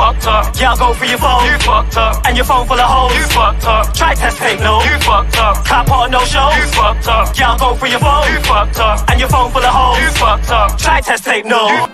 fucked up. Yeah, I'll go for your phone. You fucked up. And your phone full of hoes. You fucked up. Try test fake, no. You fucked up. Cop on no show. You fucked up. Yeah, I'll go for your phone. You fucked up. And your phone full of hoes. You fucked up. Try test fake, no.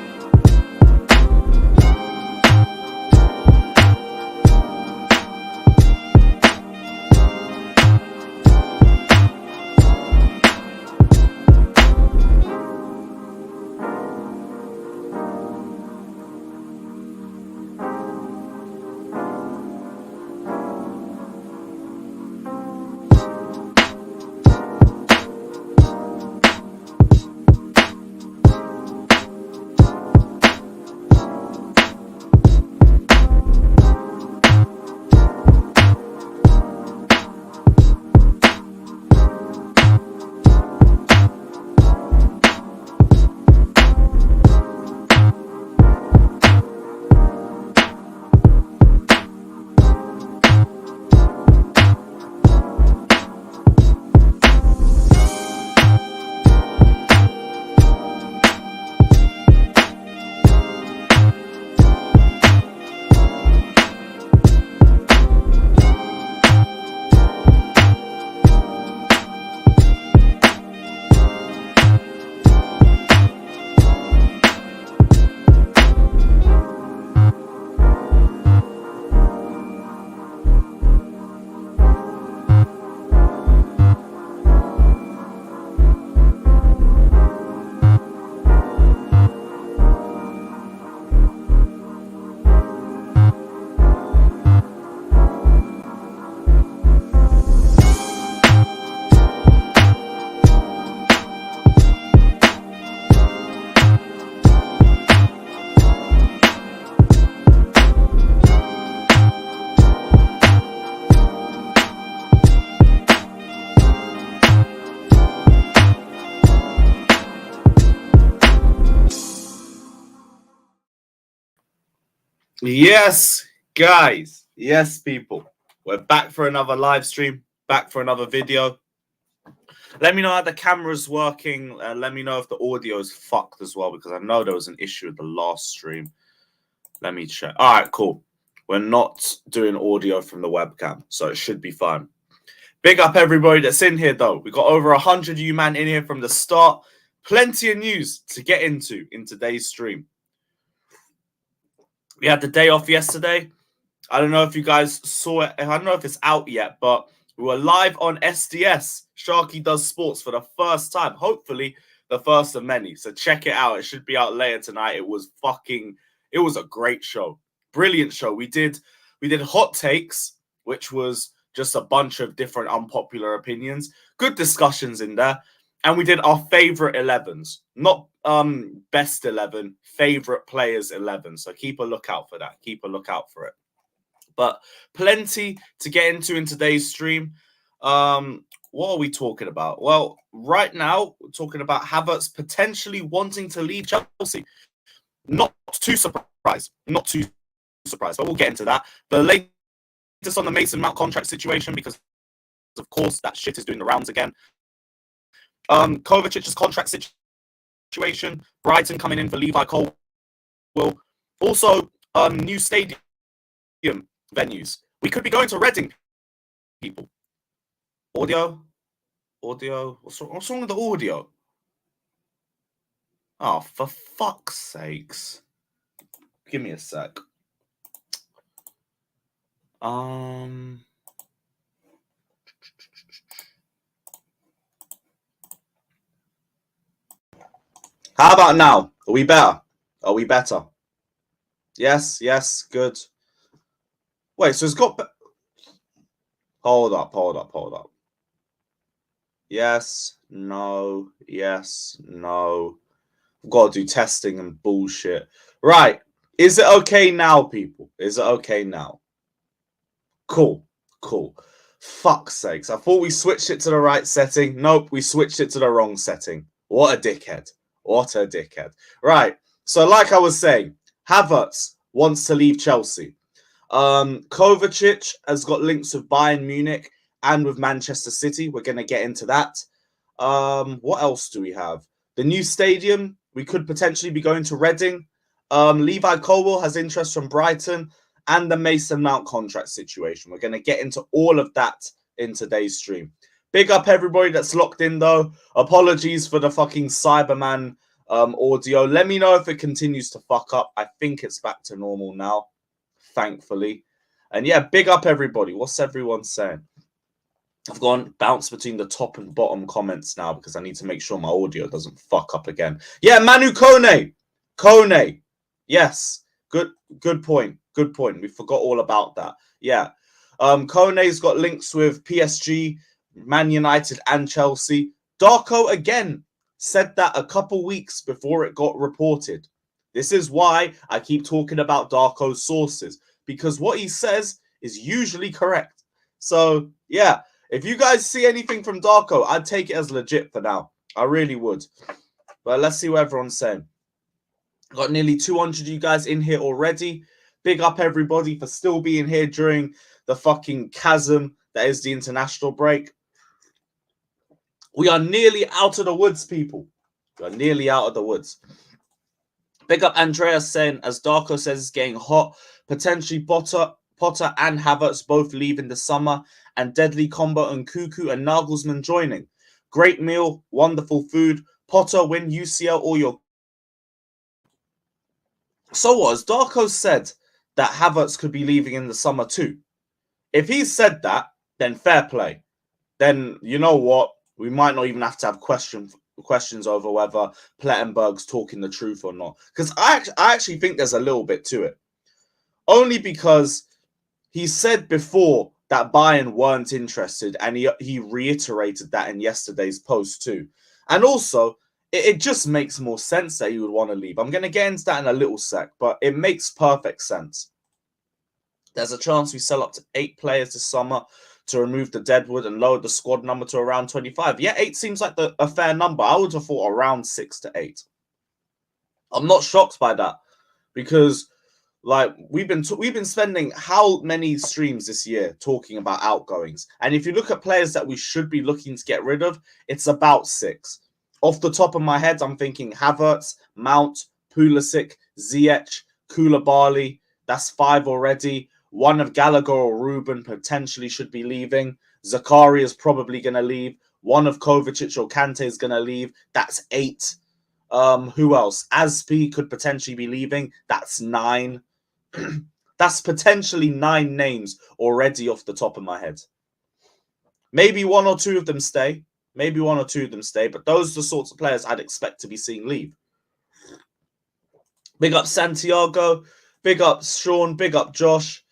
Yes, guys. Yes, people. We're back for another live stream, back for another video. Let me know how the camera's working. Let me know if the audio is fucked as well, because I know there was an issue with the last stream. Let me check. All right, cool. We're not doing audio from the webcam, so it should be fine. Big up everybody that's in here, though. We got over 100 of you man in here from the start. Plenty of news to get into in today's stream. We had the day off yesterday. I don't know if you guys saw it. I don't know if it's out yet, but we were live on SDS. Sharky Does Sports for the first time. Hopefully, the first of many. So check it out. It should be out later tonight. It was a great show. Brilliant show. We did hot takes, which was just a bunch of different unpopular opinions. Good discussions in there. And we did our favorite 11s. Not best 11, favorite players 11. So keep a lookout for that. Keep a lookout for it. But plenty to get into in today's stream. What are we talking about? Well, right now, we're talking about Havertz potentially wanting to leave Chelsea. Not too surprised. Not too surprised, but we'll get into that. The latest on the Mason Mount contract situation, because, of course, that shit is doing the rounds again. Kovacic's contract situation. Brighton coming in for Levi Colwill. Also, new stadium venues. We could be going to Reading, people. Audio. What's wrong with the audio? Oh, for fuck's sakes. Give me a sec. How about now? Are we better? Are we better? Yes, good. Wait, so it's got... Hold up. Yes, no. I've got to do testing and bullshit. Right. Is it okay now, people? Is it okay now? Cool. Fuck's sakes. I thought we switched it to the right setting. Nope, we switched it to the wrong setting. What a dickhead. Right. So like I was saying, Havertz wants to leave Chelsea. Kovacic has got links with Bayern Munich and with Manchester City. We're going to get into that. What else do we have? The new stadium. We could potentially be going to Reading. Levi Colwill has interest from Brighton, and the Mason Mount contract situation. We're going to get into all of that in today's stream. Big up everybody that's locked in, though. Apologies for the fucking Cyberman audio. Let me know if it continues to fuck up. I think it's back to normal now, thankfully. And yeah, big up everybody. What's everyone saying? I've gone bounce between the top and bottom comments now because I need to make sure my audio doesn't fuck up again. Yeah, Manu Kone. Kone. Yes. Good point. Good point. We forgot all about that. Yeah. Kone's got links with PSG, Man United, and Chelsea. Darko again said that a couple weeks before it got reported. This is why I keep talking about Darko's sources, because what he says is usually correct. So, yeah, if you guys see anything from Darko, I'd take it as legit for now. I really would. But let's see what everyone's saying. Got nearly 200 of you guys in here already. Big up everybody for still being here during the fucking chasm that is the international break. We are nearly out of the woods, people. We are nearly out of the woods. Big up Andreas saying, as Darko says, it's getting hot. Potentially Potter and Havertz both leave in the summer, and Deadly Combo and Cuckoo and Nagelsmann joining. Great meal, wonderful food. Potter win UCL or your... So what? As Darko said that Havertz could be leaving in the summer too. If he said that, then fair play. Then you know what? We might not even have to have questions over whether Plettenberg's talking the truth or not. Because I actually think there's a little bit to it. Only because he said before that Bayern weren't interested, and he reiterated that in yesterday's post too. And also, it just makes more sense that he would want to leave. I'm going to get into that in a little sec, but it makes perfect sense. There's a chance we sell up to 8 players this summer to remove the deadwood and lower the squad number to around 25. Yeah, 8 seems like a fair number. I would have thought around 6 to 8. I'm not shocked by that because, like, we've been spending how many streams this year talking about outgoings, and if you look at players that we should be looking to get rid of, it's about 6. Off the top of my head, I'm thinking Havertz, Mount, Pulisic, Ziyech, Koulibaly. That's 5 already. One of Gallagher or Ruben potentially should be leaving. Zakari is probably going to leave. One of Kovacic or Kante is going to leave. That's 8. Who else? Aspi could potentially be leaving. That's 9. That's potentially 9 names already off the top of my head. Maybe 1 or 2 of them stay. Maybe 1 or 2 of them stay. But those are the sorts of players I'd expect to be seeing leave. Big up Santiago. Big up Sean. Big up Josh.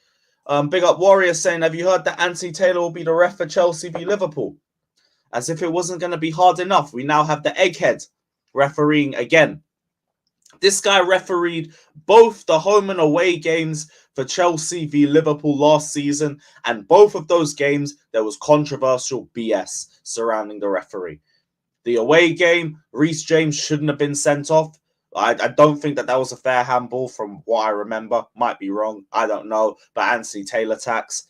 Big up Warrior saying, have you heard that Anthony Taylor will be the ref for Chelsea v Liverpool? As if it wasn't going to be hard enough. We now have the egghead refereeing again. This guy refereed both the home and away games for Chelsea v Liverpool last season. And both of those games, there was controversial BS surrounding the referee. The away game, Reece James shouldn't have been sent off. I don't think that was a fair handball from what I remember. Might be wrong. I don't know. But Anthony Taylor tax.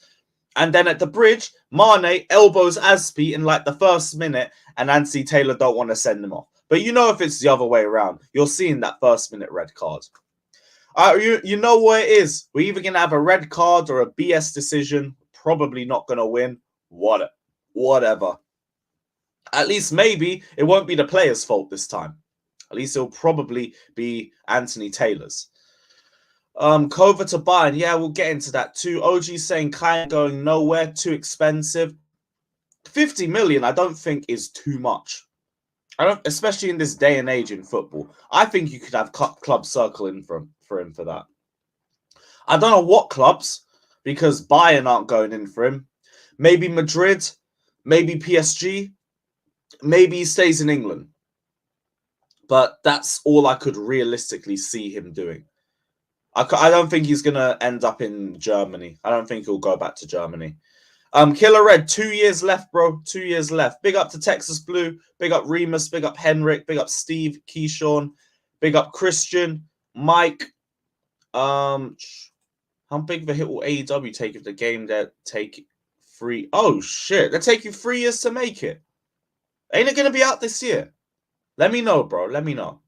And then at the bridge, Mane elbows Aspi in like the first minute, and Anthony Taylor don't want to send him off. But you know if it's the other way around, you're seeing that first minute red card. You know what it is. We're either going to have a red card or a BS decision. Probably not going to win. Whatever. At least maybe it won't be the player's fault this time. At least it'll probably be Anthony Taylor's. Kova to Bayern. Yeah, we'll get into that too. OG saying kind going nowhere, too expensive. 50 million, I don't think is too much. Especially in this day and age in football. I think you could have club circling for him for that. I don't know what clubs, because Bayern aren't going in for him. Maybe Madrid, maybe PSG, maybe he stays in England. But that's all I could realistically see him doing. I don't think he's going to end up in Germany. I don't think he'll go back to Germany. Killer Red, 2 years left, bro. 2 years left. Big up to Texas Blue. Big up Remus. Big up Henrik. Big up Steve, Keyshawn. Big up Christian, Mike. How big of a hit will AEW take if the game that take 3? Oh, shit. They take you 3 years to make it. Ain't it going to be out this year? Let me know, bro. Let me know.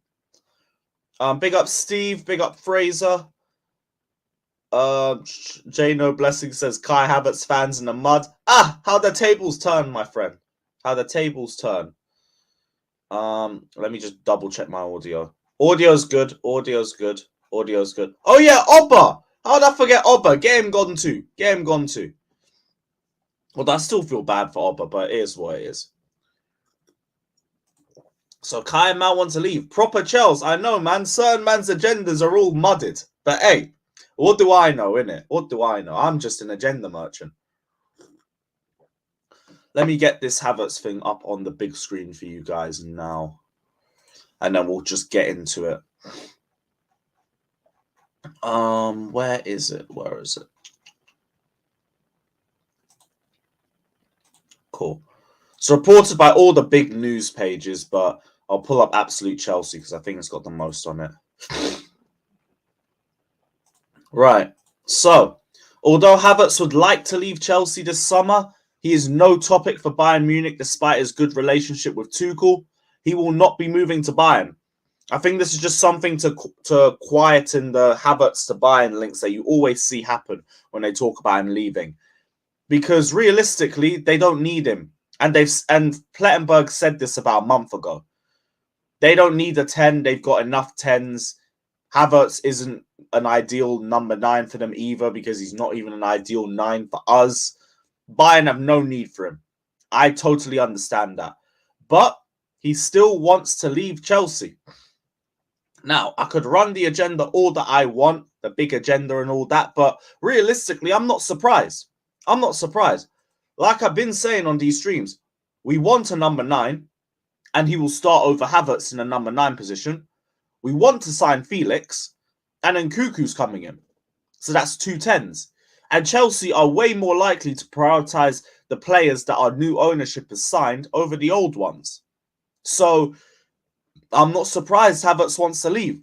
Big up Steve. Big up Fraser. J Blessing says Kai Havertz fans in the mud. How the tables turn, my friend. How the tables turn. Let me just double check my audio. Audio's good. Audio's good. Audio's good. Oh yeah, Oba. How did I forget Oba? Get him gone too. Get him gone too. Well, I still feel bad for Oba, but it is what it is. So Kai and Mal want to leave. Proper Chels. I know, man. Certain man's agendas are all mudded. But hey, what do I know, innit? What do I know? I'm just an agenda merchant. Let me get this Havertz thing up on the big screen for you guys now. And then we'll just get into it. Where is it? Where is it? Cool. It's reported by all the big news pages, but I'll pull up Absolute Chelsea because I think it's got the most on it. Right. So, although Havertz would like to leave Chelsea this summer, he is no topic for Bayern Munich despite his good relationship with Tuchel. He will not be moving to Bayern. I think this is just something to quieten the Havertz to Bayern links that you always see happen when they talk about him leaving. Because realistically, they don't need him. And Plettenberg said this about a month ago. They don't need a 10. They've got enough 10s. Havertz isn't an ideal number 9 for them either because he's not even an ideal 9 for us. Bayern have no need for him. I totally understand that. But he still wants to leave Chelsea. Now, I could run the agenda all that I want, the big agenda and all that, but realistically, I'm not surprised. I'm not surprised. Like I've been saying on these streams, we want a number 9, and he will start over Havertz in a number 9 position. We want to sign Felix, and then Cuckoo's coming in. So that's 2 10s. And Chelsea are way more likely to prioritize the players that our new ownership has signed over the old ones. So I'm not surprised Havertz wants to leave.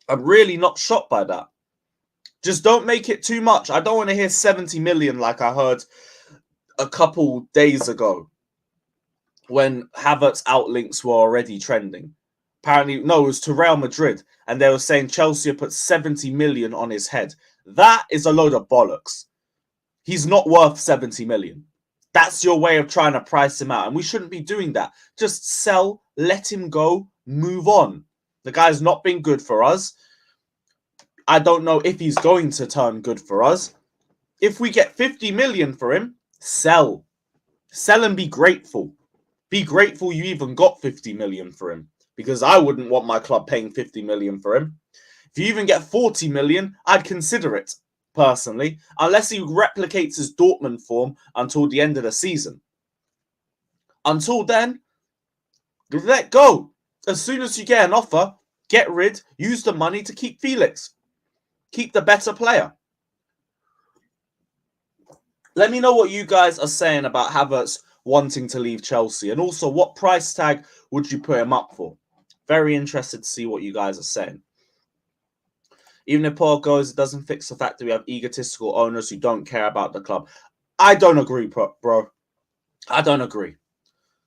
I'm really not shocked by that. Just don't make it too much. I don't want to hear 70 million like I heard a couple days ago when Havertz outlinks were already trending. Apparently, no, it was to Real Madrid, and they were saying Chelsea put 70 million on his head. That is a load of bollocks. He's not worth 70 million. That's your way of trying to price him out, and we shouldn't be doing that. Just sell, let him go, move on. The guy's not been good for us. I don't know if he's going to turn good for us. If we get 50 million for him, sell. Sell and be grateful. Be grateful you even got 50 million for him. Because I wouldn't want my club paying 50 million for him. If you even get 40 million, I'd consider it, personally. Unless he replicates his Dortmund form until the end of the season. Until then, let go. As soon as you get an offer, get rid, use the money to keep Felix. Keep the better player. Let me know what you guys are saying about Havertz wanting to leave Chelsea. And also, what price tag would you put him up for? Very interested to see what you guys are saying. Even if Paul goes, it doesn't fix the fact that we have egotistical owners who don't care about the club. I don't agree, bro. I don't agree.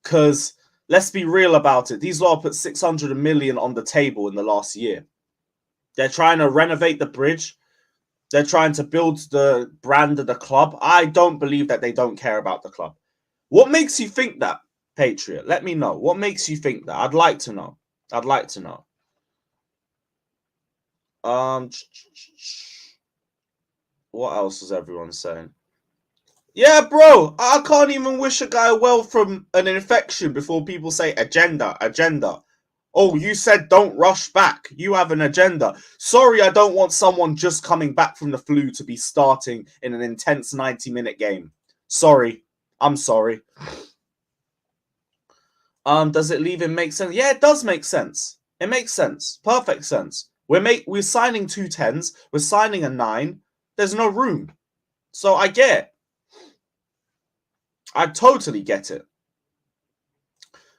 Because let's be real about it. These lot put 600 million on the table in the last year. They're trying to renovate the bridge. They're trying to build the brand of the club. I don't believe that they don't care about the club. What makes you think that, Patriot? Let me know. What makes you think that? I'd like to know. I'd like to know. What else is everyone saying? Yeah, bro. I can't even wish a guy well from an infection before people say agenda. Oh, you said don't rush back. You have an agenda. Sorry, I don't want someone just coming back from the flu to be starting in an intense 90-minute game. Sorry. I'm sorry. Does it leave him make sense? Yeah, it does make sense. It makes sense. Perfect sense. We're signing 2 10s. We're signing a 9. There's no room. So I get it. I totally get it.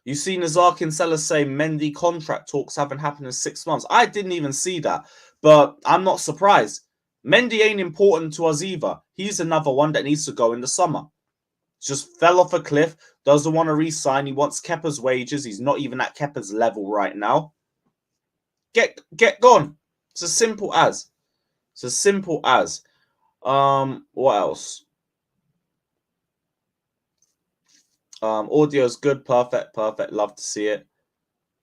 You see Nazar Kinsella say Mendy contract talks haven't happened in 6 months. I didn't even see that. But I'm not surprised. Mendy ain't important to us either. He's another one that needs to go in the summer. Just fell off a cliff. Doesn't want to re-sign. He wants Kepa's wages. He's not even at Kepa's level right now. Get gone. It's as simple as. It's as simple as. What else? Audio's good, perfect. Love to see it.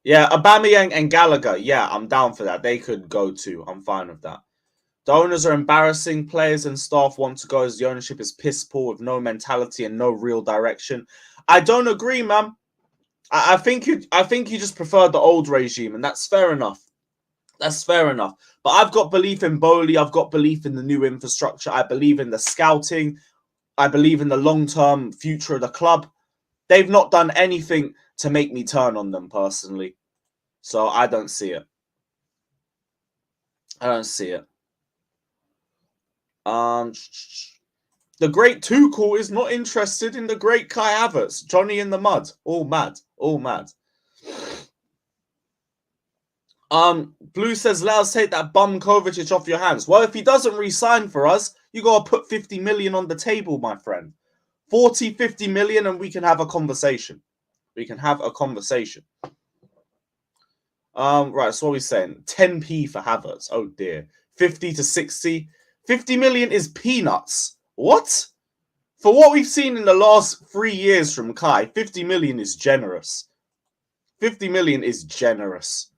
Yeah, Aubameyang and Gallagher. Yeah, I'm down for that. They could go too. I'm fine with that. The owners are embarrassing. Players and staff want to go as the ownership is piss poor with no mentality and no real direction. I don't agree, man. I think you just prefer the old regime, and that's fair enough. That's fair enough. But I've got belief in Bowley. I've got belief in the new infrastructure. I believe in the scouting. I believe in the long-term future of the club. They've not done anything to make me turn on them personally. So I don't see it. I don't see it. The great Tuchel is not interested in the great Kai Havertz. Johnny in the mud. All mad. All mad. Blue says, let us take that bum Kovacic off your hands. Well, if he doesn't re-sign for us, you got to put 50 million on the table, my friend. 40, 50 million, and we can have a conversation. We can have a conversation. Right, so what are we saying? 10p for Havertz. Oh, dear. 50 to 60. 50 million is peanuts. What? For what we've seen in the last 3 years from Kai, 50 million is generous. 50 million is generous.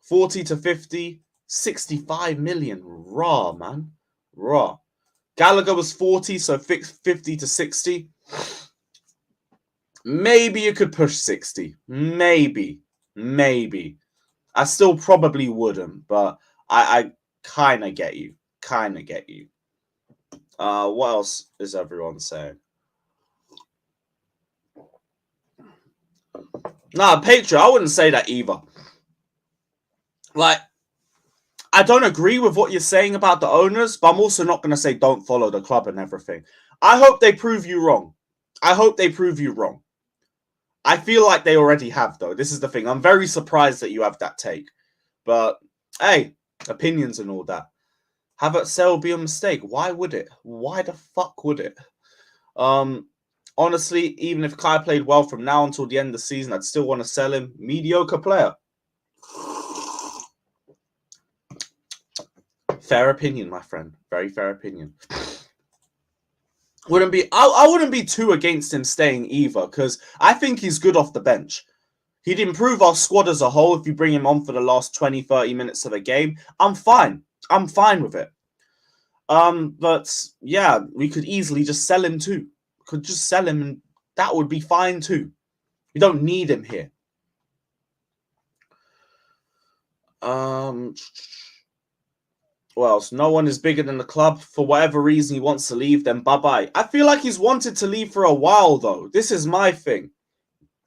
40 to 50, 65 million. Raw, man. Raw. Gallagher was 40, so 50 to 60. Maybe you could push 60. Maybe. I still probably wouldn't, but I kind of get you. What else is everyone saying? Nah, Patreon, I wouldn't say that either. Like, I don't agree with what you're saying about the owners, but I'm also not going to say don't follow the club and everything. I hope they prove you wrong. I feel like they already have, though. This is the thing. I'm very surprised that you have that take. But, hey, opinions and all that. Havertz sale be a mistake. Why would it? Why the fuck would it? Honestly, even if Kai played well from now until the end of the season, I'd still want to sell him. Mediocre player. Fair opinion, my friend. Very fair opinion. I wouldn't be too against him staying either, because I think he's good off the bench. He'd improve our squad as a whole if you bring him on for the last 20, 30 minutes of a game. I'm fine with it. But yeah, we could easily just sell him too. Could just sell him and that would be fine too. We don't need him here. What else? No one is bigger than the club. For whatever reason he wants to leave, then bye-bye. I feel like he's wanted to leave for a while, though. This is my thing.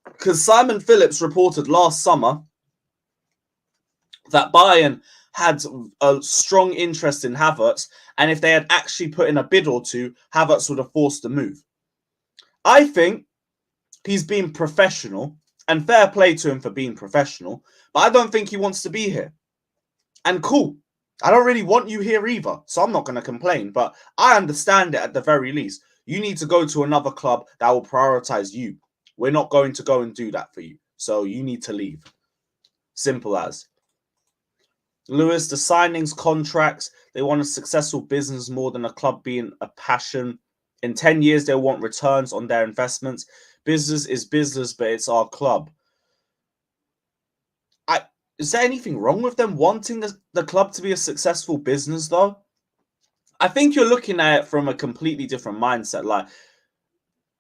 Because Simon Phillips reported last summer that Bayern had a strong interest in Havertz, and if they had actually put in a bid or two, Havertz would have forced the move. I think he's been professional, and fair play to him for being professional, but I don't think he wants to be here. And cool. I don't really want you here either, so I'm not going to complain, but I understand it at the very least. You need to go to another club that will prioritize you. We're not going to go and do that for you, so you need to leave. Simple as. Lewis, the signings, contracts, they want a successful business more than a club being a passion. In 10 years, they want returns on their investments. Business is business, but it's our club. Is there anything wrong with them wanting the club to be a successful business, though? I think you're looking at it from a completely different mindset. Like,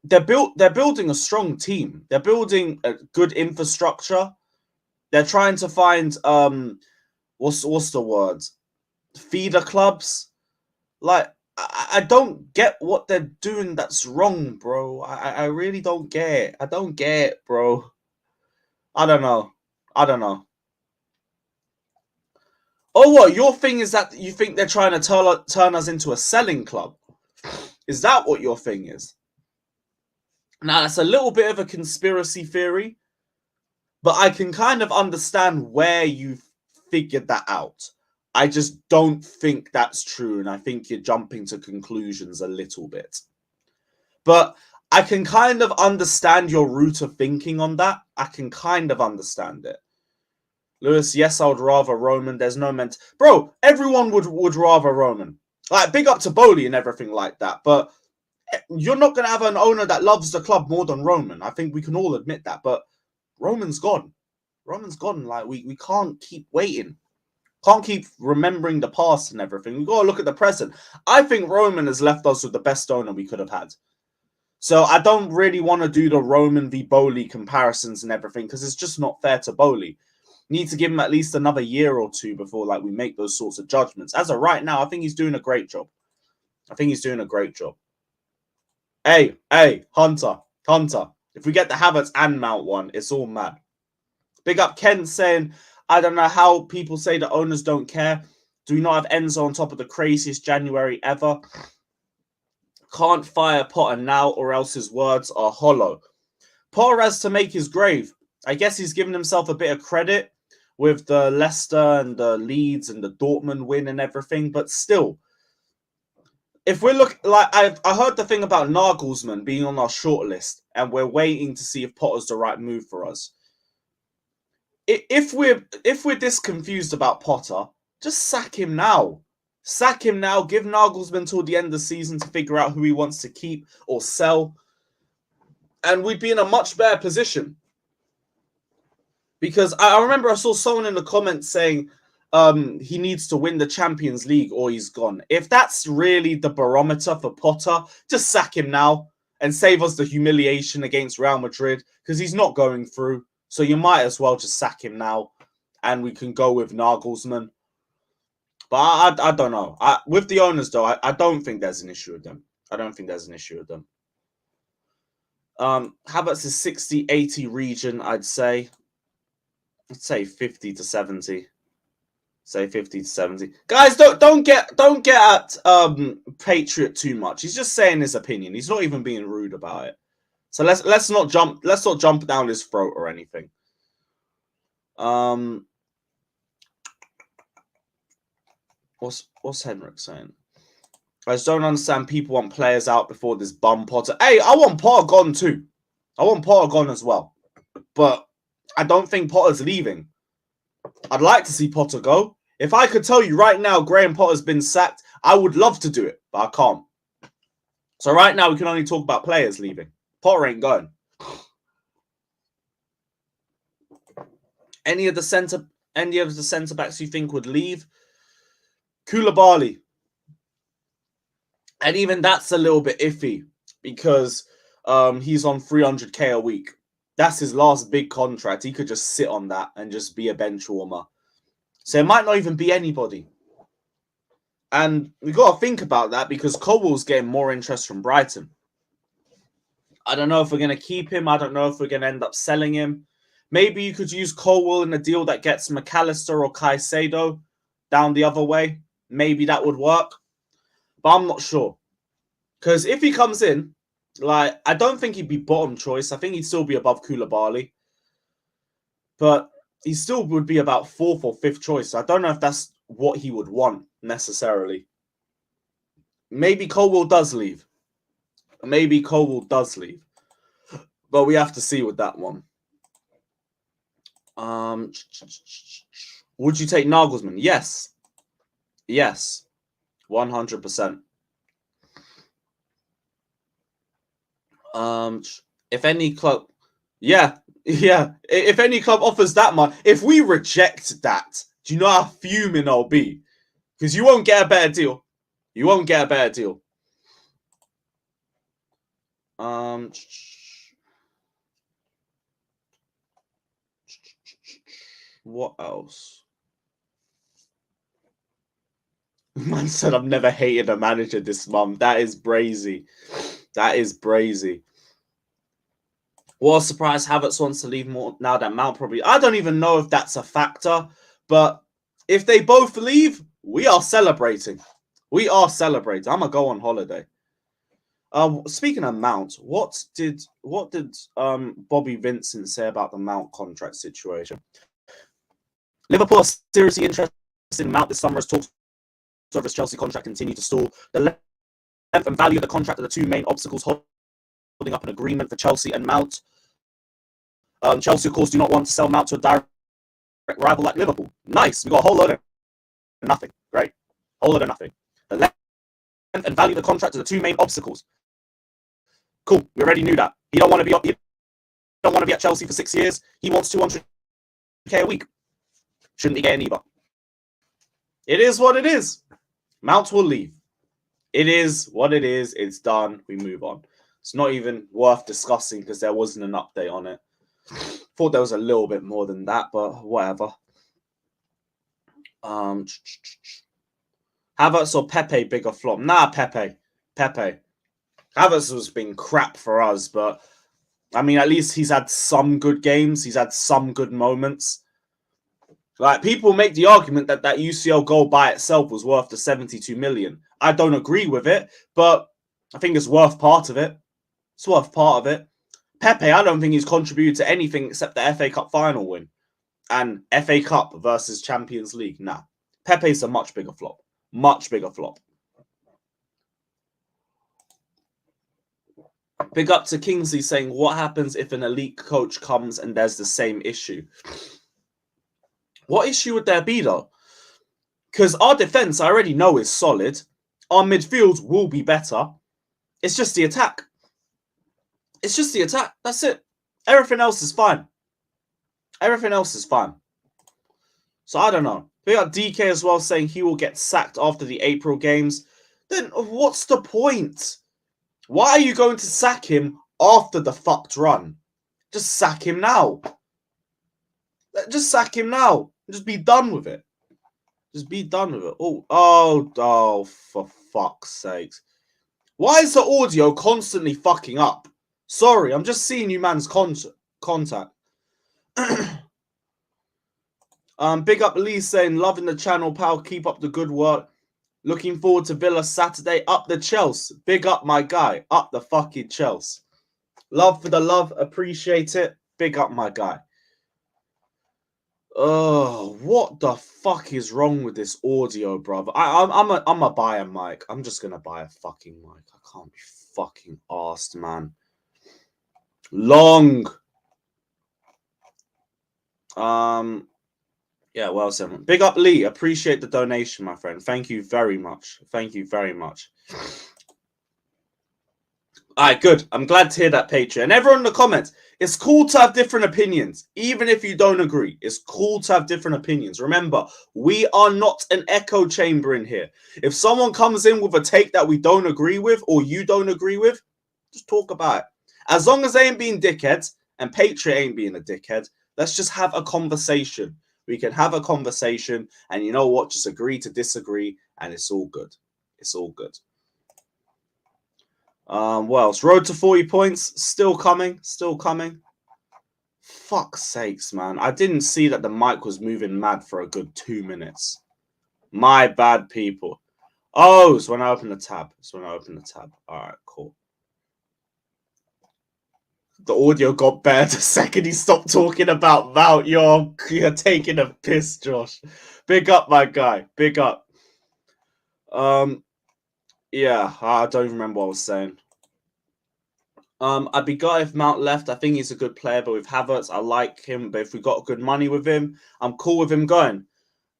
they're building a strong team. They're building a good infrastructure. They're trying to find what's the word? Feeder clubs. Like, I don't get what they're doing that's wrong, bro. I really don't get it. I don't get it, bro. I don't know. Oh, what? Your thing is that you think they're trying to turn us into a selling club? Is that what your thing is? Now, that's a little bit of a conspiracy theory, but I can kind of understand where you've figured that out. I just don't think that's true, and I think you're jumping to conclusions a little bit. But I can kind of understand your route of thinking on that. I can kind of understand it. Lewis, yes, I would rather Roman. There's no bro, everyone would rather Roman. Like, big up to Bowley and everything like that. But you're not going to have an owner that loves the club more than Roman. I think we can all admit that. But Roman's gone. Roman's gone. Like, we can't keep waiting. Can't keep remembering the past and everything. We've got to look at the present. I think Roman has left us with the best owner we could have had. So I don't really want to do the Roman v Bowley comparisons and everything because it's just not fair to Bowley. Need to give him at least another year or two before like we make those sorts of judgments. As of right now, I think he's doing a great job. Hey, Hunter. If we get the Havertz and Mount one, it's all mad. Big up Ken saying, I don't know how people say the owners don't care. Do we not have Enzo on top of the craziest January ever? Can't fire Potter now or else his words are hollow. Potter has to make his grave. I guess he's given himself a bit of credit with the Leicester and the Leeds and the Dortmund win and everything, but still, if we look like I heard the thing about Naglesmann being on our shortlist, and we're waiting to see if Potter's the right move for us. If we're this confused about Potter, just sack him now. Sack him now. Give Nagelsmann till the end of the season to figure out who he wants to keep or sell, and we'd be in a much better position. Because I remember I saw someone in the comments saying he needs to win the Champions League or he's gone. If that's really the barometer for Potter, just sack him now and save us the humiliation against Real Madrid because he's not going through. So you might as well just sack him now and we can go with Nagelsmann. But I don't know. With the owners, though, I don't think there's an issue with them. Havertz is 60-80 region, I'd say. I'd say 50 to 70. Say 50 to 70. Guys, don't get at Patriot too much. He's just saying his opinion. He's not even being rude about it. So let's not jump down his throat or anything. What's Henrik saying? I just don't understand. People want players out before this bum Potter. Hey, I want Potter gone too. I want Potter gone as well. But I don't think Potter's leaving. I'd like to see Potter go. If I could tell you right now Graham Potter's been sacked, I would love to do it, but I can't. So right now we can only talk about players leaving. Potter ain't going. Any of the centre backs you think would leave? Koulibaly. And even that's a little bit iffy because he's on 300k a week. That's his last big contract. He could just sit on that and just be a bench warmer. So it might not even be anybody. And we've got to think about that because Colwell's getting more interest from Brighton. I don't know if we're going to keep him. I don't know if we're going to end up selling him. Maybe you could use Colwell in a deal that gets McAllister or Caicedo down the other way. Maybe that would work. But I'm not sure. Because if he comes in, like, I don't think he'd be bottom choice. I think he'd still be above Koulibaly. But he still would be about 4th or 5th choice. I don't know if that's what he would want necessarily. Maybe Colwell does leave. But we have to see with that one. Would you take Nagelsmann? Yes. 100%. If any club, yeah. If any club offers that much, if we reject that, do you know how fuming I'll be? Because you won't get a better deal. What else? Man said I've never hated a manager this month. That is brazy. What a surprise Havertz wants to leave more now that Mount probably... I don't even know if that's a factor. But if they both leave, we are celebrating. I'm going to go on holiday. Speaking of Mount, what did Bobby Vincent say about the Mount contract situation? Liverpool are seriously interested in Mount this summer as talks over his Chelsea contract continue to stall. The length and value of the contract are the two main obstacles holding up an agreement for Chelsea and Mount. Chelsea, of course, do not want to sell Mount to a direct rival like Liverpool. Nice. We got a whole load of nothing. Great. Whole load of nothing. The length and value of the contract are the two main obstacles. Cool. We already knew that. He don't want to be at Chelsea for 6 years. He wants 200k a week. Shouldn't be getting either. It is what it is. Mount will leave. It is what it is. It's done. We move on. It's not even worth discussing because there wasn't an update on it. Thought there was a little bit more than that, but whatever. Havertz or Pepe bigger flop? Nah, Pepe. Havertz has been crap for us, but I mean, at least he's had some good games. He's had some good moments. Like, people make the argument that that UCL goal by itself was worth the 72 million. I don't agree with it, but I think it's worth part of it. It's worth part of it. Pepe, I don't think he's contributed to anything except the FA Cup final win. And FA Cup versus Champions League. Nah. Pepe's a much bigger flop. Much bigger flop. Big up to Kingsley saying, what happens if an elite coach comes and there's the same issue? What issue would there be, though? Because our defense, I already know, is solid. Our midfield will be better. It's just the attack. It's just the attack. That's it. Everything else is fine. Everything else is fine. So I don't know. We got DK as well saying he will get sacked after the April games. Then what's the point? Why are you going to sack him after the fucked run? Just sack him now. Just sack him now. Just be done with it. Just be done with it. Oh, for fuck's sakes. Why is the audio constantly fucking up? Sorry, I'm just seeing you man's contact. Big up Lee saying, loving the channel, pal. Keep up the good work. Looking forward to Villa Saturday. Up the Chelsea. Big up my guy. Up the fucking Chelsea. Love for the love. Appreciate it. Big up my guy. Oh, what the fuck is wrong with this audio, brother? I'm a buy a mic. I'm just gonna buy a fucking mic. I can't be fucking arsed, man. Long. Yeah, well said. Big up Lee. Appreciate the donation, my friend. Thank you very much. Thank you very much. All right, good. I'm glad to hear that, Patreon. And everyone in the comments, it's cool to have different opinions, even if you don't agree. It's cool to have different opinions. Remember, we are not an echo chamber in here. If someone comes in with a take that we don't agree with or you don't agree with, just talk about it. As long as they ain't being dickheads and Patreon ain't being a dickhead, let's just have a conversation. We can have a conversation and you know what? Just agree to disagree and it's all good. It's all good. What else? Road to 40 points. Still coming. Still coming. Fuck's sakes, man. I didn't see that the mic was moving mad for a good 2 minutes. My bad, people. Oh, it's when I open the tab. All right, cool. The audio got better the second he stopped talking about Mount. You're taking a piss, Josh. Big up, my guy. Big up. Yeah, I don't even remember what I was saying. I'd be gutted if Mount left. I think he's a good player, but with Havertz, I like him. But if we got good money with him, I'm cool with him going.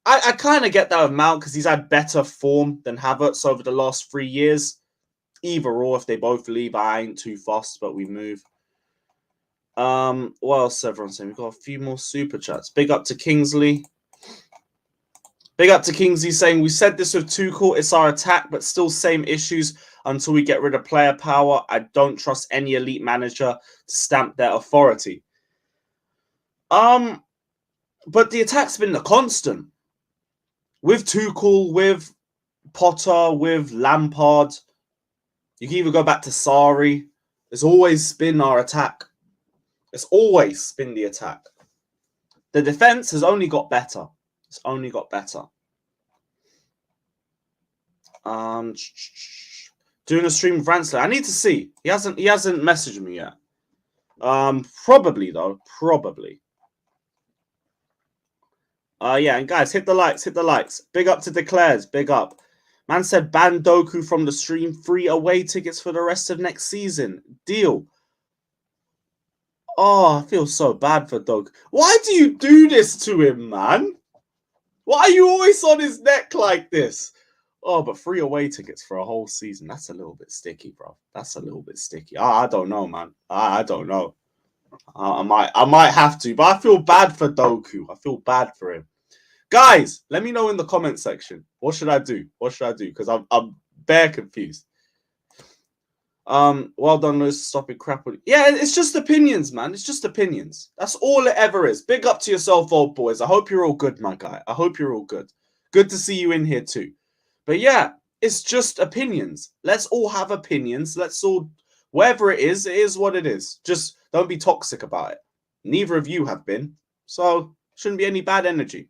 I kind of get that with Mount because he's had better form than Havertz over the last 3 years. Either or, if they both leave, I ain't too fussed, but we move. What else everyone's saying? We've got a few more super chats. Big up to Kingsley. Big up to Kingsley saying, we said this with Tuchel, it's our attack, but still same issues until we get rid of player power. I don't trust any elite manager to stamp their authority. But the attack's been the constant. With Tuchel, with Potter, with Lampard. You can even go back to Sarri. It's always been our attack. It's always been the attack. The defense has only got better. It's only got better. Doing a stream with Ransler. I need to see. He hasn't messaged me yet. Probably though. Probably. Yeah, and guys, hit the likes, hit the likes. Big up to Declares. Big up. Man said ban Doku from the stream. 3 away tickets for the rest of next season. Deal. Oh, I feel so bad for Doug. Why do you do this to him, man? Why are you always on his neck like this? Oh, but 3 away tickets for a whole season. That's a little bit sticky, bro. That's a little bit sticky. I don't know, man. I don't know. I might have to, but I feel bad for Doku. I feel bad for him. Guys, let me know in the comment section. What should I do? What should I do? Because I'm bare confused. Well done, Lewis. Stop it, crap. Yeah, it's just opinions, man. It's just opinions. That's all it ever is. Big up to yourself, old boys. I hope you're all good, my guy. I hope you're all good. Good to see you in here too. But yeah, it's just opinions. Let's all have opinions. Let's all, whatever it is what it is. Just don't be toxic about it. Neither of you have been, so shouldn't be any bad energy.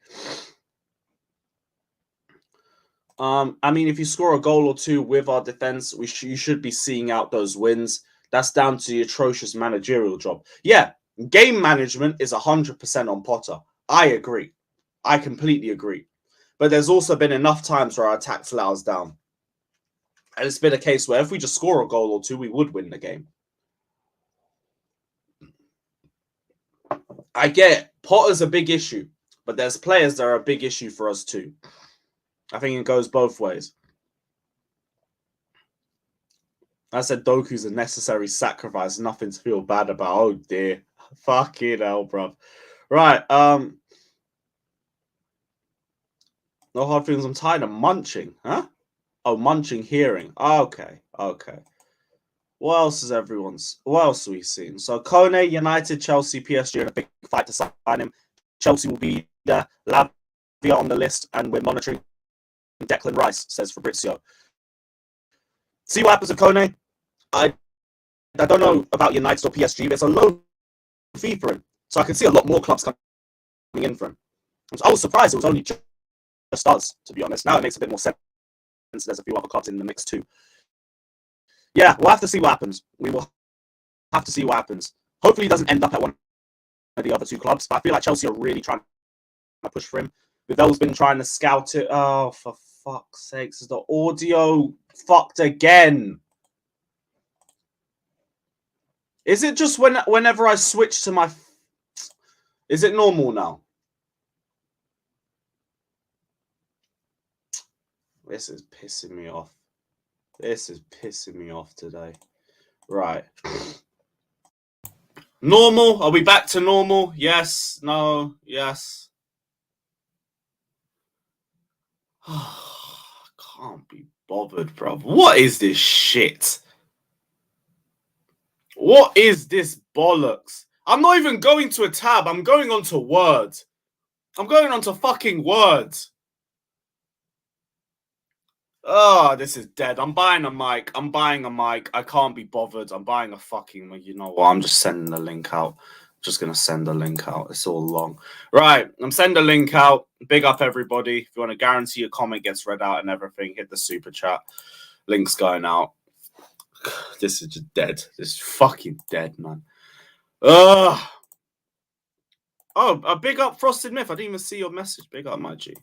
I mean, if you score a goal or two with our defense, you should be seeing out those wins. That's down to the atrocious managerial job. Yeah, game management is 100% on Potter. I agree. I completely agree. But there's also been enough times where our attacks let us down. And it's been a case where if we just score a goal or two, we would win the game. I get it. Potter's a big issue, but there's players that are a big issue for us too. I think it goes both ways. I said Doku's a necessary sacrifice, nothing to feel bad about. Oh dear. Fucking hell, bro. Right, no hard feelings. I'm tired of munching, huh? Oh, munching hearing. Okay. What else are we seen? So Kone, United, Chelsea, PSG in a big fight to sign him. Chelsea will be there. Lavia on the list, and we're monitoring Declan Rice, says Fabrizio. See what happens with Kone. I don't know about United or PSG, but it's a low fee for him. So I can see a lot more clubs coming in for him. I was surprised it was only just us, to be honest. Now it makes a bit more sense. There's a few other clubs in the mix too. Yeah, we'll have to see what happens. We will have to see what happens. Hopefully he doesn't end up at one of the other two clubs. But I feel like Chelsea are really trying to push for him. Vivel's been trying to scout it. Oh, for fuck's sakes. Is the audio fucked again? Is it just whenever I switch to my... Is it normal now? This is pissing me off. This is pissing me off today. Right. Normal? Are we back to normal? Yes. No. Yes. Can't be bothered, bro. What is this shit? What is this bollocks? I'm not even going to a tab. I'm going on to Word. I'm going on to fucking Word. Oh, this is dead. I'm buying a mic. I can't be bothered. I'm buying a fucking... You know what? I'm just sending the link out. Just going to send the link out. It's all long. Right. I'm sending the link out. Big up, everybody. If you want to guarantee your comment gets read out and everything, hit the super chat. Link's going out. This is just dead. This is fucking dead, man. Oh, a big up, Frosted Myth. I didn't even see your message. Big up, my G.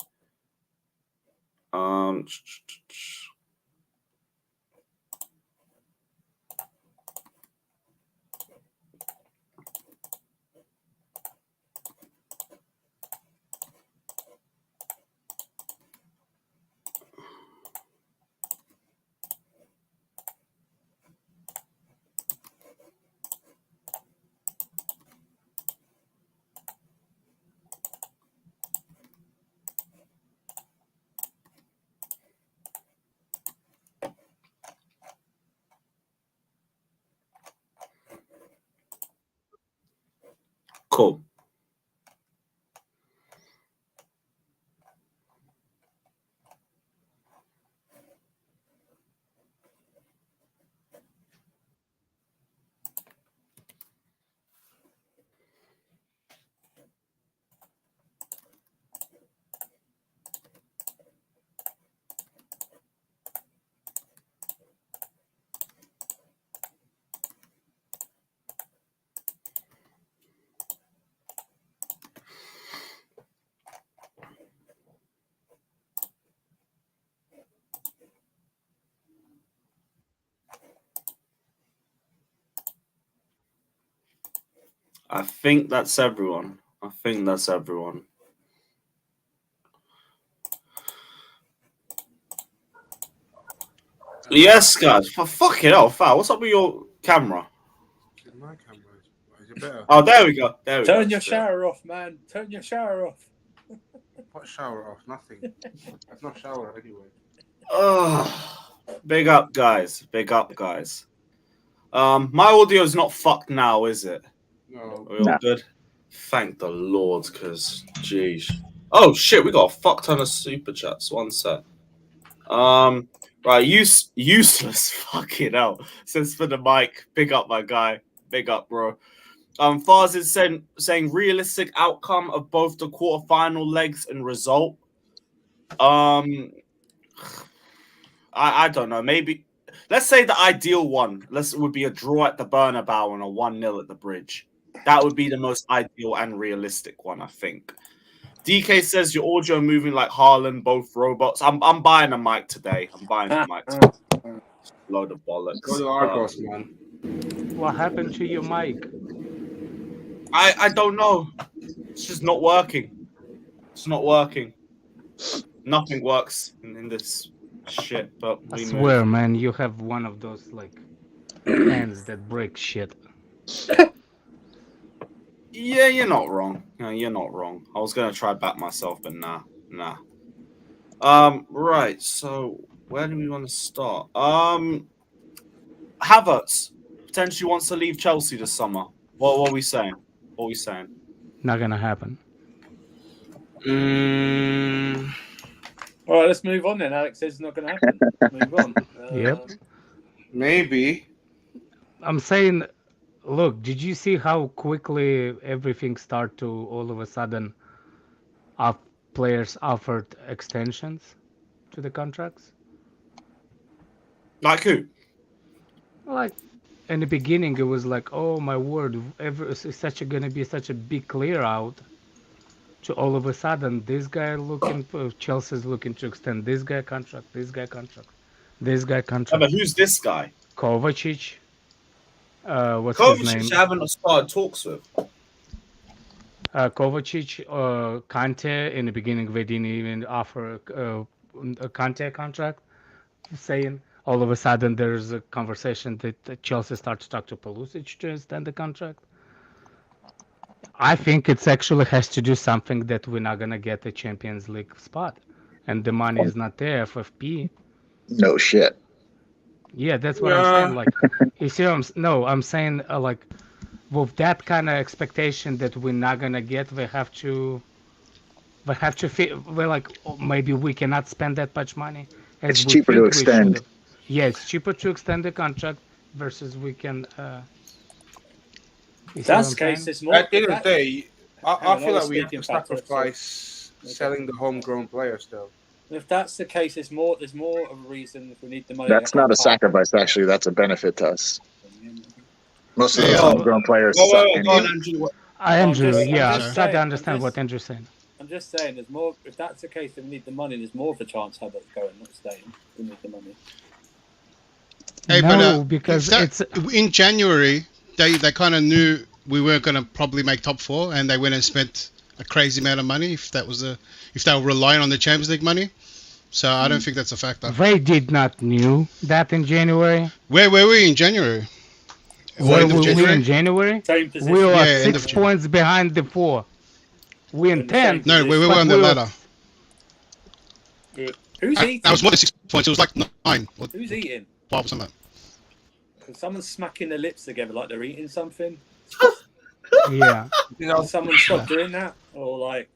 Cool. I think that's everyone. Yes, guys. For fucking hell, Fal. What's up with your camera? My camera is it better? Oh, there we go. Turn your shower off, man. Turn your shower off. What shower off? Nothing. I've not showered anyway. Big up, guys. My audio is not fucked now, is it? No. Are we all good? Thank the Lord, because, jeez. Oh, shit, we got a fuck ton of super chats. One sec. Right, useless. Fucking hell. Since for the mic, big up, my guy. Big up, bro. Fars is saying realistic outcome of both the quarterfinal legs and result. I don't know. Maybe let's say the ideal one. Would be a draw at the Bernabeu and a 1-0 at the Bridge. That would be the most ideal and realistic one, I think. DK says your audio moving like Haaland, both robots. I'm buying a mic today. Load of bollocks. Go to Argos, man. What happened to your mic? I don't know. It's just not working. Nothing works in this shit. But I swear, man, you have one of those like hands that break shit. Yeah, you're not wrong. No, you're not wrong. I was gonna try back myself, but nah. Right. So where do we want to start? Havertz potentially wants to leave Chelsea this summer. What are we saying? Not gonna happen. All right, let's move on then. Alex says it's not going to happen. Move on. Yep. Maybe. I'm saying, look, did you see how quickly everything started to all of a sudden players offered extensions to the contracts? Like who? Like in the beginning, it was like, oh my word, it's gonna be such a big clear out. To all of a sudden, this guy Chelsea's looking to extend this guy contract. Yeah, but who's this guy? Kovacic. What's Kovacic his name? haven't started talks with. Kovacic, Kante. In the beginning, they didn't even offer a Kante contract, saying all of a sudden there's a conversation that Chelsea starts to talk to Pulisic to extend the contract. I think it's actually has to do something that we're not gonna get a Champions League spot, and the money is not there. FFP. No shit. Yeah, that's what I'm saying. Like, you see, I'm saying like, with that kind of expectation that we're not gonna get, we're like, maybe we cannot spend that much money. It's cheaper to extend. Yeah, it's cheaper to extend the contract versus we can. That's the case. It's more. At the end of the day, I feel like we have to sacrifice selling the homegrown players, though. If that's the case, there's more of a reason if we need the money. That's not a sacrifice, actually. That's a benefit to us. Most of the homegrown players suck. Andrew, I'm trying to understand what Andrew's saying. I'm just saying, there's more. If that's the case, then we need the money. There's more of a chance Havertz going, not staying. We need the money. Hey, no, because it's in January. They kind of knew we weren't going to probably make top 4, and they went and spent a crazy amount of money if they were relying on the Champions League money. So I don't think that's a factor. They did not knew that in January. Where were we in January? Where were we in January? Same position. We were 6 points behind the 4. We in 10th. No, we were on the ladder. Who's eating? That was more than 6 points. It was like 9. Who's eating? 12 or something. Someone's smacking their lips together like they're eating something. Yeah. Someone stop doing that, or like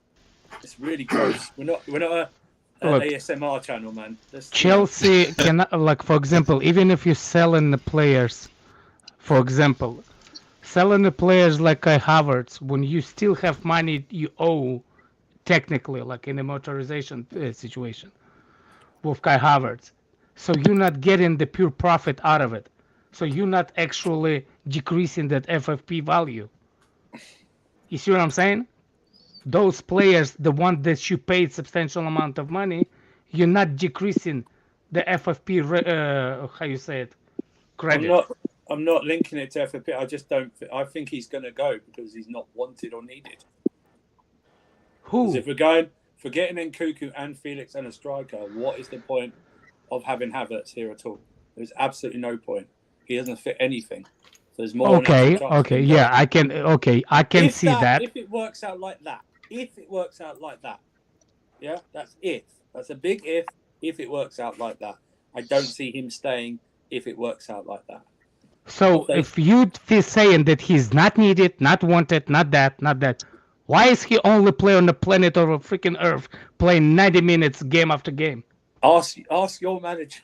it's really gross. We're not a ASMR channel, man. Chelsea cannot, like, for example, even if you're selling the players, like Kai Havertz, when you still have money you owe, technically, like in a motorization situation with Kai Havertz, so you're not getting the pure profit out of it. So you're not actually decreasing that FFP value. You see what I'm saying? Those players, the one that you paid substantial amount of money, you're not decreasing the FFP. How you say it? Credit. I'm not linking it to FFP. I just don't. I think he's going to go because he's not wanted or needed. Who? If we're getting Nkunku and Felix and a striker, what is the point of having Havertz here at all? There's absolutely no point. He doesn't fit anything. So there's more. Okay, yeah, I can see that. If it works out like that, yeah, that's if. That's a big if. If it works out like that, I don't see him staying. If it works out like that. So if you feel saying that he's not needed, not wanted, not that, why is he only play on the planet of a freaking Earth, playing 90 minutes game after game? Ask your manager.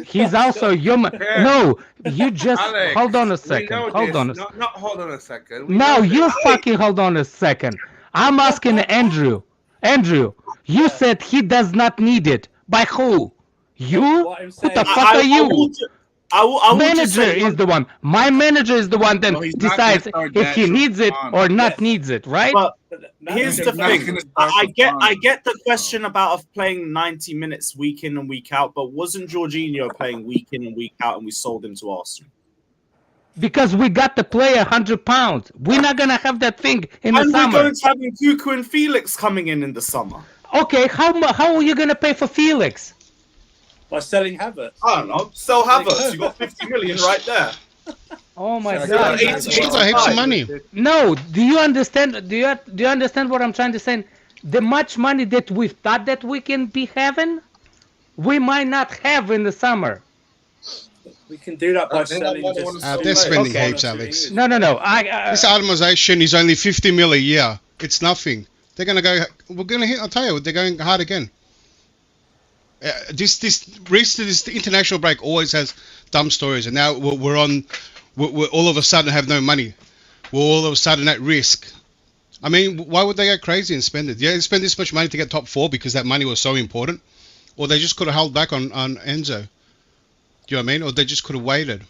He's also human. Yeah. No, you just Alex, hold on a we second. know Hold this. on a Not second. hold on a second. We No, know you this. fucking hold on a second. I'm asking Andrew. Andrew, you said he does not need it. By who? You? What I'm Who saying the is- fuck are you? I will Manager just say is the one. My manager is the one that Well, he's not gonna decides start if that he short needs it on. or not Yes. needs it, right? But No, here's no, the no, thing. gonna I start get with I Barnes. get the question about of playing 90 minutes week in and week out, but wasn't Jorginho playing week in and week out and we sold him to Arsenal? Because we got the player £100. We're not gonna have that thing in the And we're summer. going to have Nkunku and Felix coming in the summer. Okay, how are you gonna pay for Felix? by selling Havertz. I don't know. Sell Havertz. You got 50 million right there. Oh my Yeah, god! yeah, He's got heaps of money. No, do you understand? Do you understand what I'm trying to say? The much money that we thought that we can be having, we might not have in the summer. We can do that by They don't selling wanna just. wanna They're sell spending players. heaps, Alex. No. This itemization is only 50 mil a year. It's nothing. They're gonna go. We're gonna hit. I'll tell you, they're going hard again. This international break always has dumb stories, and now we're all of a sudden have no money. We're all of a sudden at risk. I mean, why would they go crazy and spend it? Yeah, they spend this much money to get top four because that money was so important, or they just could have held back on Enzo. Do you know what I mean? Or they just could have waited.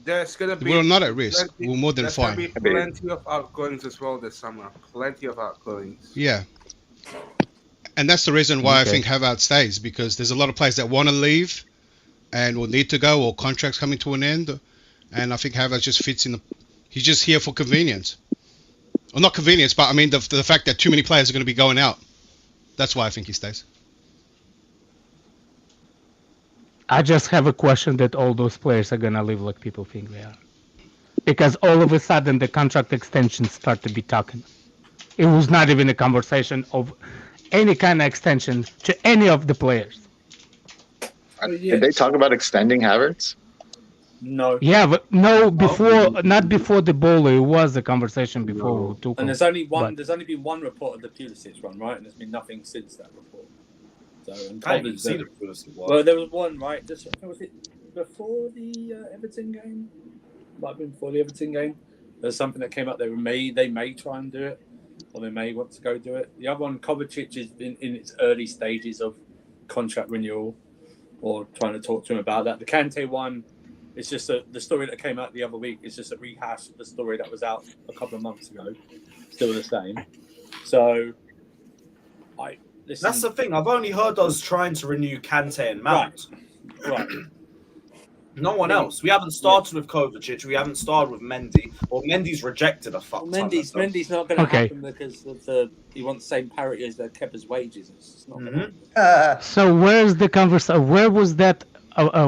There's gonna be. We're not at risk. plenty- We're more than there's gonna fine. be plenty of outgoings as well this summer. Plenty of outgoings. Yeah. And that's the reason why Okay. I think Havertz stays, because there's a lot of players that want to leave and will need to go, or contracts coming to an end. And I think Havertz just fits in. He's just here for convenience. Well, not convenience, but I mean the fact that too many players are going to be going out. That's why I think he stays. I just have a question that all those players are gonna leave like people think they are, because all of a sudden the contract extensions start to be talking. It was not even a conversation of any kind of extension to any of the players. Did they talk about extending Havertz? No. Yeah, but no, before, not before the ball. It was a conversation before we took And him. there's only one. But- There's only been one report of the Pulisic run, right? And there's been nothing since that report. So, and I haven't Tottenham's seen the- it. Pulisic Well, was. there was one, right? Just was it before the Everton game? Might have been before the Everton game. There's something that came up. They may try and do it, or they may want to go do it. The other one, Kovacic, is in its early stages of contract renewal, or trying to talk to him about that. The Kante one, it's just the story that came out the other week. It's just a rehash of the story that was out a couple of months ago. Still the same. So, listen. That's the thing. I've only heard us trying to renew Kante and Mount. Right. No one else. We haven't started with Kovacic. We haven't started with Mendy. Or Mendy's rejected a fuck ton of Mendy's them. not going to Okay. happen because of he wants the same parity as Kepa's wages. It's just not gonna Mhm. So where's the conversation? Where was that?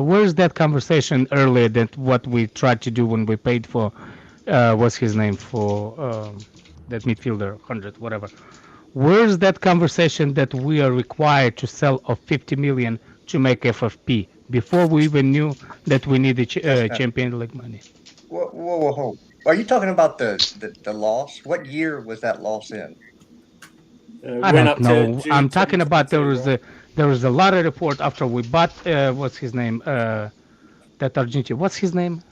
Where's that conversation earlier? That what we tried to do when we paid for, what's his name, for that midfielder, 100, whatever. Where's that conversation that we are required to sell of 50 million to make FFP before we even knew that we needed Champions League money? Whoa. Are you talking about the loss? What year was that loss in? I don't know. I'm talking about there was a lot of report after we bought what's his name, that Argentine. What's his name?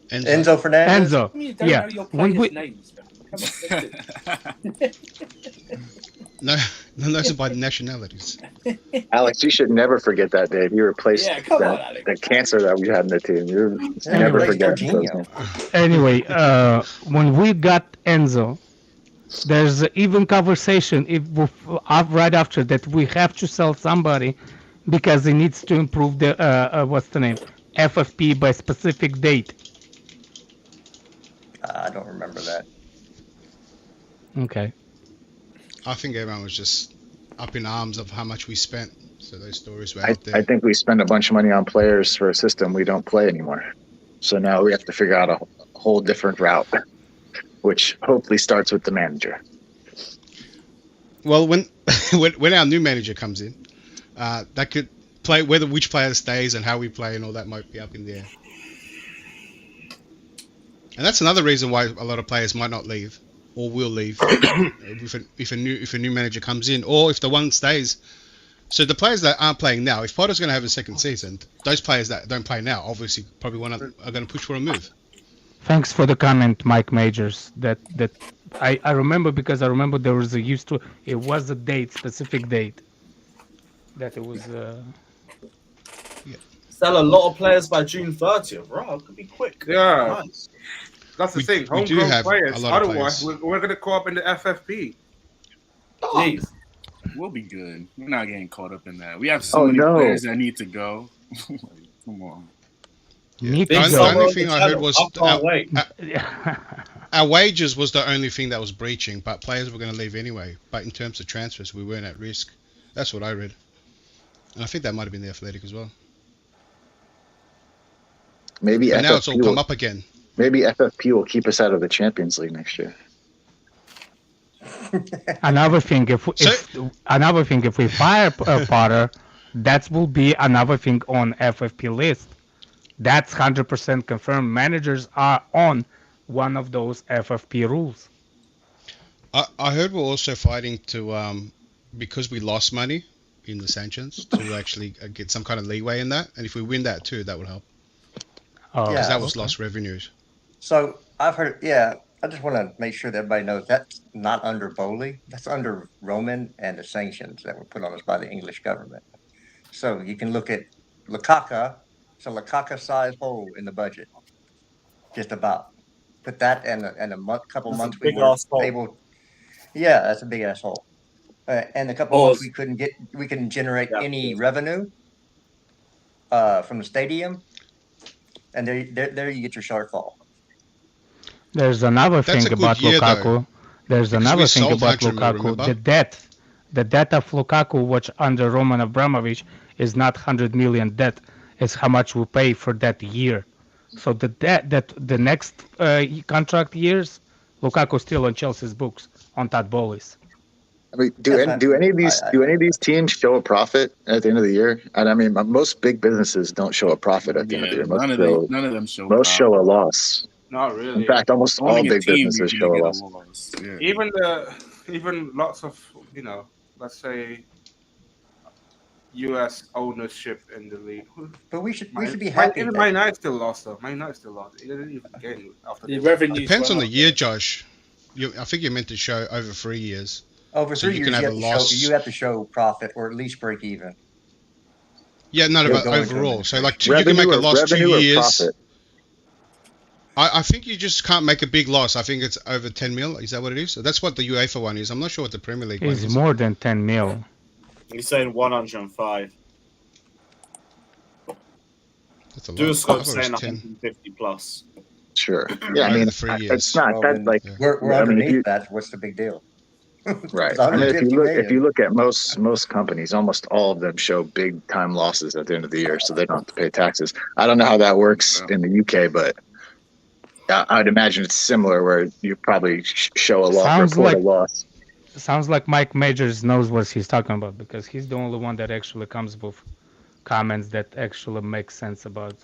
Enzo Fernandez? Enzo. You don't Yeah. know your When players' we names. Man. Come on, let's do it. No, those are by nationalities. Alex, you should never forget that, Dave. You replaced Yeah, come on, that, Alex. the cancer that we had in the team. You Yeah, never replace forget Jorginho. those names. Anyway, when we got Enzo, there's even conversation right after that we have to sell somebody because he needs to improve the what's the name, FFP by specific date? I don't remember that. Okay. I think everyone was just up in arms of how much we spent. So those stories were I out there. think we spend a bunch of money on players for a system we don't play anymore. So now we have to figure out a whole different route, which hopefully starts with the manager. Well, when when our new manager comes in, that could play which player stays and how we play and all that might be up in the air. And that's another reason why a lot of players might not leave or will leave if a new manager comes in, or if the one stays. So the players that aren't playing now, if Potter's going to have a second season, those players that don't play now obviously probably are going to push for a move. Thanks for the comment, Mike Majors. That I remember, because I remember there was it was a specific date that it was. Sell a lot of players by June 30th. Right, it could be quick. Yeah. Nice. That's the We thing. do Homegrown have players. a lot of Otherwise, players. we're going to call up in the FFP. Jeez. We'll be good. We're not getting caught up in that. We have so many players that need to go. Come on. Me The too. only thing I heard was I can't wait. our wages was the only thing that was breaching, but players were going to leave anyway. But in terms of transfers, we weren't at risk. That's what I read. And I think that might have been the Athletic as well. Maybe And now it's all FFP come will, up again. maybe FFP will keep us out of the Champions League next year. Another thing, if we fire Potter, that will be another thing on FFP list. That's 100% confirmed. Managers are on one of those FFP rules. I heard we're also fighting to, because we lost money in the sanctions, to actually get some kind of leeway in that. And if we win that too, that would help. Oh, Because Yeah. that was lost revenues. So I've heard, yeah, I just want to make sure that everybody knows that's not under Bowley. That's under Roman and the sanctions that were put on us by the English government. So you can look at Lukaku. It's a Lukaku-sized hole in the budget. Just about. Put that and a couple That's a months we big were ass hole. able. Yeah, that's a big ass hole. And a couple months we couldn't generate any revenue from the stadium. And there you get your shortfall. there's another That's thing a good about year, Lukaku. though. There's Because we another thing sold about Hadrian, Lukaku. remember? The debt of Lukaku, which under Roman Abramovich is not 100 million debt. It's how much we pay for that year. So the debt that the next contract years, Lukaku still on Chelsea's books on Todd Bowley's. I mean, do any of these teams show a profit at the end of the year? And I mean, most big businesses don't show a profit at the end of the year. None of them show. Most show a loss. Not really. In fact, almost all Only a big team businesses usually show a get loss. Yeah. Even lots of, let's say, U.S. ownership in the league. But we should be happy. Even Man United still lost though. Man United still lost. It didn't even gain after The this. revenue Depends on the year, Josh. I think you're meant to show over 3 years. Over So 3 you years, can have a loss. you have to show profit or at least break even. Yeah, no, You're but going to overall. So like you Revenue can make a loss 2 revenue or years. profit? I think you just can't make a big loss. I think it's over 10 mil. Is that what it is? So that's what the UEFA one is. I'm not sure what the Premier League one It's is. more than 10 mil. He's saying 105. That's a lot. Do I a scope thought it saying was 10. 150 plus. Sure. Yeah, I Over mean, the 3 years. it's not Well, that then like Yeah. We're I mean, underneath if you- that. What's the big deal? right. It's I mean, if 150 you look million. at most companies, almost all of them show big time losses at the end of the year, so they don't have to pay taxes. I don't know how that works in the UK, but I'd imagine it's similar, where you probably show a loss, Sounds report a like- loss. Sounds like Mike Majors knows what he's talking about, because he's the only one that actually comes with comments that actually make sense about.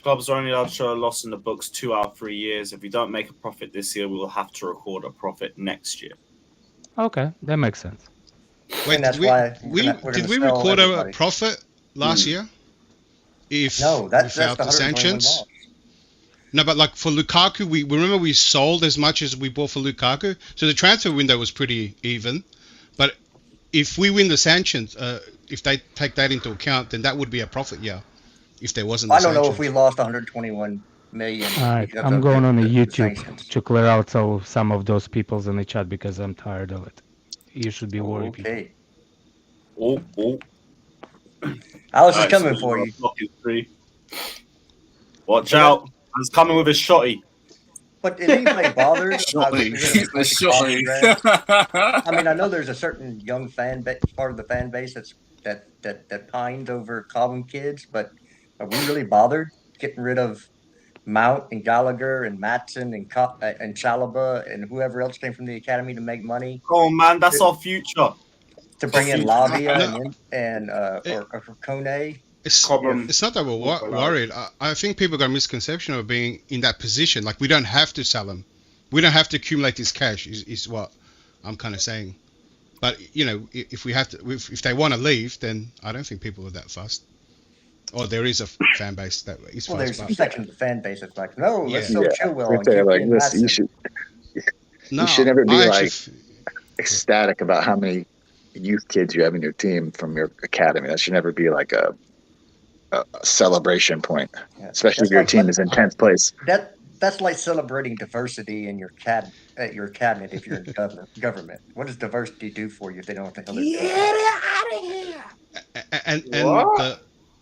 Clubs are only allowed to show a loss in the books 2 out of 3 years. If we don't make a profit this year, we will have to record a profit next year. Okay, that makes sense. Wait, And that's did we, why we we're did gonna we sell record a everybody. profit last year? If No, that's without the the 121 sanctions? loss. No, but like for Lukaku, we remember we sold as much as we bought for Lukaku, so the transfer window was pretty even. But if we win the sanctions, if they take that into account, then that would be a profit year. If there wasn't, I don't know if we lost 121 million. All right, because I'm of going on the the YouTube sanctions. to clear out some of those peoples in the chat, because I'm tired of it. You should be worried, people. Okay, Oh. I was just Alright, coming so for the you. clock is 3. Watch out. He's coming with his shotty. But is anybody bothered? Shortly. I mean, I know there's a certain young part of the fan base that pines over Cobham kids, but are we really bothered getting rid of Mount and Gallagher and Matson and Chalaba and whoever else came from the academy to make money? Come on, man. That's our future. To bring in Lavia or Kone. It's not that we're worried. I think people got a misconception of being in that position. Like, we don't have to sell them. We don't have to accumulate this cash, is what I'm kind of saying. But, you know, if we have to, if they want to leave, then I don't think people are that fussed. Or there is a fan base that is fussed. Well, there's a section of the fan base that's like, no, let's Yeah. Chilwell. If they're like, listen, you should never be ecstatic about how many youth kids you have in your team from your academy. That should never be like a celebration point, especially if your team is in 10th place. That's like celebrating diversity in your cabinet if you're in government. What does diversity do for you if they don't think they're doing? Get out of here! And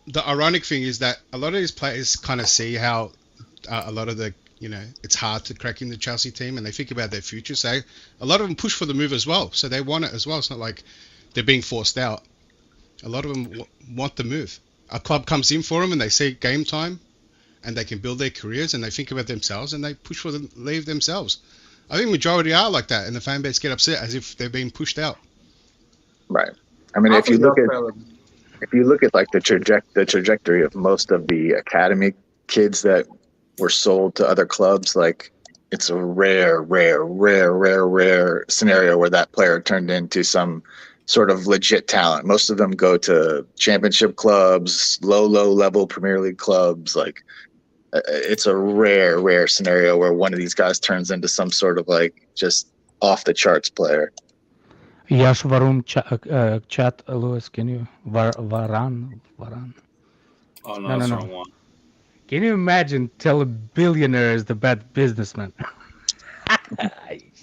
the ironic thing is that a lot of these players kind of see how a lot of the, you know, it's hard to crack in the Chelsea team, and they think about their future. So a lot of them push for the move as well. So they want it as well. It's not like they're being forced out. A lot of them want the move. A club comes in for them and they see game time and they can build their careers and they think about themselves and they push for the leave themselves. I think majority are like that, and the fan base get upset as if they're being pushed out. Right. I mean, if you look at like the trajectory of most of the academy kids that were sold to other clubs, like it's a rare scenario where that player turned into some sort of legit talent. Most of them go to championship clubs, low level Premier League clubs. Like, it's a rare scenario where one of these guys turns into some sort of like just off the charts player. Yash Varum chat, Lewis, can you Varan? Oh no, that's the wrong one. Can you imagine tell a billionaire is the bad businessman?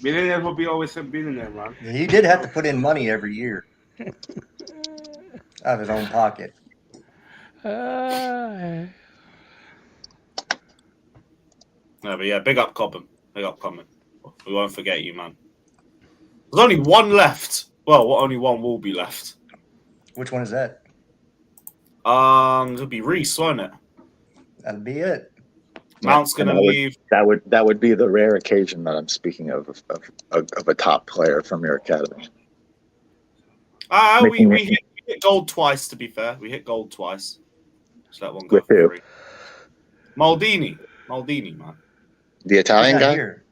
Billionaire will be always a billionaire, man. He did have to put in money every year out of his own pocket. No, but yeah, big up Cobham. Big up Cobham. We won't forget you, man. There's only one left. Well, only one will be left. Which one is that? It'll be Reece, won't it? That'll be it. Mount's gonna leave. That would be the rare occasion that I'm speaking of a top player from your academy. We hit gold twice. To be fair, we hit gold twice. So that one go for free. Maldini, man. The Italian guy? Here.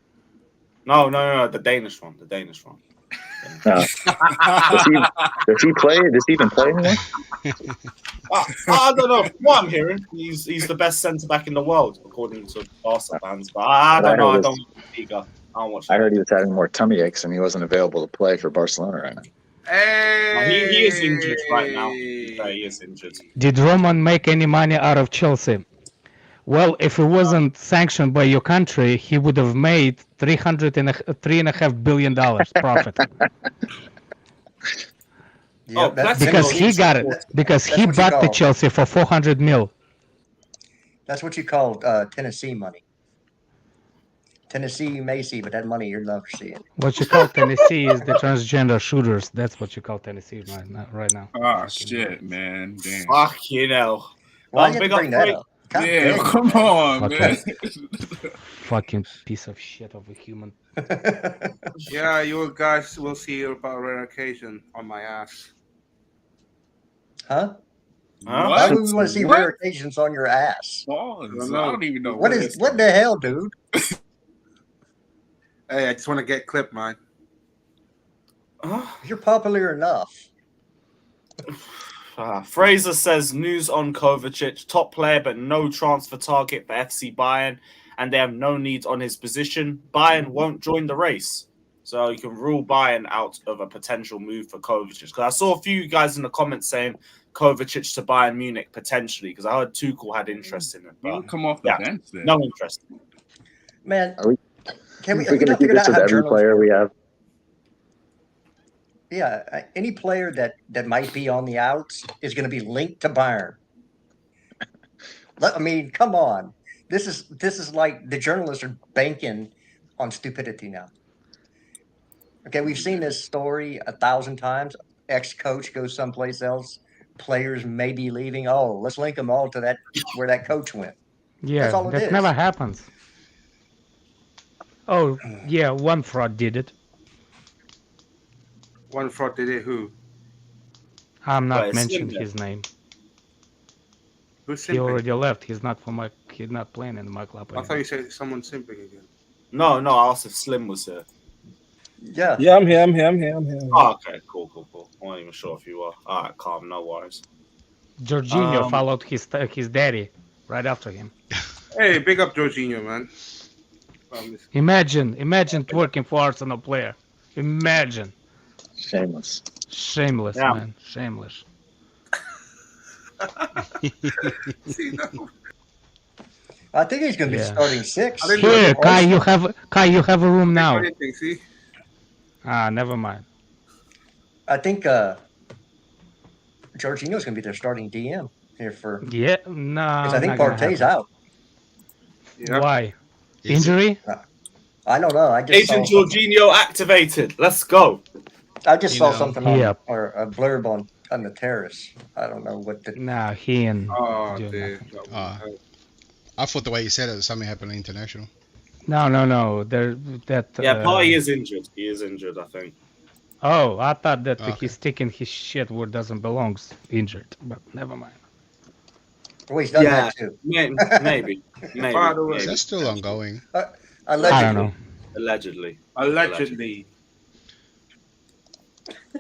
No, the Danish one. Does he play? Does he even play anymore? I don't know. What I'm hearing, he's the best centre back in the world according to Barca fans. But I don't know. I don't watch. I heard he was having more tummy aches and he wasn't available to play for Barcelona right now. Hey! He is injured right now. He is injured. Did Roman make any money out of Chelsea? Well, if it wasn't sanctioned by your country, he would have made $3.5 billion profit. Because he got it. Because he bought the Chelsea for 400 mil. That's what you call Tennessee money. Tennessee you may see, but that money you're never seeing. What you call Tennessee is the transgender shooters. That's what you call Tennessee right now. Oh shit, man! Damn. Fuck you know. Why you bring that up? Yeah, come on, man. Fucking piece of shit of a human. Yeah, you guys will see about rare occasion on my ass. Huh? Why would we want to see rare occasions on your ass? I don't even know. What the hell, dude? Hey, I just want to get clipped, man. You're popular enough. Fraser says news on Kovacic, top player but no transfer target for FC Bayern, and they have no needs on his position. Bayern won't join the race, so you can rule Bayern out of a potential move for Kovacic. Because I saw a few guys in the comments saying Kovacic to Bayern Munich potentially, because I heard Tuchel had interest in it. But he'll come off the bench then. No interest. Man, can we going to do this with every player we have? Yeah, any player that might be on the outs is going to be linked to Bayern. I mean, come on. This is like the journalists are banking on stupidity now. Okay, we've seen this story 1,000 times. Ex-coach goes someplace else. Players may be leaving. Oh, let's link them all to that where that coach went. Yeah, That's all it that is. never happens. Oh, yeah, one fraud did it. One fraud did it. Who? I'm not Wait, mentioning Slim his name. Who's He simping? already left. He's not he's not playing in my club I thought anymore. you said someone simping again. No, I asked if Slim was here. Yeah. Yeah, I'm here. Oh, okay, cool. I wasn't even sure if you were. All right, calm, no worries. Jorginho followed his daddy right after him. Hey, big up Jorginho, man. Imagine twerking for Arsenal player. Imagine. Shameless, Yeah. man. Shameless. I think he's going to be Yeah. starting 6. Here, Kai, you have a room now. Anything, see? Never mind. I think Jorginho's going to be their starting DM here for. Yeah, no. Because I think not gonna Partey's happen. out. Yeah. Why? Is Injury? I don't know. I just Agent saw something. Jorginho activated. Let's go. I just You saw know. something on, Yep. or a blurb on the terrace. I don't know what the. Nah, he ain't Oh, doing dear. nothing. I thought the way you said it, something happened in international. No. That. Yeah, Partey is injured. He is injured, I think. Oh, I thought that Okay. he's taking his shit where it doesn't belong, injured. But never mind. Well, he's done Yeah. that too. Maybe. By the way, Is that still ongoing? Allegedly. I don't know. Allegedly. allegedly.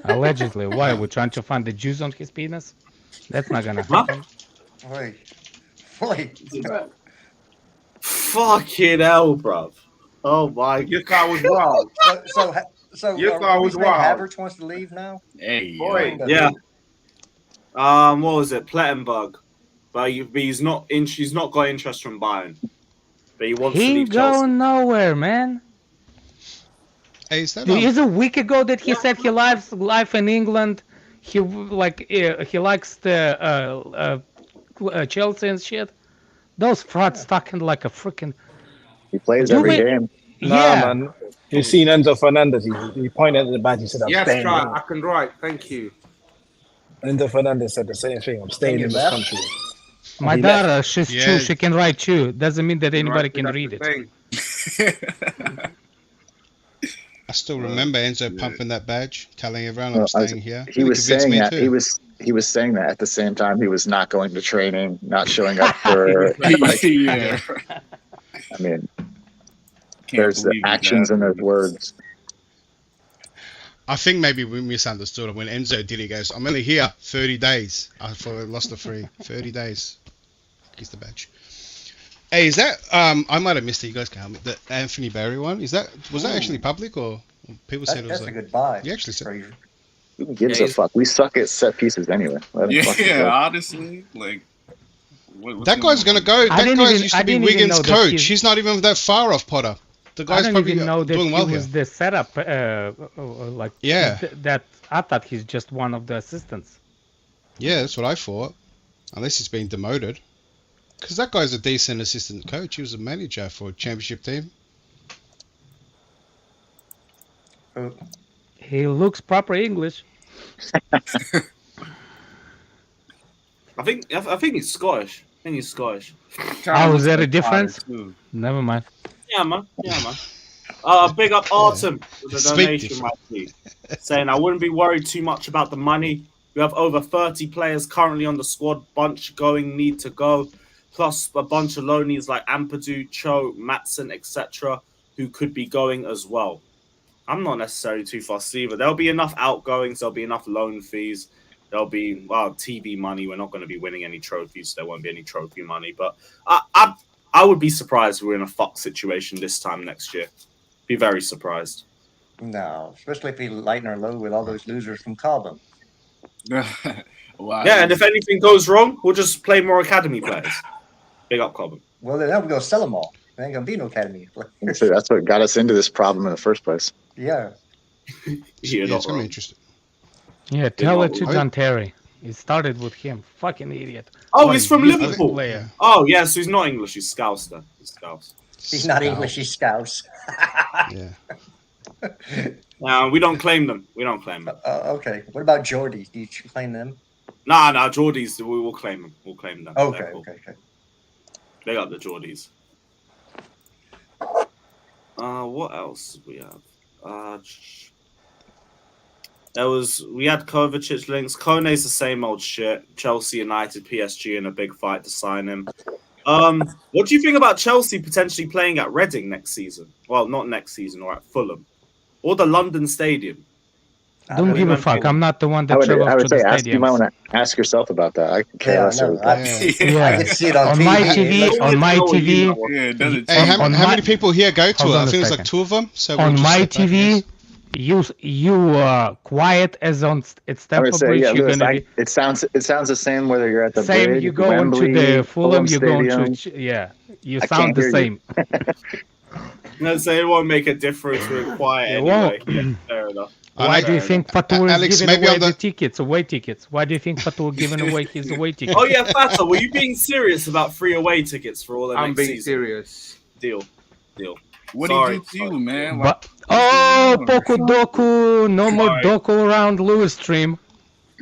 Allegedly. Why? We're trying to find the juice on his penis? That's not gonna Huh? happen. Wait. Fucking hell, bruv. Oh my Your car was wild. So Your car was wild. Havertz wants to leave now. Hey, Boy. yo. Yeah. What was it? Plettenberg. But he's not in. She's not got interest from Bayern. But he wants to He leave ain't Chelsea. going nowhere, man. Hey, is that Is a week ago that he said he life in England. He likes the Chelsea and shit. Those frauds talking like a freaking. He plays Do every we- game. Nah, Yeah. man. You've seen Enzo Fernandez. He pointed at the badge. He said, "I'm Yes, staying." try. here." I can write. Thank you. Enzo Fernandez said the same thing. I'm staying he in this left? country. My He daughter, she's Yeah. true. She can write too. Doesn't mean that anybody Right, can that's read the it. thing. I still remember Enzo pumping that badge, telling everyone Well, I'm staying here. He was convinced saying me that. too. He was saying that at the same time he was not going to training, not showing up for. Yeah. I mean, Can't there's the believe actions that. and there's words. I think maybe we misunderstood it when Enzo did it. He goes, I'm only here 30 days. I thought I lost the free. 30 days. Here's the badge. Hey, is that I might have missed it, you guys can help me. The Anthony Barry one, was that actually public or people said it was That's a like good buy. you actually said Fraser. Who gives Yeah, a fuck? We suck at set pieces anyway. Let him fucking Yeah, go. honestly, like what's that guy's gonna on? go. That didn't guy's even- used I to be didn't even Wigan's know that coach. He's not even that far off Potter. The I guy's don't probably even know that doing well he here. was the setup. Like Yeah. that I thought he's just one of the assistants. Yeah, that's what I thought. Unless he's been demoted. Because that guy's a decent assistant coach. He was a manager for a championship team. He looks proper English. I think he's Scottish. I think he's Scottish. Oh, is that a difference? Too. Never mind. Yeah, man. Big up Artem with a Speak donation, different. Mikey, saying I wouldn't be worried too much about the money. We have over 30 players currently on the squad, bunch going, need to go, plus a bunch of loanies like Ampadu, Cho, Matson, etc., who could be going as well. I'm not necessarily too fussed either. There'll be enough outgoings, there'll be enough loan fees, there'll be TV money. We're not going to be winning any trophies, so there won't be any trophy money. But I would be surprised if we're in a fuck situation this time next year. Be very surprised. No, especially if we lighten our load with all those losers from Cobham. Wow. Yeah, and if anything goes wrong, we'll just play more academy players. Big up, Cobham. Well, then we're going to sell them all. There ain't going to be no academy players. So that's what got us into this problem in the first place. Yeah. You're Yeah, not it's gonna be wrong. interesting. Yeah, tell know, it to John Terry. It started with him. Fucking idiot. Oh, What he's a from useless Liverpool. Player. Oh, yeah, so he's not English. He's Scouse then. He's Scouse. He's not English, he's Scouse. Yeah. No, we don't claim them. We don't claim them. Okay. What about Geordies? Do you claim them? Nah, Geordies, we will claim them. We'll claim them. Okay, They're cool. okay. They got the Geordies. What else did we have? We had Kovacic links. Kone's the same old shit. Chelsea, United, PSG in a big fight to sign him. What do you think about Chelsea potentially playing at Reading next season? Well, not next season, or at Fulham, or the London Stadium. Don't give a fuck. I'm not the one that I drove would to the say stadium. you might want to ask yourself about that. I can care less. Yeah. I can see it on my TV. TV. On my TV. Hey, how many people here go to it? Hold on I a think it's like second. 2 of them. So On we'll just my sit back and TV, you quiet as on at I would Stamford say, Bridge. yeah, You're Lewis, gonna be it sounds the same whether you're at the same. Bridge, You going Wembley, to the Fulham. You going Stadium. to yeah. You I sound can't the hear same. Let's say it won't make a difference. We're quiet It anyway. won't. Yeah, fair enough. Why do you think Fatur is Alex, giving maybe away on the the- tickets, away tickets? Why do you think Fatur giving away his away tickets? Oh yeah, Fata, were you being serious about free away tickets for all the I'm next being season? serious. Deal. What Sorry, did you do, man? But Poku Doku, no more Sorry. Doku around Lewis stream.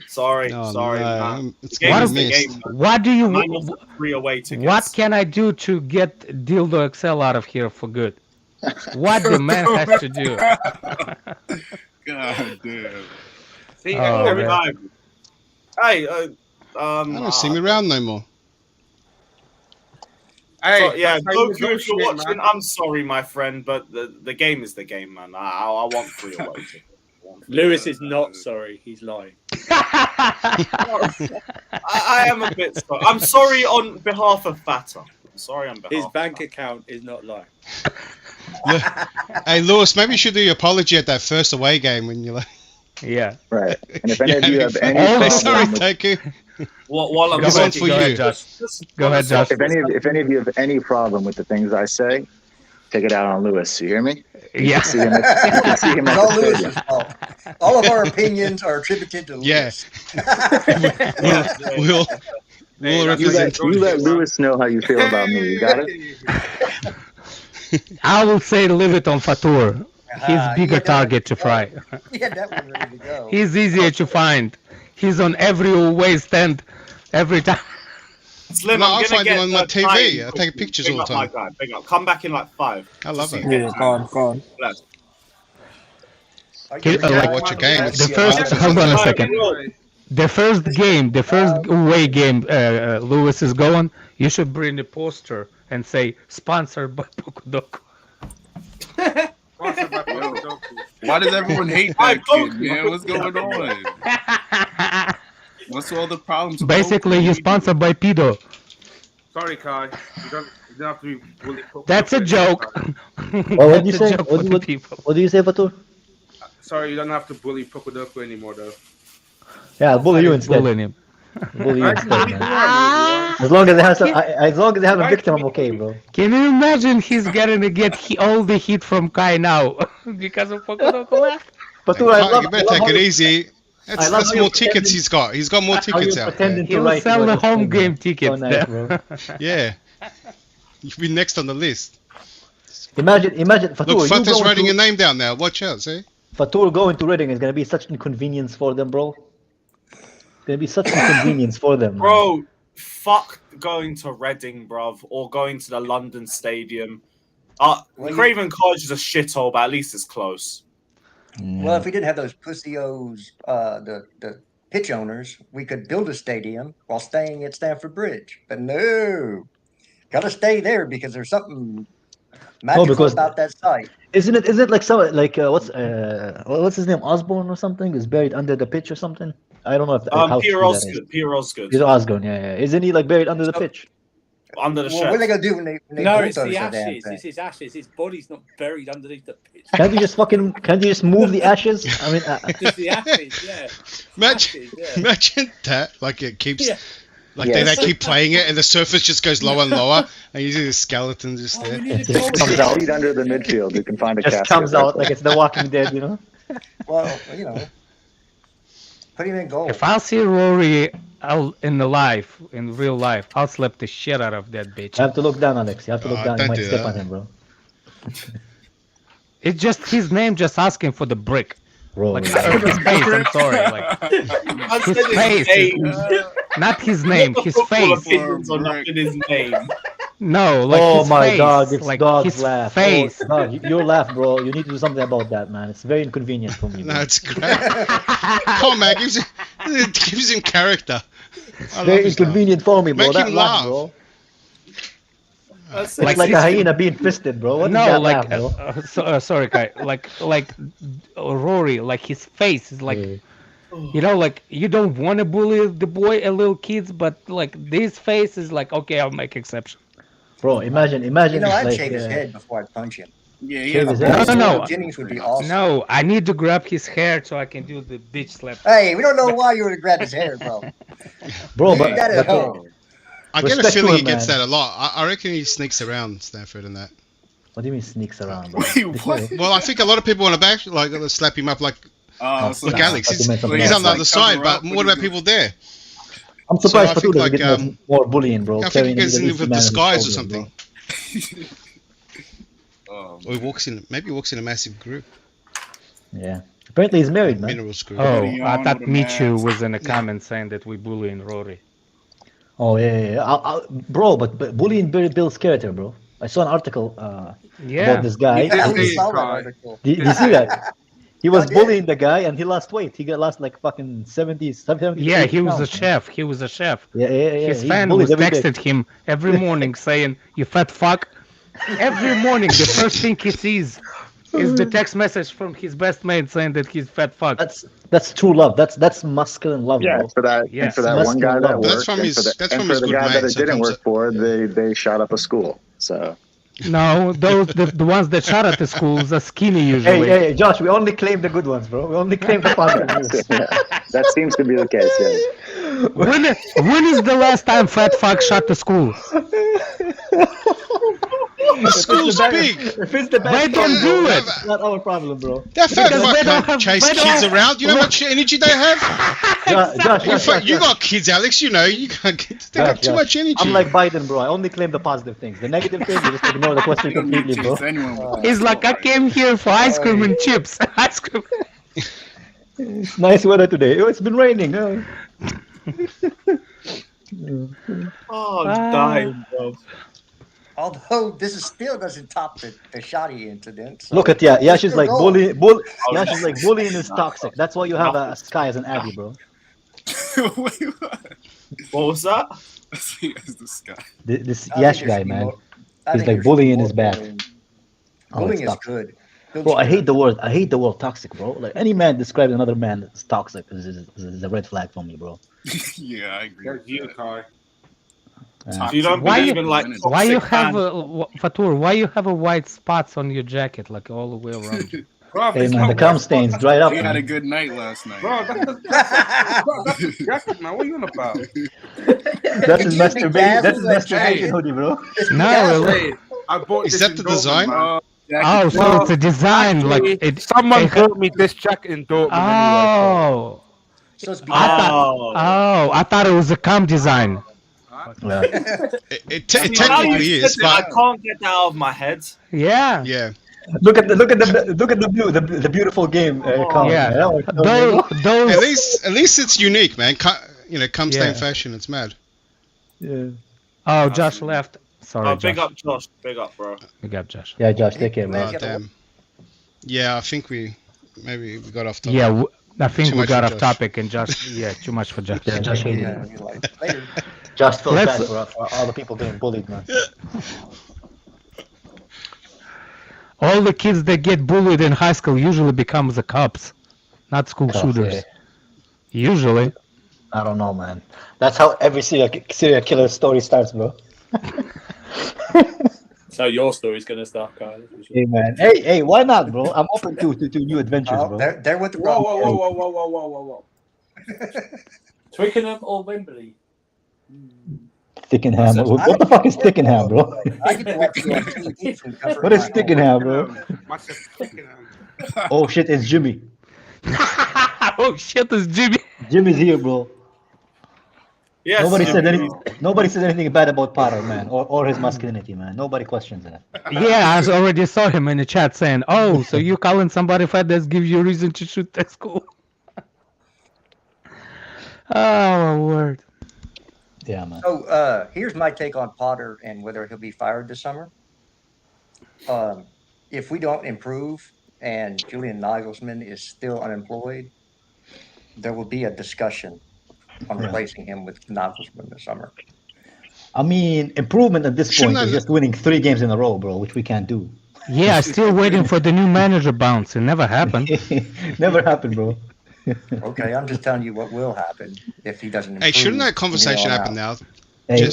Sorry, Oh, sorry. no, Nah. it's Game gonna is the miss. game. What do you? Minus the free away tickets. What can I do to get Dildo XL out of here for good? What the man has to do? God damn. See, Oh, every man. time? Hey, I don't see me around no more. hey, so, yeah, that's how you Goku, if you're negotiate, watching, man. I'm sorry, my friend, but the game is the game, man. I want free away tickets. Lewis is not sorry. He's lying. I am a bit sorry. I'm sorry on behalf of Fata. I'm sorry on behalf His of bank Fata. account is not lying. Hey, Lewis, maybe you should do your apology at that first away game when you're like, Yeah. Right. And if any of you have any Oh, sorry, problem with, Taku. While I'm Go This ahead, one's for go ahead, you. Josh. Just Go ahead, Josh. if any of you have any problem with the things I say, take it out on Lewis. You hear me? You Yeah. can see him at, you can see him It's at all the stadium. Lewis's fault. All of our opinions are attributed to Yeah. Lewis. We'll Hey, that's You represent. how let negotiate, man. Lewis know how you feel about me. You got it? I will say leave it on Fatur. He's Ah, bigger yeah, that target to one- fry. Yeah, that one ready to go. He's easier to find. He's on every away stand every time. Slim, No, I'm I'll gonna find get him on my the TV. time I take quickly. pictures Big all up the my time. guy. Big up. Come back in like 5. I love it. Yeah, go on. Bless. Are you Can- gonna like- watch a game. The first, hold on a second. The first away game, Lewis is going. You should bring a poster and say sponsored by Pokudoku. Why does everyone hate I that don't- kid, man? What's going on? What's all the problems? with Basically, Goku? he's sponsored by Pido. Sorry, Kai. You don't have to be bullied. That's a joke. Well, what did you That's a say? joke for the people. What do you say, Fatur? Sorry, you don't have to bully Pokudoku anymore, though. Yeah, I'll bully you He's instead. bullying him. Bully you Right? instead, man. As long as they have some, as long as they have a victim, I'm okay, bro. Can you imagine he's gonna get all the heat from Kai now because of Pokudoku left? Fatur, I love, You better take it easy. I That's, love that's how more you're tickets pretending- he's got. He's got more how tickets you're out there. pretending to He'll write sell what the you're home saying, game man. tickets So nice, there. bro. Yeah. You've been next on the list. Imagine, Fatur, Look, you Fata's going writing to, your name down now. Watch out, see? Fatur going to Reading is gonna be such inconvenience for them, bro. It's gonna be such inconvenience for them, man. Bro, fuck going to Reading, bruv, or going to the London Stadium. Well, you- Craven Cottage is a shithole, but at least it's close. Well, if we didn't have those pussios, the pitch owners, we could build a stadium while staying at Stamford Bridge. But no, got to stay there because there's something magical because- about that site. Isn't it like some like what's his name, Osborne or something, is buried under the pitch or something? I don't know if how Peter true that is. Osgood. Peter Osgood. Peter Osborne, yeah. Isn't he like buried under the pitch? Under the Well, what are they shed. gonna do when they No, bulldoze it's the that damn ashes. thing? It's his ashes. His body's not buried underneath the pitch. Can't you just move the ashes? I mean, It's the ashes, yeah. Imagine, Ashes, yeah. imagine that. Like it keeps, Yeah. like Yeah. they keep playing it, and the surface just goes lower and lower, and you see the skeleton just Oh, we there. need it a just goal. comes out, Feet under the midfield. You can find a just casket comes right out there. like it's The Walking Dead, you know? Well, you know, Put him in goal. If I'll see Rory in real life, I'll slap the shit out of that bitch. You have to look down, Alex. You have to look down. You don't might do step that. on him, bro. It's just his name just asking for the brick. Bro, Like, yeah. his face, I'm sorry. Like, his face. Not his name, his face. Opinions on nothing his name. No, like Oh his my face. dog, it's like dog's his laugh. face. Oh, dog, your laugh, bro. You need to do something about that, man. It's very inconvenient for me. No, Bro. it's great. Come on, man. It gives him character. It's I love very his laugh. inconvenient for me, bro. Make that him laugh, laugh. bro. That's It's like a hyena being fisted, bro. What is No, that like, laugh, bro? sorry, Kai. Like Rory, like his face is like, Yeah. you know, like you don't want to bully the boy and little kids, but like this face is like, okay, I'll make exception. Bro, imagine, You know, I'd like, shave his head before I'd punch him. Yeah, Shave his yeah. head. No. Jennings would be awesome. No, I need to grab his hair so I can do the bitch slap. Hey, we don't know why you would have grabbed his hair, bro. bro, You but, got it but at home. I get a Respect to feeling he him, gets man. that a lot. I reckon he sneaks around Stanford and that. what do you mean sneaks around, bro? Wait, what? Well, I think a lot of people want to back, like, slap him up, like So like Nah, Alex. I thought you meant something He's else. on the other Like side, cover but up, what what about do you people there? I'm So surprised I Fatou think, doesn't like, get more bullying, bro. I think he Carrying gets a in Middle with Eastern man on his disguise or shoulder, something. Oh, Or he walks in, maybe he walks in a massive group, bro. Yeah. Apparently he's married, man. minerals group. Oh, Hoodie I on thought with a Michu mask. was in the comments saying that we bullying Rory. Oh yeah. Bro, but bullying builds character, bro. I saw an article Yeah. about this guy. Yeah, Hey, we saw that Kai. article. Do you see that? He was I did. bullying the guy and he lost weight. He got lost like fucking 70, 70 Yeah, he was a pounds, man. chef. He was a chef. Yeah. His He's fan bullied was every day. texted him every morning saying, "You fat fuck." Every morning, the first thing he sees is the text message from his best mate saying that he's fat fuck. That's true love. That's masculine love, Yeah, bro. for that Yeah. and for that one guy Masculine that love. worked, That's from and his- for the, that's and from for his the good guy that mates it that didn't comes work for, they shot up a school. So No, those the ones that shot at the schools are skinny usually. Hey, Josh, we only claim the good ones, bro. We only claim the positive news. that seems to be the case. Yeah. When is the last time fat fuck shot the school? The school's big. If it's the best They don't one, do bro, it. that's not our problem, bro. That fat Because fuck they don't can't have- chase they don't kids have- around. You know how much energy they have? Josh, You got kids, Alex. You know you can't get. They got too much energy. I'm like Biden, bro. I only claim the positive things. The negative things, you just ignore the question you don't need completely, to bro. chase anyone with He's like, I came here for ice cream and chips. Ice cream. It's nice weather today. Oh, it's been raining. Oh. Oh, I'm dying, bro. Although this is still doesn't top the shoddy incident. So Look at Yash is still like going. Yash is like bullying is toxic. That's why you have a Sky as an Abby, bro. Wait, what? What was that? As this guy. This I Yash think there guy, should be man. more- I He's think like there should be bullying more is bad. bullying. Oh, Bullying it's is toxic. good. Builds Bro, I hate the character. word toxic, bro. Like any man describing another man as toxic is a red flag for me, bro. Yeah, I agree. There's with you, that. Kai. So you don't Why believe you- in like Why you toxic have fans? Fatur? Why you have a white spots on your jacket, like all the way around? you? Bro, Hey it's man, not the cum white stains spots. dried up. We had a Man. good night last night. Bro, that's a jacket, man. What are you on about? That's his masturbation. That's his Dazzle and masturbation Jay. hoodie, bro. No, Hey, I bought Is this that in the Dortmund, design? man. Oh, so it's a design, like Actually, it. someone it- bought me this jacket in Dortmund. Oh, So it's I thought. Oh. I thought it was a cum design. Yeah. It See, now technically you is, said it, I but can't get that out of my head. Yeah. yeah. Look at the beautiful game. Cum. Yeah. That one, Those. At least it's unique, man. Come stay Yeah. in fashion. It's mad. Yeah. Oh, Josh left. Sorry, Oh, Josh. big up, Josh. Big up, bro. Big up, Josh. Yeah, Josh, take care, Man, man. Oh, damn. Yeah, I think maybe we got off topic. Yeah, I think Too we much got for off Josh. topic and Josh. Yeah, too much for Josh. Yeah, Josh hated Yeah, it. you're like, later. Josh felt Let's- bad for all the people getting bullied, man. All the kids that get bullied in high school usually becomes the cops, not school Cops, shooters. yeah. Usually. I don't know, man. That's how every serial killer story starts, bro. So your story's gonna start, Kyle. Hey, man. Hey, why not, bro? I'm open to new adventures, Oh, bro. they're with the Whoa, wrong. whoa. Twickenham or Wembley? Stickenham. What the fuck is Stickenham, bro? I get to watch you on TV from comfort What is of my home. Stickenham, bro? Myself sticking out. Oh shit, it's Jimmy. Oh shit, it's Jimmy. Jimmy's here, bro. Yes, Nobody said anything bad about Potter, man, or his masculinity, man. Nobody questions that. Yeah, I already saw him in the chat saying, "Oh, so you calling somebody fat that gives you a reason to shoot that school?" Oh, word. Yeah, man. So here's my take on Potter and whether he'll be fired this summer. If we don't improve and Julian Nagelsmann is still unemployed, there will be a discussion on replacing him with Nagelsmann this summer. I mean, improvement at this point is just winning 3 games in a row, bro, which we can't do. Yeah, still waiting for the new manager bounce. It never happened. Never happened, bro. Okay, I'm just telling you what will happen if he doesn't improve. Hey, shouldn't that conversation happen now? Hey,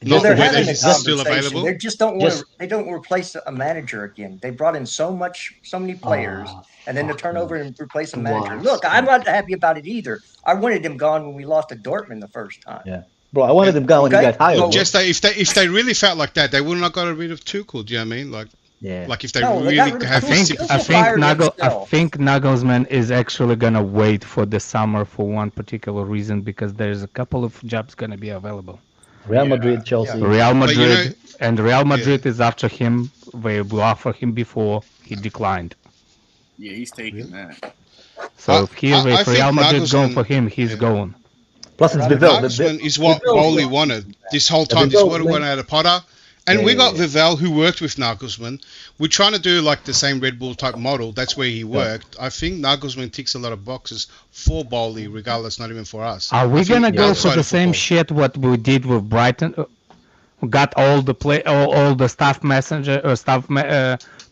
Not they're whether having a he's still conversation. available. They just don't want to. They don't replace a manager again. They brought in so many players, and then to turn over and replace a manager. Look, I'm not happy about it either. I wanted him gone when we lost to Dortmund the first time. Yeah, bro, I wanted him gone when he got hired. Look, just if they really felt like that, they wouldn't have got rid of Tuchel. Do you know what I mean? Like, yeah, like if they really have. I think Nagelsmann is actually gonna wait for the summer for one particular reason, because there's a couple of jobs gonna be available. Real Madrid, Chelsea. Real Madrid, and Real Madrid is after him. They offered him before, he declined. Yeah, he's taking that. So if Real Madrid's going for him, he's going. Plus it's Vivell. Nagelsmann is what Bowley wanted this whole time. This is what he wanted out of Potter. And we got Vivell, who worked with Nagelsmann. We're trying to do like the same Red Bull type model. That's where he worked. I think Nagelsmann ticks a lot of boxes for Bowley, regardless, not even for us. Are we gonna go for the same shit what we did with Brighton? We got all the all the staff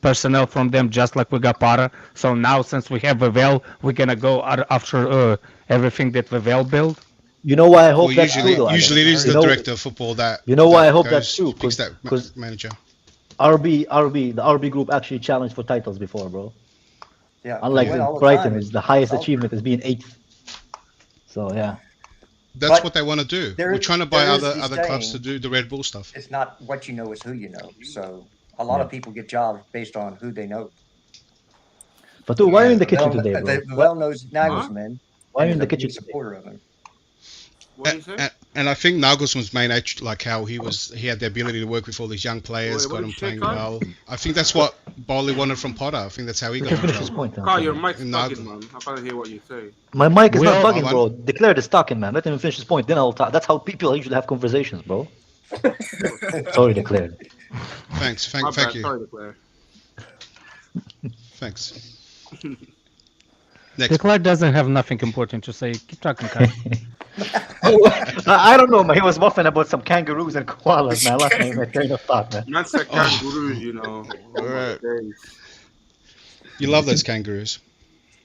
personnel from them, just like we got Potter. So now, since we have Vivell, we're gonna go after everything that Vivell built. You know why I hope that's true, though? Usually it is the director of football that. You know why I hope that's true? Because that manager. the RB group actually challenged for titles before, bro. Yeah. Unlike Brighton, is the highest achievement is being 8th. So yeah. That's what they want to do. We're trying to buy other clubs to do the Red Bull stuff. It's not what you know, it's who you know. So a lot of people get jobs based on who they know. But dude, why are you in the kitchen today, bro? Vivell knows Nagelsmann. Why are you in the kitchen? Supporter of him. And I think Nagelsmann's main like how he had the ability to work with all these young players, got them playing well. I think that's what Bowley wanted from Potter. I think that's how he got him. Carl, your mic's talking, man. I can't hear what you say. My mic is not bugging, bro. Declare the talking, man. Let him finish his point. Then I'll talk. That's how people usually have conversations, bro. Sorry, Declare. Thanks. Thank you. Sorry, Declare. Thanks. Declare doesn't have nothing important to say. Keep talking, Kyle. I don't know, man. He was muffing about some kangaroos and koalas, man. Last night, my train of thought, man. Not the kangaroos, you know. All right. You love those kangaroos.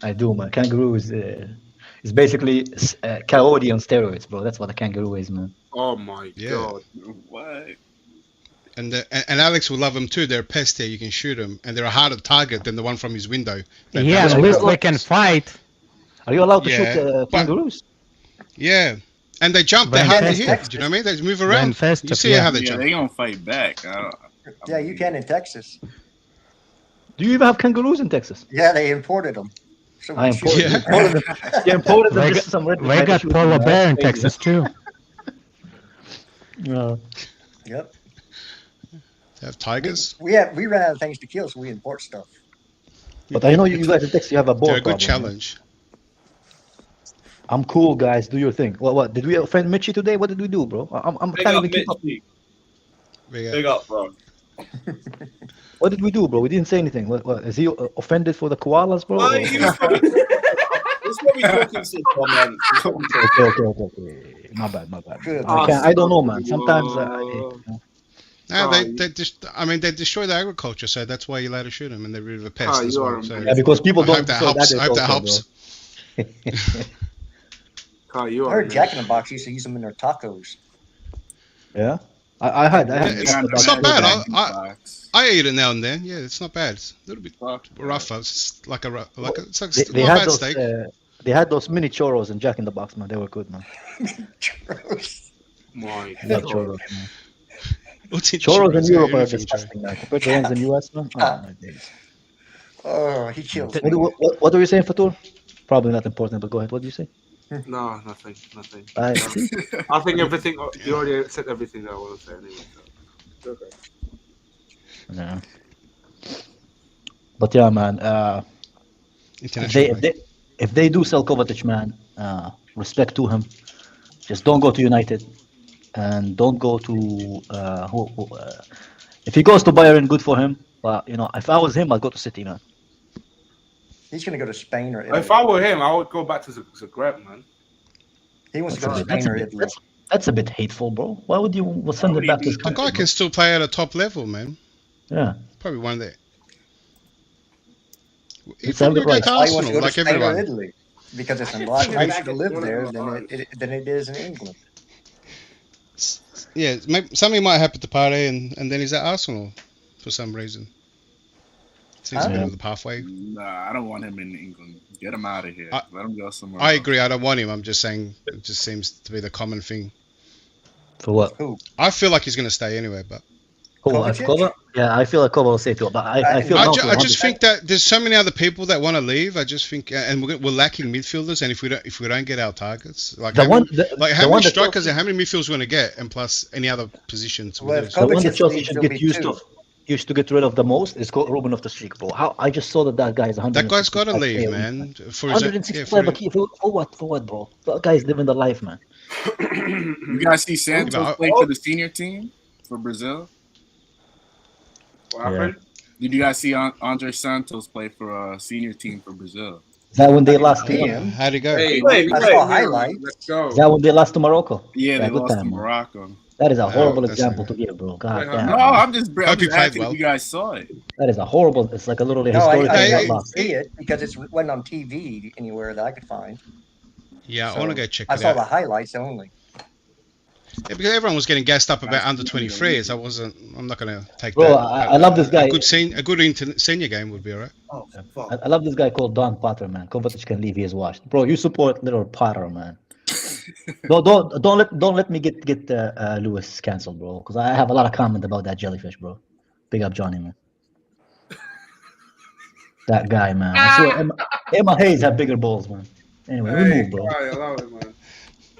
I do, man. Kangaroo is basically coyote on steroids, bro. That's what a kangaroo is, man. Oh my god. What? And Alex will love them too. They're a pest here. You can shoot them, and they're a harder target than the one from his window. Yeah, at least they can fight. Are you allowed to shoot kangaroos? Yeah, and they jump. They're hard to hit. Do you know what I mean? They move around. You see how they jump. They gonna fight back. Yeah, you can in Texas. Do you even have kangaroos in Texas? Yeah, they imported them. So I imported them. Yeah, imported them. They got polar bear in Texas too. Yep. They have tigers. We ran out of things to kill, so we import stuff. But I know you guys in Texas, you have a boar. They're a good challenge. I'm cool, guys. Do your thing. What? Did we offend Mitchie today? What did we do, bro? I'm kind of keep up. Big up, bro. What did we do, bro? We didn't say anything. What is he offended for the koalas, bro? He's probably talking to comments. Okay. My bad. I don't know, man. Sometimes they destroy the agriculture, so that's why you're allowed to shoot them, and they're rid of a pest as well. So yeah, because people I don't. hope that helps. I heard Jack in the Box used to use them in their tacos. Yeah, I had. It's not bad. I eat it now and then. Yeah, it's not bad. It's a little bit rough. It's like it's like they not had bad those, steak. They had those mini churros in Jack in the Box, man. They were good, man. Churros. My churros, man. Churros in Europe are disgusting, man. Compared to the ones in the US, man. Oh my days. Oh, he killed. What were you saying, Fatur? Probably not important, but go ahead. What did you say? No, nothing. I I think everything. You already said everything that I want to say anyway. So. Okay. Yeah. But yeah, man. If they do sell Kovacic, man, respect to him. Just don't go to United, and don't go to if he goes to Bayern, good for him. But if I was him, I'd go to City, man. He's going to go to Spain or Italy. If I were him, I would go back to Zagreb, man. He wants to go to Spain or Italy. That's a bit hateful, bro. Why would you send him back to his The country? guy can still play at a top level, man. Yeah. Probably one of the. It's Probably right. go to Why he wants to Arsenal, go to like Spain everyone. or Italy? Because it's a lot nicer to live there than it is in England. Yeah, maybe something might happen to Partey, and then he's at Arsenal for some reason. Seems middle of the pathway. Nah, I don't want him in England. Get him out of here. Let him go somewhere. I else. agree. I don't want him. I'm just saying it just seems to be the common thing. For what? Who? I feel like he's going to stay anyway, but Kova? Yeah, I feel like Kova will stay too. But I feel I just think that there's so many other people that want to leave. I just think, and we're lacking midfielders. And if we don't get our targets, like how many strikers and how many midfielders we're going to get, and plus any other positions. Well, the one that Chelsea should get used to get rid of the most is called Ruben Loftus-Cheek, bro. I just saw that guy is 100. That guy's got to leave, man. For 165, but for what, bro? That guy's living the life, man. You guys see Santos play for the senior team for Brazil? What happened? Did you guys see Andre Santos play for a senior team for Brazil? Is that when they lost to How'd it go? Hey, I saw highlights. Let's go. Is that when they lost to Morocco? Yeah, they good lost time, to man. Morocco. That is a horrible that's example not to give, bro. God damn. No, I'm just Hope he played asking well. if you guys saw it. That is a horrible. It's like a literally No, historic I thing that didn't lost. see it because it wasn't on TV anywhere that I could find. Yeah, I So, want to go check I it saw out. the highlights only. Yeah, because everyone was getting gassed up about under 23s. I'm not going to take Bro, that. I love this guy. A good senior game would be alright. Oh, fuck. I love this guy called Don Potter, man. Kovacic can leave. He is washed, bro. You support little Potter, man. don't let me get Lewis cancelled, bro. Because I have a lot of comment about that jellyfish, bro. Big up Johnny, man. That guy, man. I swear, Emma Hayes have bigger balls, man. Anyway, we move, bro. I love it, man.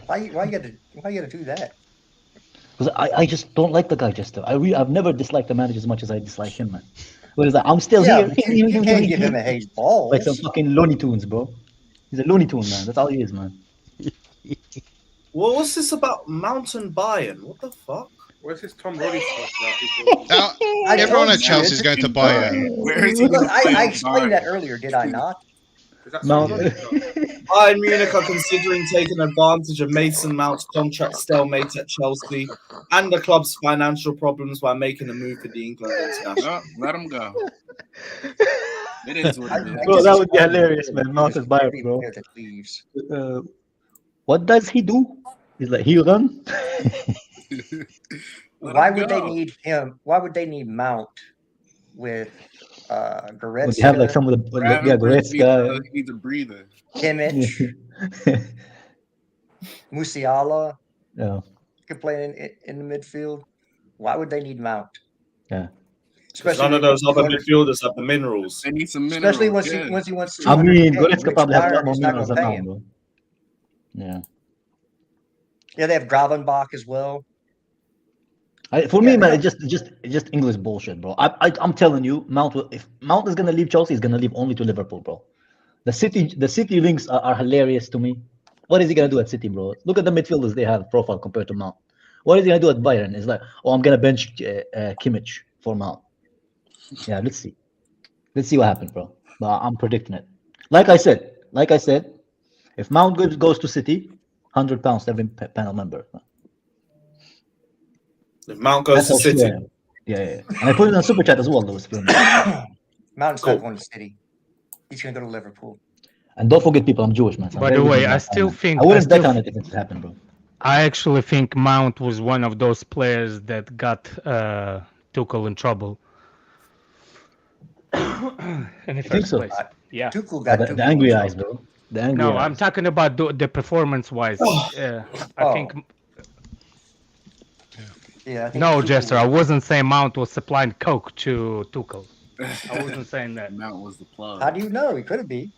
Why you gotta do that? Because I just don't like the guy, Jester. I've never disliked the manager as much as I dislike him, man. But it's like, I'm still here. You can't give him a Hayes balls. Like some fucking Looney Tunes, bro. He's a Looney Tune, man. That's all he is, man. What was this about Mountain Bayern? What the fuck? Where's this Tom Roddy stuff Everyone at Chelsea is going to buy it. Where is he going to play? I explained that earlier, did I not? No. Bayern Munich are considering taking advantage of Mason Mount's contract stalemate at Chelsea and the club's financial problems by making a move for the England international. No, let him go. It is what it is. Bro, that would be hilarious, man. Mount is Bayern, bro. What does he do? He's like, he run? Why would they need him? Why would they need Mount with Goretzka? Would you have like some of the Goretzka? He needs a breather. Kimmich, Musiala. Yeah. Could play in the midfield. Why would they need Mount? Yeah. Especially none of those other midfielders have the minerals. They need some minerals. Especially once he wants to. I mean, Goretzka probably has a lot more minerals than Mount, bro. Yeah. Yeah, they have Gravenbach as well. For me, man, it's just English bullshit, bro. I'm telling you, if Mount is gonna leave Chelsea, he's gonna leave only to Liverpool, bro. The City links are hilarious to me. What is he gonna do at City, bro? Look at the midfielders they have profile compared to Mount. What is he gonna do at Bayern? It's like, I'm gonna bench Kimmich for Mount. Yeah, let's see what happens, bro. But I'm predicting it. Like I said, if Mount goes to City, £100 to every panel member. If Mount goes to City. Yeah. And I put it on Super Chat as well, Lewis. Mount's not going to City. He's going to go to Liverpool. And don't forget, people, I'm Jewish, man. So by the way, I still think... I wouldn't bet on it if it happened, bro. I actually think Mount was one of those players that got Tuchel in trouble. In the first place. Yeah. Tuchel got the angry eyes, bro. I'm talking about the performance-wise. I think... Yeah, no, Jester, I wasn't saying Mount was supplying coke to Tuchel. I wasn't saying that. Mount was the plug. How do you know? He could be.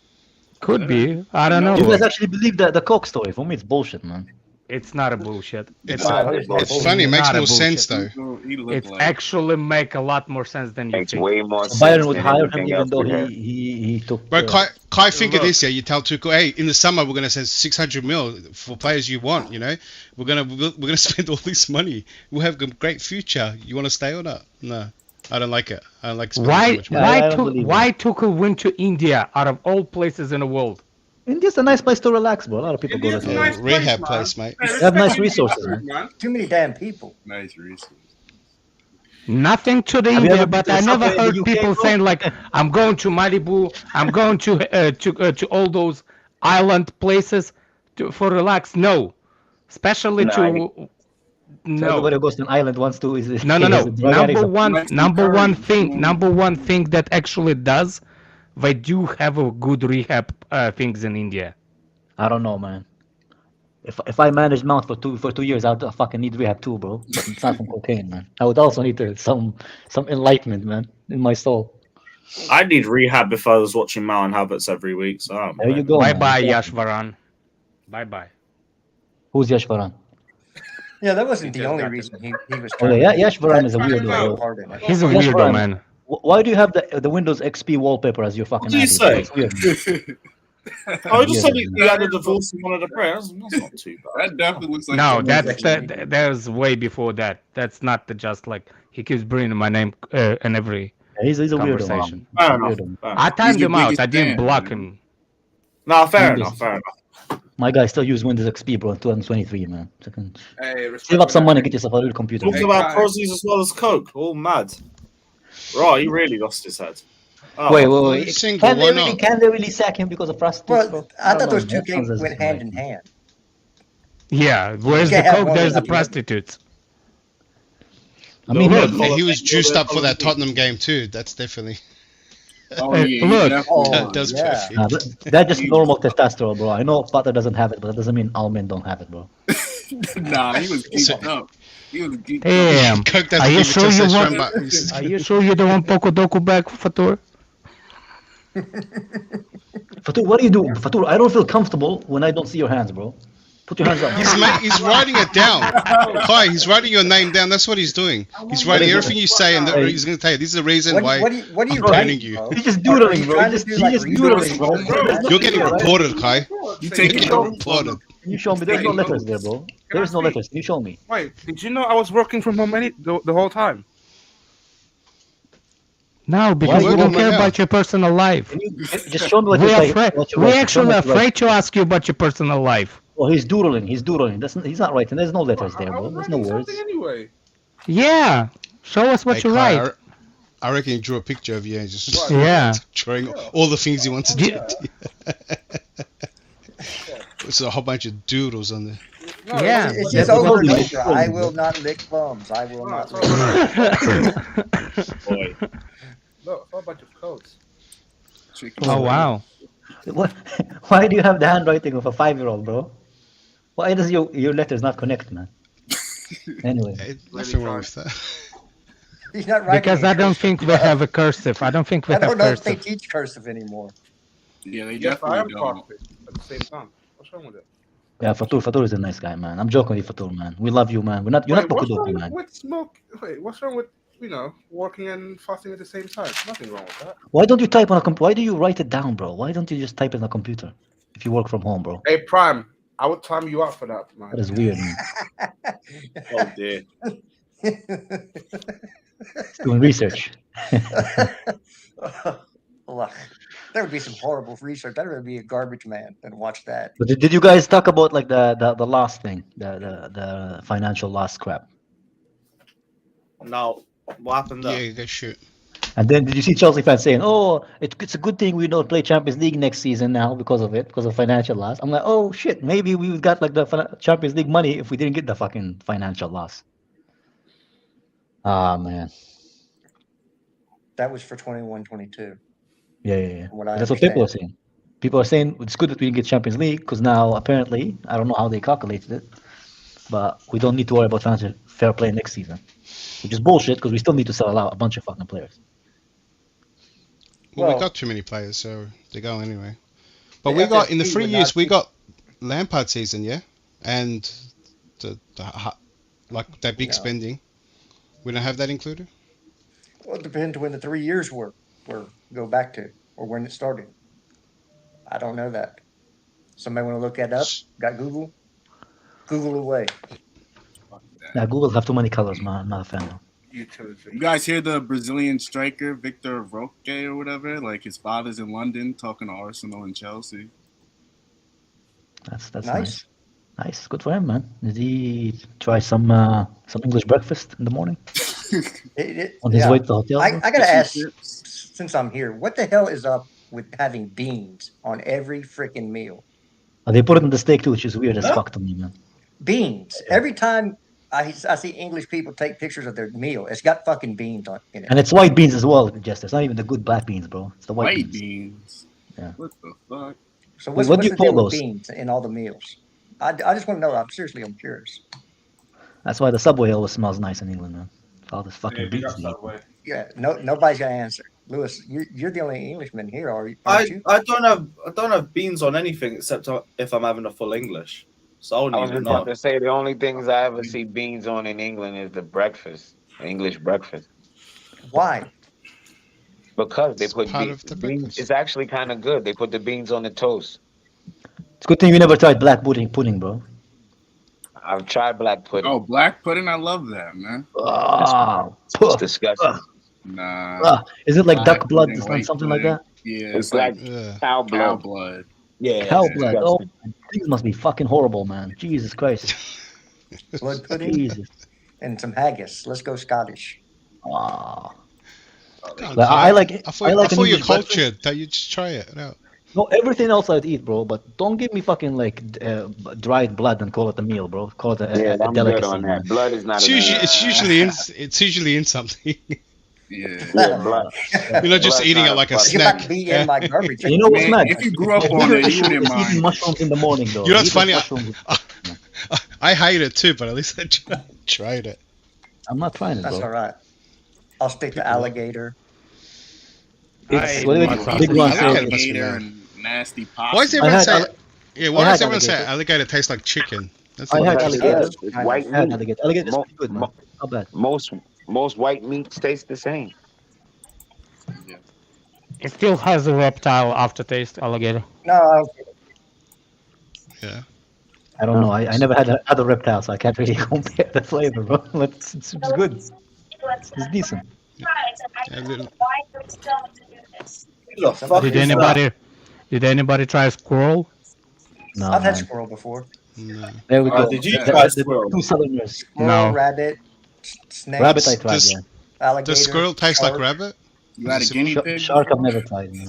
Could be. I don't You know. guys actually believe that the Coke story? For me, it's bullshit, man. It's not a bullshit. It's It's funny. It makes not a more sense bullshit. though. It's actually make a lot more sense than you Makes think. way more sense. Bayern would than hire him everything even else though we have. he took. But Kai, think of Look. this. Yeah, you tell Tuchel, hey, in the summer we're gonna send 600 mil for players you want. You know, we're gonna spend all this money. We'll have a great future. You want to stay or not? No, I don't like it. I don't like spending so much money. Why Tuchel went to India out of all places in the world? India's a nice place to relax, bro. A lot of people India's go a there. nice Rehab place, place, mate. They have nice resources, man. Too many damn people. Nice resource. Nothing to the Have you India, ever been but to I the never subway in the heard UK, people bro? saying like, "I'm going to Malibu. I'm going to all those island places for relax." No, especially No, to no. Everybody who goes to an island wants to. No. is a drug addict. Number one thing that actually does, they do have a good rehab things in India. I don't know, man. If I managed Mount for 2 years, I'd fucking need rehab too, bro. But it's not from cocaine, man. I would also need some enlightenment, man, in my soul. I need rehab if I was watching Mount Havertz every week. So There you go. Bye man. bye, Yeah. Yash Varan. Bye bye. Who's Yash Varan? Yeah, that wasn't the only reason he was Oh trying yeah, to Yash Varan is a take weirdo, part bro. in it. He's a Yash weirdo, Varan, man. Why do you have the Windows XP wallpaper as your fucking? What do you say? It's weird, man. I just said Yeah. he had a divorce in one of the prayers. That's not too bad. That definitely looks like No, something that was way before that. That's not the just like he keeps bringing my name in every Yeah, he's a weirdo. conversation. Fair He's a enough. weirdo. Fair I enough. timed the him out. biggest I didn't fan, block man. him. No, fair Windows. enough. Fair enough. My guy still use Windows XP, bro, in 2023, man. Fucking Hey, respect save up some for money, that. get yourself a real computer. Talking man. about Prozzies as well as Coke. All mad. Right, he really lost his head. Oh, Wait. Single, Can why they, really, not? can they really sack him because of prostitutes? Well, bro? I don't thought those know, two man. That sounds things went as- hand in hand. Yeah, where's You the can't have coke? one There's the without the other. prostitutes. I mean, Look, look, Yeah, he was juiced up for that Tottenham game too. That's definitely Oh Hey, yeah, look. definitely. that's yeah. perfect. nah, that's just normal testosterone, bro. I know Potter doesn't have it, but that doesn't mean all men don't have it, bro. Nah, he was geeked up. He was geeked up. Damn. Coke Are doesn't you give sure you testosterone, want? but Are you sure you don't want Poco Doku back, Fatur? Fatur, what do you do? Fatur, I don't feel comfortable when I don't see your hands, bro. Put your hands up. he's writing it down. Kai, he's writing your name down. That's what he's doing. He's writing everything you say, and he's going to tell you this is the reason why What are you I'm writing? training you. bro? He's just Are doodling, you bro. trying He's to just, do, he's like, just doodling, bro. resources? You're getting reported, Kai. You You're taking getting reported. Can you show me? There's no letters there, bro. There's no letters. Can you show me? Wait, did you know I was working from home the whole time? No, because Why we would don't we care now? about your personal life. Can you just show me what We're you're afraid. We're actually afraid to ask you about your personal life. Oh, he's doodling. He's doodling. He's not writing. There's no letters there, I bro. was There's no writing words. something anyway. Yeah, show us what Hey, you Kai, write. I reckon he drew a picture of you and just Yeah. drawing all the things he wanted Do- to do. There's a whole bunch of doodles on there. No, Yeah. It's Yeah, just but over what do you- nature. I will not lick bums. I will not lick boy. Look, a whole bunch of codes. Oh wow. What? Why do you have the handwriting of a 5-year-old, bro? Why does your letters not connect, man? Anyway, Hey, nothing wrong with that. He's not writing. Because in I don't cursive. think we have a cursive. I don't think we I have don't know if they cursive. teach cursive anymore. Yeah, they Yes, I am definitely part don't. of it at the same time. What's wrong with it? yeah, Fatur is a nice guy, man. I'm joking with you, Fatur, man. We love you, man. You're not What's Bokudoku, wrong man. with smoke? Wait, what's wrong with working and fasting at the same time? Nothing wrong with that. Why don't you type on a computer? Why do you write it down, bro? Why don't you just type it on a computer if you work from home, bro? Hey, Prime, I would time you out for that, man. That is weird, man. Oh dear. It's doing research. Ugh. There would be some horrible research. I'd rather be a garbage man than watch that. But did you guys talk about like the loss thing, the financial loss crap? Now, what happened there? Yeah, they shoot. And then did you see Chelsea fans saying, "Oh, it's a good thing we don't play Champions League next season now because of it, because of financial loss." I'm like, "Oh shit, maybe we would got like the Champions League money if we didn't get the fucking financial loss." Ah man, That was for 21-22. yeah. What I That's what people are understand. saying. People are saying it's good that we didn't get Champions League because now apparently I don't know how they calculated it, but we don't need to worry about financial fair play next season, which is bullshit because we still need to sell out a bunch of fucking players. Well, Well- we got too many players, so they go anyway. But The we got in the FFP 3 would years not we be- got Lampard season, yeah, and like that big No. spending. We don't have that included. Well, it depends when the 3 years were go back to, or when it started. I don't know that. Somebody want to look that up? Got Google? Google away. Nah, Google have too many colors, man. I'm not a fan. Though. You guys hear the Brazilian striker Victor Roque or whatever? Like his father's in London talking to Arsenal and Chelsea. That's Nice. nice. Nice, good for him, man. Did he try some English breakfast in the morning on his Yeah. way to the hotel? I bro? gotta ask, since I'm here, what the hell is up with having beans on every freaking meal? They put it in the steak too, which is weird as fuck to me, man. Beans. Every time I see English people take pictures of their meal, it's got fucking beans in it. And it's white beans as well, Jess. It's not even the good black beans, bro. It's the white beans. beans. Yeah. What the fuck? So Wait, what's what do you the deal call with those? beans in all the meals? I just want to know. I'm curious. That's why the Subway always smells nice in England, man. All this fucking beans. Yeah, nobody's gonna answer. Lewis, you're the only Englishman here, aren't I you? don't have beans on anything except if I'm having a full English. So I'll I was need it just about now. to say the only things I ever see beans on in England is the breakfast, English breakfast, Why? because they It's put part of the beans. breakfast. It's actually kind of good. They put the beans on the toast. It's a good thing you never tried black pudding, bro. I've tried black pudding. Oh, black pudding. I love that, man. Oh, It's disgusting. Nah. Is it like Black duck blood pudding, or white something like pudding. that? Yeah, It's like Yeah. cow cow blood. blood. Yeah, Cow it's blood. Oh, disgusting. things must be fucking horrible, man. Jesus Christ. Blood pudding Jesus. and some haggis. Let's go Scottish. Wow. Can't Like, try I it. like I thought an you're English breakfast. cultured that you just try it. No. No, everything else I'd eat, bro. But don't give me fucking like dried blood and call it a meal, bro. Call it Yeah, a I'm good delicacy. on Man. that. Blood is not It's a usually meal. it's usually in something. Yeah. Yeah, blood. You're not just Blood's eating not it a like a fucking You snack. might be Yeah. in my garbage. You know what's Man, mad? if you grew up My on favorite it, you issue wouldn't is eating mind. mushrooms in the morning, though. You know what's Eat funny? mushrooms. I hate it too, but at least I tried it. I'm not trying it, That's bro. all right. I'll stick to alligator. It's I what do they ate do? my Big one. alligator. alligator and nasty pasta. Why does I everyone had say? alli- Yeah, I why had does everyone say alligator. alligator tastes like chicken? That's I not had Because it alligator. does. It's I white I had meat. alligator. Alligator's Mo- pretty good, man. mo- Not bad. Most white meats taste the same. Yeah. It still has a reptile aftertaste, alligator. No, I don't- Yeah. I don't know. I never had other reptiles, so I can't really compare the flavor, bro. It's good. It's decent. Yeah, little- Who the fuck Did is anybody try squirrel? No, I've had man. squirrel before. no. There we go. Did you The- try the squirrel? two southerners. Squirrel, No. rabbit, snake, Rabbit I tried, Does- yeah. alligator. Does squirrel taste like shark. rabbit? You had a guinea pig? Shark I've never tried, man.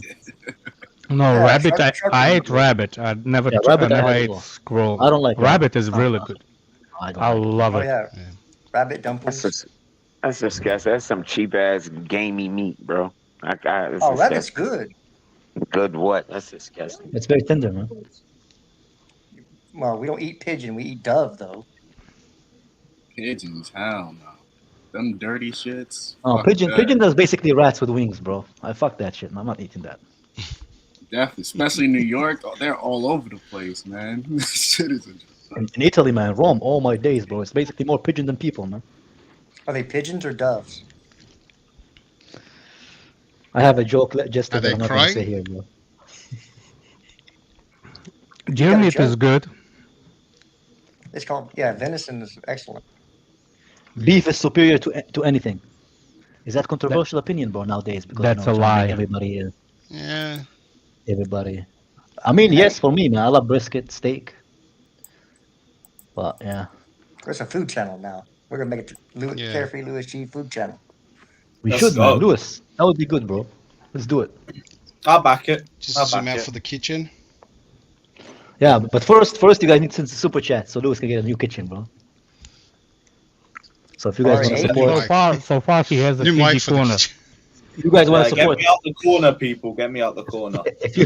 No, Yeah, rabbit. shark I is ate good. rabbit. I never. Yeah, I rabbit I never had as ate well. squirrel. I don't like Rabbit is really good. I don't I like love Oh it. yeah. Yeah. Rabbit dumplings. That's disgusting. That's some cheap ass gamey meat, bro. It's Oh, rabbit's disgusting. good. Good what? That's disgusting. It's very tender, man. Well, we don't eat pigeon. We eat dove, though. Pigeons, hell no. Them dirty shits. Oh, fuck pigeon. that. Pigeon is basically rats with wings, bro. I fuck that shit. I'm not eating that. Definitely, especially New York. Oh, they're all over the place, man. This shit is In Italy, man, Rome, all my days, bro. It's basically more pigeon than people, man. Are they pigeons or doves? I have a joke just Are that they I'm not gonna crying? say here, bro. Deer meat is good. It's called, yeah, venison is excellent. Beef is superior to anything. Is that controversial opinion, bro? Nowadays, because That's a trying to lie. make everybody. Yeah. Everybody. I mean, yes, for me, man. I love brisket, steak. But yeah, There's a food channel now. We're gonna make it Lewis, Yeah. Carefree Lewis G food channel. we Let's should, go. man. Lewis, that would be good, bro. Let's do it. I'll back it. Just I'll zoom back out it. for the kitchen. Yeah, but first you guys need to send super chat so Lewis can get a new kitchen, bro. So if you guys want to R8. support, So far he has a New mic CG for the corner. kitchen. you guys want to Get support. me out the corner, people. Get me out the corner. If you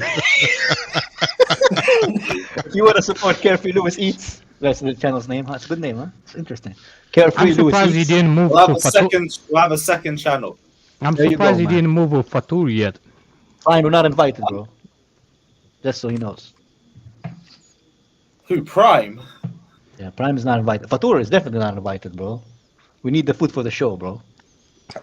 if you want to support Carefree Lewis Eats, that's the channel's name. Huh? It's a good name, huh? It's interesting. Carefree I'm Lewis surprised he Eats. didn't move We'll to have a Fatur. second. We'll have a second channel. I'm There you surprised go, he man. didn't move with Fatur yet. Fine, we're not invited, bro. Just so he knows. Who, Prime? Yeah, Prime is not invited. Fatur is definitely not invited, bro. We need the food for the show, bro.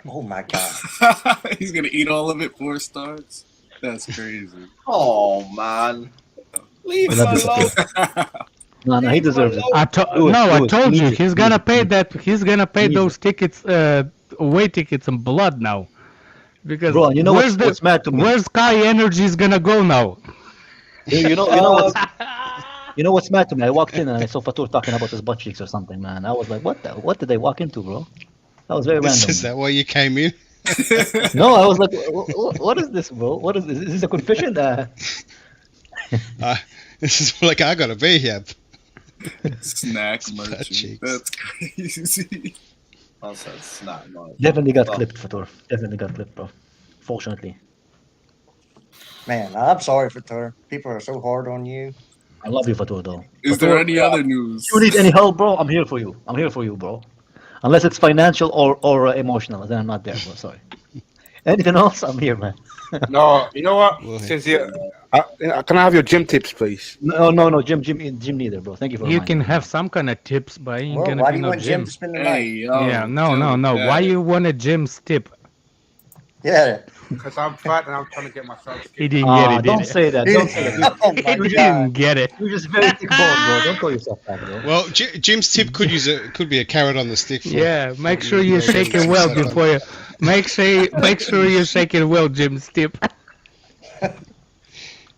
Oh my god. He's gonna eat all of it before it starts. That's crazy. Oh, man. Leave We him love you, alone. Fatur. No, he deserves it. I told you he's gonna pay that. He's gonna pay He needs those tickets, away tickets in blood now. Because Bro, you know what's mad to me? Where's Kai Energy is gonna go now? You know what's mad to me? I walked in and I saw Fatur talking about his butt cheeks or something, man. I was like, what did they walk into, bro? That was very random. Is that why you came in? No, I was like, what is this, bro? What is this? Is this a confession? This is like I gotta be here. Snack Butt merchant. cheeks. That's crazy. I said snack, man. Definitely got clipped, Fatur. Definitely got clipped, bro. Fortunately. Man, I'm sorry for Tur. People are so hard on you. I love you, Fatur, though. Is there any other news? If you need any help, bro, I'm here for you. I'm here for you, bro. Unless it's financial or emotional, then I'm not there, bro. Sorry. Anything else? I'm here, man. No, you know what? Well, Since you, can I have your gym tips, please? No, Jim neither, bro. Thank you for You reminding can me. have some kind of tips, but ain't Well, gonna why be do you no want Jim gym. to spend the Hey, night? yo, Yeah, no. yeah. Why you want a Jim's tip? Yeah. Because I'm fat and I'm trying to get myself. He didn't get it, Don't did say that. Don't say that. Oh he? my He didn't god. get it. You're just very thick boned, bro. Don't call yourself fat, bro. Well, Jim's tip could be a carrot on the stick. For, Yeah, make sure you you shake it well before you. Make sure you shake it well, Jim's tip.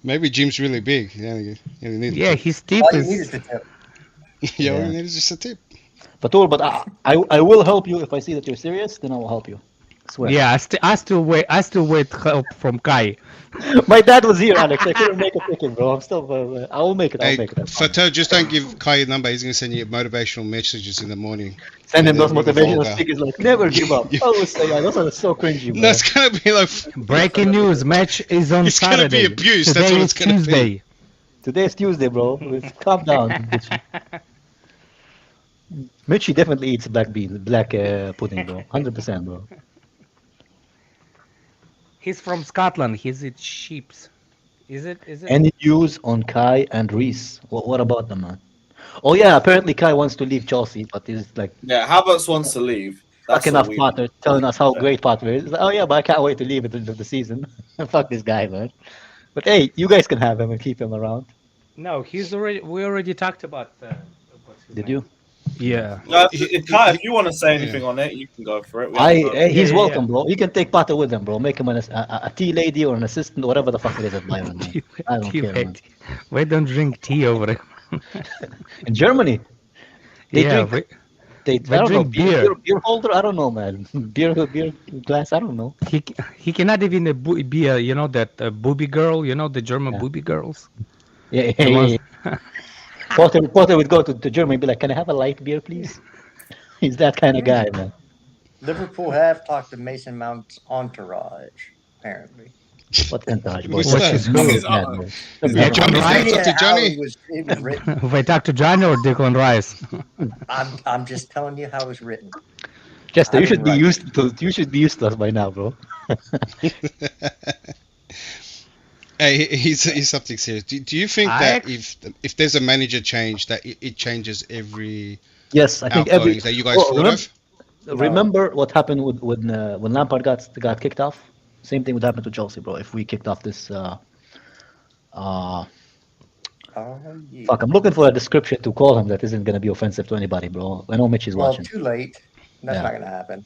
Maybe Jim's really big. You need Yeah, his tip All you need is is. the tip. yeah, all Yeah. you need is just a tip. Fatur, but I will help you if I see that you're serious. Then I will help you. Swear. Yeah, I still wait. I still wait help from Kai. My dad was here, Alex. I couldn't make a ticket, bro. I'm still. I will make it. I'll Hey, make it. I promise. Fato, just don't give Kai your number. He's gonna send you motivational messages in the morning. Send him those And then motivational revolver. stickers like never give up. I always say, those are so cringy, bro. No, it's gonna be like Breaking news: match is on It's gonna be Saturday. abuse, Today that's what is it's gonna be. Tuesday. Today's Tuesday, bro. Calm down, Mitchie. Mitchie definitely eats black pudding, bro. 100%, bro. He's from Scotland. He's at sheeps. Is it? Any news on Kai and Reese? What about them, man? Oh yeah, apparently Kai wants to leave Chelsea, but he's like Yeah, Havertz wants to leave. That's fucking all off we- Potter, telling us how great Potter is. He's like, oh yeah, but I can't wait to leave at the end of the season. Fuck this guy, man. But hey, you guys can have him and keep him around. No, he's already. We already talked about. What's his Did name? you? Yeah. No, Kai, if you want to say anything on it, you can go for it. We haven't got- He's yeah, welcome, yeah. bro. You can take Potter with him, bro. Make him a tea lady or an assistant, whatever the fuck it is at Bayern, man. I don't care, man. We don't drink tea over there. In Germany, they yeah, drink. I don't know, drink beer. beer holder. I don't know, man. Beer glass. I don't know. He cannot even be a that booby girl. You know the German booby girls. Yeah, The ones- Potter would go to Germany and be like, "Can I have a light beer, please?" He's that kind of guy, man. Liverpool have talked to Mason Mount's entourage, apparently. What entourage, boy? What's What that? is Who? who? Is Man, on- bro. Yeah, That's John not- Rice. Talk to how Johnny. it was written. If I talk to Johnny or Declan Rice. I'm just telling you how it was written. Chester, I you should didn't be write used to. You should be used to us by now, bro. Hey, he's something serious. Do you think that if there's a manager change, that it changes every Yes, I think outgoing that you guys thought of? Remember what happened when Lampard got kicked off? Same thing would happen to Chelsea, bro. If we kicked off this, Oh, yeah. fuck, I'm looking for a description to call him that isn't gonna be offensive to anybody, bro. I know Mitch is Well, watching. too late. That's Yeah. not going to happen.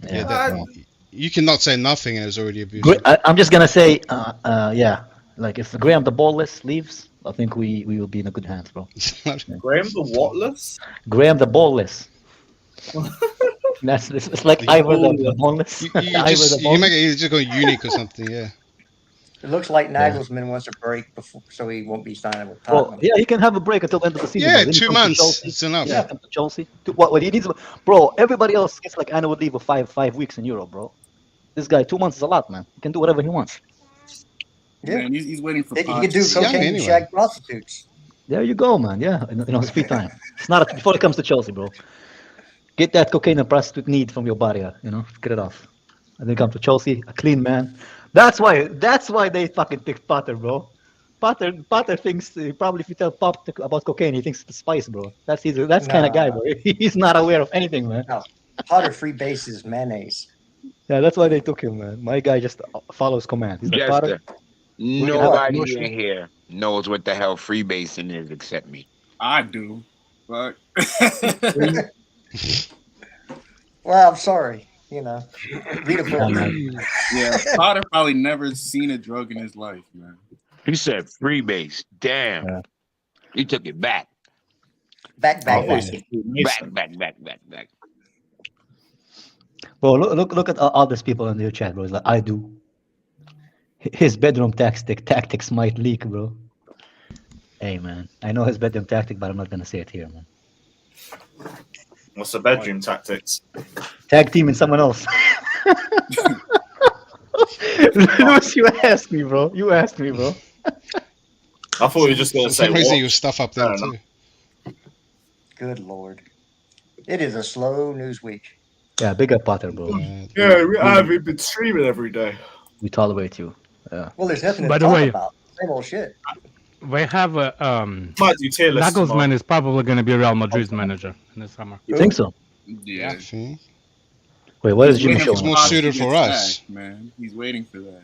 Yeah, no. you cannot say nothing and it's already abuse. I'm just gonna say, yeah, like if Graham the ballless leaves, I think we will be in a good hands, bro. Graham the Watless? Graham the ballless. It's like Ivor the boneless. You Ivor the make it just go unique or something, yeah. It looks like Naglesmann wants a break before, so he won't be signing with Well, Tottenham. yeah, he can have a break until the end of the season. Yeah, bro. Then he 2 comes to months. Chelsea. It's enough. Yeah, come to Chelsea. What he needs, bro. Everybody else gets like Anna would leave with five weeks in Europe, bro. This guy, 2 months is a lot, man. He can do whatever he wants. Yeah. Man, he's waiting for He Poch. can do He's young cocaine and anyway. shag prostitutes. There you go, man. Yeah, in his free time. It's not before it comes to Chelsea, bro. Get that cocaine and prostitute need from your body, get it off. And then come to Chelsea, a clean man. That's why they fucking picked Potter, bro. Potter thinks probably if you tell Pop about cocaine, he thinks it's spice, bro. That's kind of guy, bro. He's not aware of anything, man. No, Potter free bases mayonnaise. Yeah, that's why they took him, man. My guy just follows command. He's like, Potter, Jester, nobody in here knows what the hell freebasing is except me. I do. Fuck. Well, I'm sorry. You know, read a book. Yeah, Potter probably never seen a drug in his life, man. He said freebase. Damn. Yeah. He took it back. Back. Back. Bro, look at all these people in your chat, bro. It's like, I do. His bedroom tactics might leak, bro. Hey, man. I know his bedroom tactic, but I'm not gonna say it here, man. What's the bedroom tactics? Tag team and someone else. Lewis, you asked me, bro. I thought you were just going to say some reason what? you stuff up there too. Good Lord. It is a slow news week. Yeah, big up Potter, bro. Yeah, we've been streaming every day. We tolerate you. Yeah. Well, there's nothing to By the talk way- about. Same old shit. We have a Might do tier lists Naglesmann tomorrow. is probably going to be Real Madrid's manager in the summer. You think so? Yeah. See? Wait, what is Jimmy Waiting showing? for more Potter to suited get for us. sacked, man. He's waiting for that.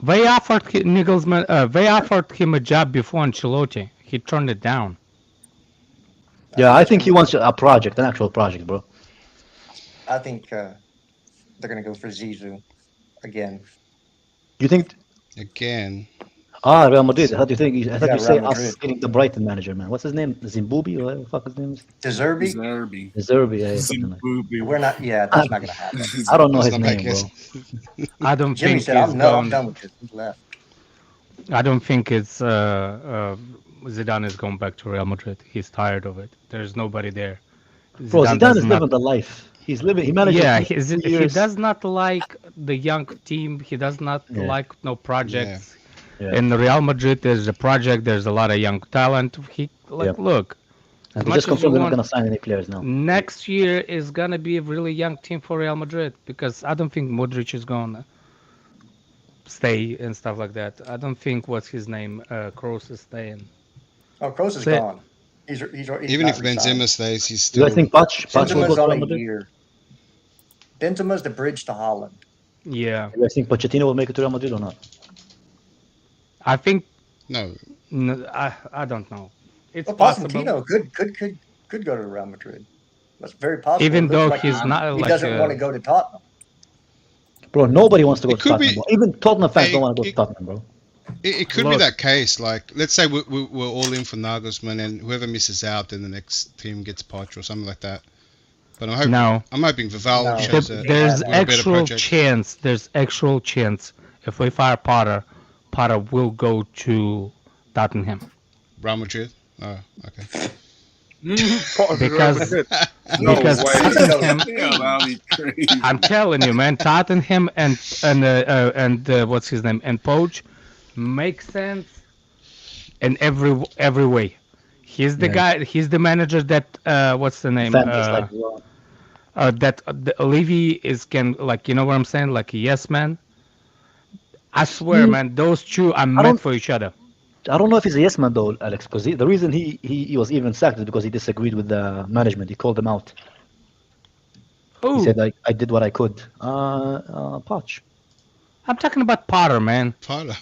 They offered Naglesmann. They offered him a job before Ancelotti. He turned it down. Yeah, I think he wants a project, an actual project, bro. I think they're going to go for Zizou again. You think? Again. Real Madrid. How do you think? I thought Yeah, you say Real us Madrid. getting the Brighton manager, man. What's his name? Zimbubi? Or whatever the fuck his name is? Deserby? Zerby. Zerbi. Yeah, something like. We're not. Yeah, that's not going to happen. I don't know his That's not name, bad bro. I don't Jimmy think said, he's I'm going. done with this. He left. I don't think it's Zidane is going back to Real Madrid. He's tired of it. There's nobody there. Bro, Zidane does is not- living the life. He's living. He manages. Yeah, for he years. does not like the young team. He does not like no projects. Yeah. In Real Madrid, there's a project. There's a lot of young talent. Look. And As they much just as you confirmed they're not want- gonna sign any players now. Next year is gonna be a really young team for Real Madrid because I don't think Modric is gonna stay and stuff like that. I don't think what's his name, Kroos is staying. Oh, Kroos is Say- gone. He's Even not if resigned. Benzema stays, he's Do you still. guys think Poch will Benzema's go to on Real a Madrid? year. Benzema's the bridge to Holland. Yeah, Do you guys think Pochettino will make it to Real Madrid or not? I think No. I don't know. It's Well, possible. Pochettino could go to Real Madrid. That's very possible. Even It looks though like he's not he like doesn't want to go to Tottenham. Bro, nobody wants to go It to could Tottenham. be- Bro. Even Tottenham fans Hey, don't want to go to it- Tottenham, bro. It could be Look. that case. Like, let's say we're all in for Nagelsmann, and whoever misses out, then the next team gets Poch or something like that. But I'm hoping. No. I'm hoping Vival No. shows There's a better actual project. chance. There's actual chance if we fire Potter, Potter will go to Tottenham Real Madrid. Oh, okay. because No because way. Tottenham. Yeah, that'd be crazy. I'm telling you, man, Tottenham and what's his name and Poach makes sense in every way. He's the guy. He's the manager that what's the name? Fan base like, well, That the Levy is you know what I'm saying? Like a yes man. I swear, man, those two are meant don't- for each other. I don't know if he's a yes man though, Alex, because the reason he was even sacked is because he disagreed with the management. He called them out. He Who? said I did what I could. Poch. I'm talking about Potter, man. Potter.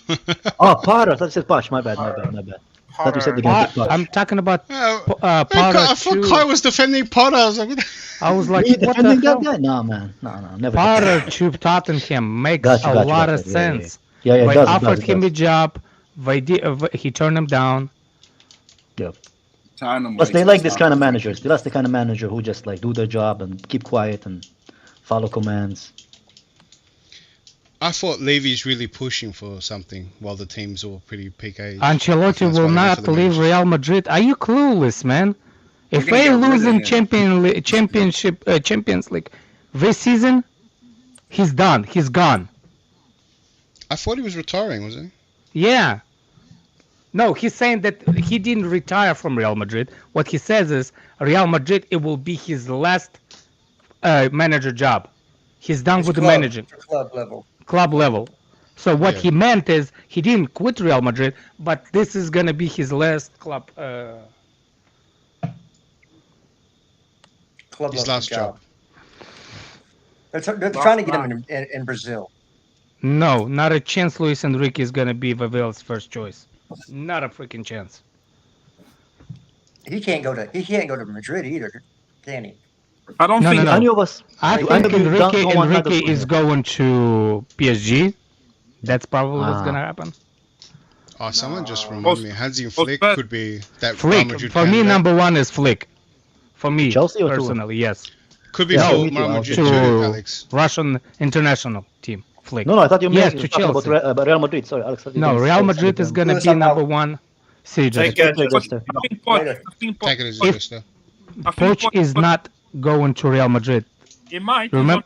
Oh, Potter. I thought you said Poch. My bad. Thought you said they're gonna pick Poch. I'm talking about Oh, Potter I thought too. Kai was defending Potter. I was like, what the- I was like, Me what the defending hell? that guy? No, man. No, never. Potter to Tottenham makes Gotcha, a gotcha, lot gotcha. of Yeah, sense. Yeah, it They does. offered it him a does. job. He turned him down. Yeah. Tottenham Plus, they likes like to this stop kind of the managers. That's the kind of manager who just like do their job and keep quiet and follow commands. I thought Levy's really pushing for something while the team's all pretty peak age. Ancelotti That's will why they went not for the leave manager. Real Madrid. Are you clueless, man? If gonna they get rid lose of in him. Champions League this season, he's done. He's gone. I thought he was retiring, was he? Yeah. No, he's saying that he didn't retire from Real Madrid. What he says is Real Madrid, it will be his last manager job. He's done It's with the club, managing, for club level. club level. So what he meant is he didn't quit Real Madrid, but this is gonna be his last club. His last job. They're trying to get him in Brazil. No, not a chance. Luis Enrique is gonna be Vavel's first choice. Not a freaking chance. He can't go to Madrid either, can he? I don't think any of us. I think Enrique is going to PSG. That's probably what's gonna happen. Oh, someone just reminded me. Hansi Flick could be that. Flick for me, number one is Flick. For me, Chelsea or personally, yes. Could be for Real Madrid too, Alex. Russian international team. Flick. No, I thought you meant to Chelsea. About Real Madrid. Sorry, Alex. No, Real Madrid is gonna be number one. Take it. Poch is not going to Real Madrid. It might. Remember?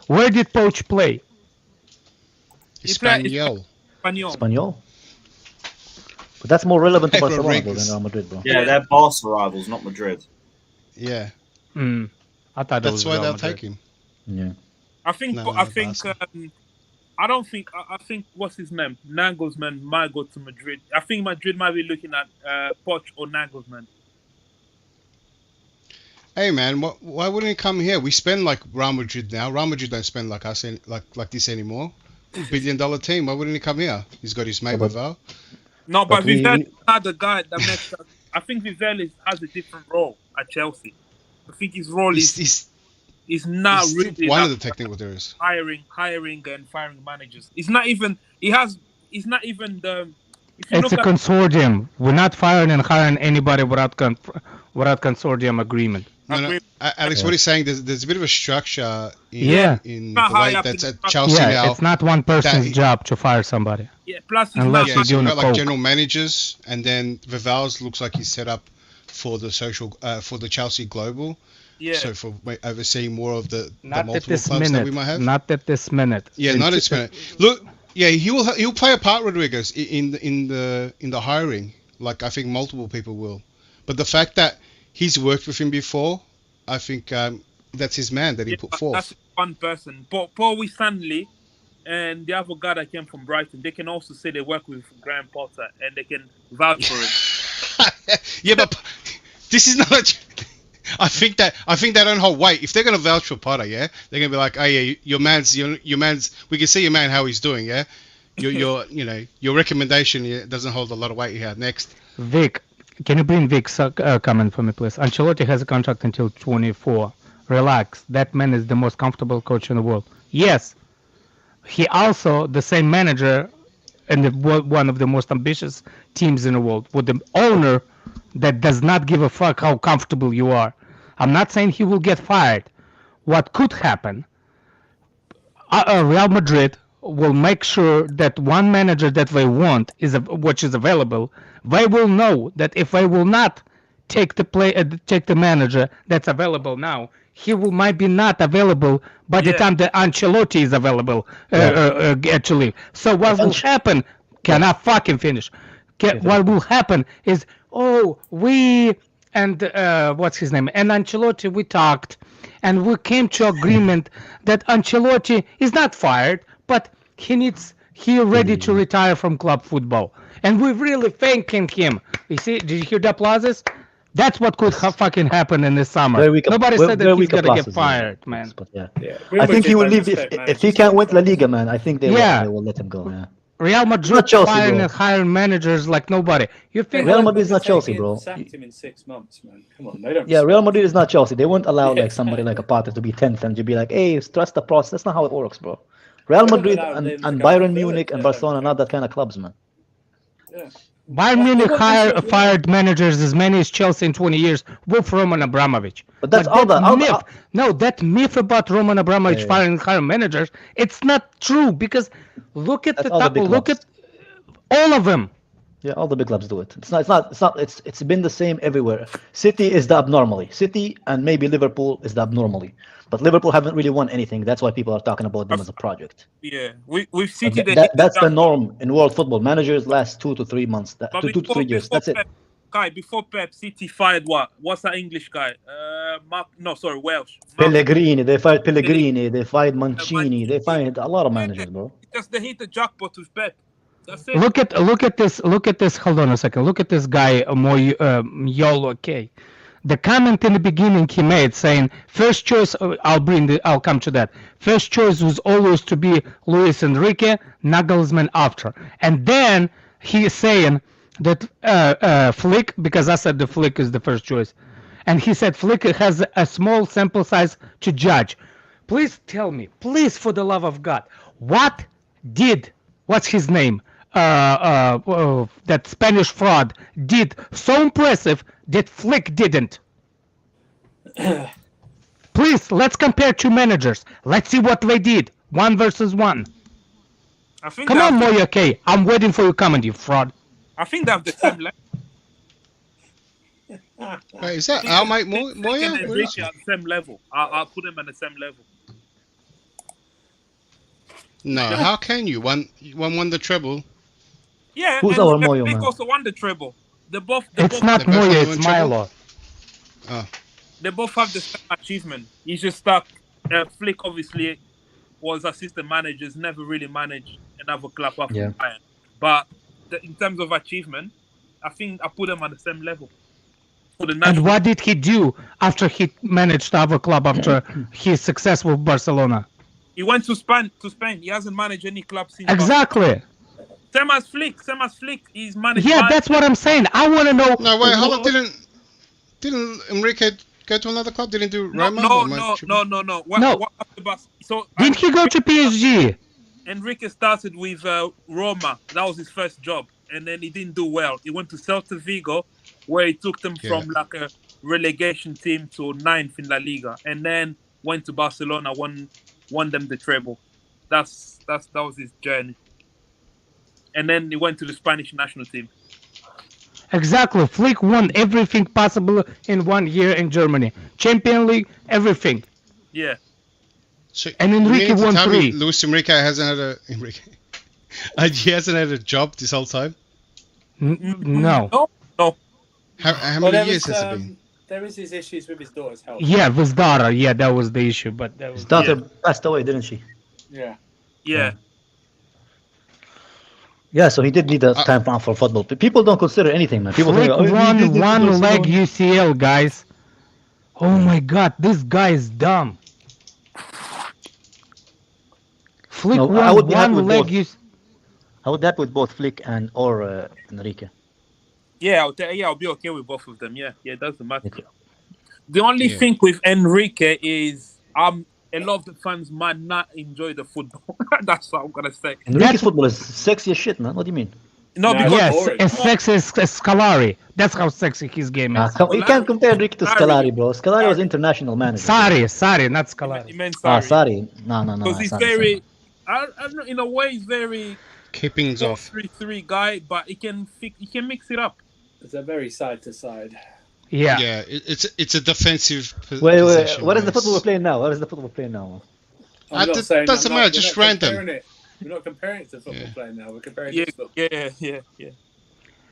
Where did Poch play? Espanyol. Espanyol. But that's more relevant to Barcelona than Real Madrid, bro. Yeah, they're Barca rivals, not Madrid. Yeah. I thought that's why they'll take him. Yeah. I think what's his name? Naglesmann might go to Madrid. I think Madrid might be looking at Poch or Naglesmann. Hey man, why wouldn't he come here? We spend like Real Madrid now. Real Madrid don't spend like us like this anymore. $1 billion team. Why wouldn't he come here? He's got his mate Vavel. No, but Vivel is not the guy that makes. I think Vivel has a different role at Chelsea. I think his role is not really one of the technical theories. Hiring and firing managers. It's not even. It's not even the. It's a consortium. We're not firing and hiring anybody without consortium agreement. No, Alex, what he's saying, there's a bit of a structure in the way that's at Chelsea now. It's not one person's job to fire somebody. Yeah, plus unless you're doing got like general managers, and then Vavel's looks like he's set up for the for the Chelsea Global. Yeah. So for overseeing more of the multiple this clubs minute. that we might have. Not at this minute. Yeah, not at this minute. Look, yeah, he'll play a part, Rodriguez, in the hiring. Like I think multiple people will, but the fact that he's worked with him before, I think that's his man that he put forth. That's one person. But Paul Stanley and the other guy that came from Brighton, they can also say they work with Graham Potter and they can vouch for it. Yeah, but this is not. I think they don't hold weight. If they're gonna vouch for Potter, yeah, they're gonna be like, oh yeah, your man's. We can see your man how he's doing, yeah. Your recommendation doesn't hold a lot of weight here. Next, Vic. Can you bring Vic's comment for me, please? Ancelotti has a contract until 24. Relax. That man is the most comfortable coach in the world. Yes. He also the same manager and one of the most ambitious teams in the world with the owner that does not give a fuck how comfortable you are. I'm not saying he will get fired. What could happen, Real Madrid will make sure that one manager that they want which is available. They will know that if they will not take the manager that's available now, he might be not available by the time the Ancelotti is available. Actually, so what will happen? Can I fucking finish? What will happen is we and what's his name and Ancelotti we talked and we came to agreement that Ancelotti is not fired, but he ready to retire from club football. And we're really thanking him. You see, did you hear the applauses? That's what could fucking happen in this summer. Nobody said that he's going to get fired, man. But I think he will leave if he can't win La Liga, man. I think they will let him go, yeah. Real Madrid firing and hiring managers like nobody. You think Real Madrid is not Chelsea, bro. Sacked him in 6 months, man. Come on, they don't. Yeah, Real Madrid is not Chelsea. They won't allow like somebody like a Potter to be 10th and to be like, hey, trust the process. That's not how it works, bro. Real Madrid and Bayern Munich and Barcelona are not that kind of clubs, man. Yeah. Bayern Munich fired managers as many as Chelsea in 20 years with Roman Abramovich. But that's that myth about Roman Abramovich firing managers, it's not true because look at look at all of them. Yeah, all the big clubs do it. It's been the same everywhere. City is the abnormally. City and maybe Liverpool is the abnormally. But Liverpool haven't really won anything. That's why people are talking about them as a project. Yeah, we've City. That's the norm in world football. Managers last 2 to 3 months, 2 to 3 years. That's it. guy before Pep, City fired what? What's that English guy? Welsh. Pellegrini. They fired Pellegrini. They fired Mancini. They fired a lot of managers, bro. Just they hit the jackpot with Pep. That's it. Look at this. Hold on a second. Look at this guy, YOLO K. The comment in the beginning he made saying first choice. I'll come to that. First choice was always to be Luis Enrique, Nagelsmann after, and then he is saying that Flick, because I said the Flick is the first choice, and he said Flick has a small sample size to judge. Please tell me, please, for the love of God, what's his name? That Spanish fraud did so impressive that Flick didn't. Please, let's compare two managers. Let's see what they did. 1 versus 1. Come on, Moya K. I'm waiting for your comment, you fraud. I think they have the same level. Wait, is that our mate Moya? And Enrique at the same level. I'll put them at the same level. No, how can you? One won the treble. Yeah, who's and our Moyo, Flick man? also won the treble. It's not Moya, it's Milo. Oh. They both have the same achievement. He's just stuck. Flick obviously was assistant managers, never really managed another club after Bayern. But in terms of achievement, I think I put them on the same level. And what did he do after he managed our club after his success with Barcelona? He went to Spain. He hasn't managed any club since. Exactly. Same as Flick. He's managed. Yeah, that's what I'm saying. I want to know. No, wait, hold on. Didn't Enrique go to another club? Didn't do Roma? No. What after so didn't he go to PSG? Enrique started with Roma. That was his first job, and then he didn't do well. He went to Celta Vigo, where he took them from like a relegation team to 9th in La Liga, and then went to Barcelona, won them the treble. That was his journey. And then he went to the Spanish national team. Exactly. Flick won everything possible in 1 year in Germany. Champions League, everything. Yeah. So and Enrique won 3. Luis Enrique hasn't had he hasn't had a job this whole time? No. No. How many years has it been? There is his issues with his daughter's health. Yeah, with his daughter. Yeah, that was the issue. But that was his daughter passed away, didn't she? Yeah. Yeah, so he did need a time off for football. People don't consider anything, man. People Flick think, one leg UCL, guys. Oh my God, this guy is dumb. Flick won one leg UCL. I would that with both Flick or Enrique. Yeah, I'll be okay with both of them. Yeah, it doesn't matter. Okay. The only thing with Enrique is a lot of the fans might not enjoy the football. That's what I'm gonna say. Enrique's football is sexy as shit, man. What do you mean? No, because it's sexy as Scolari. That's how sexy his game is. You can't compare Enrique to Scolari, bro. Scolari was international manager. Sorry, not Scolari. You meant Sarri. Sorry. No. Because he's very, I don't know, in a way, he's very keeping off 3-3 guy, but he can mix it up. It's a very side to side. Yeah, it's a defensive. Wait. What is the football we're playing now? It doesn't matter. Just random. We're not comparing it to football playing now. We're comparing it to football. Yeah.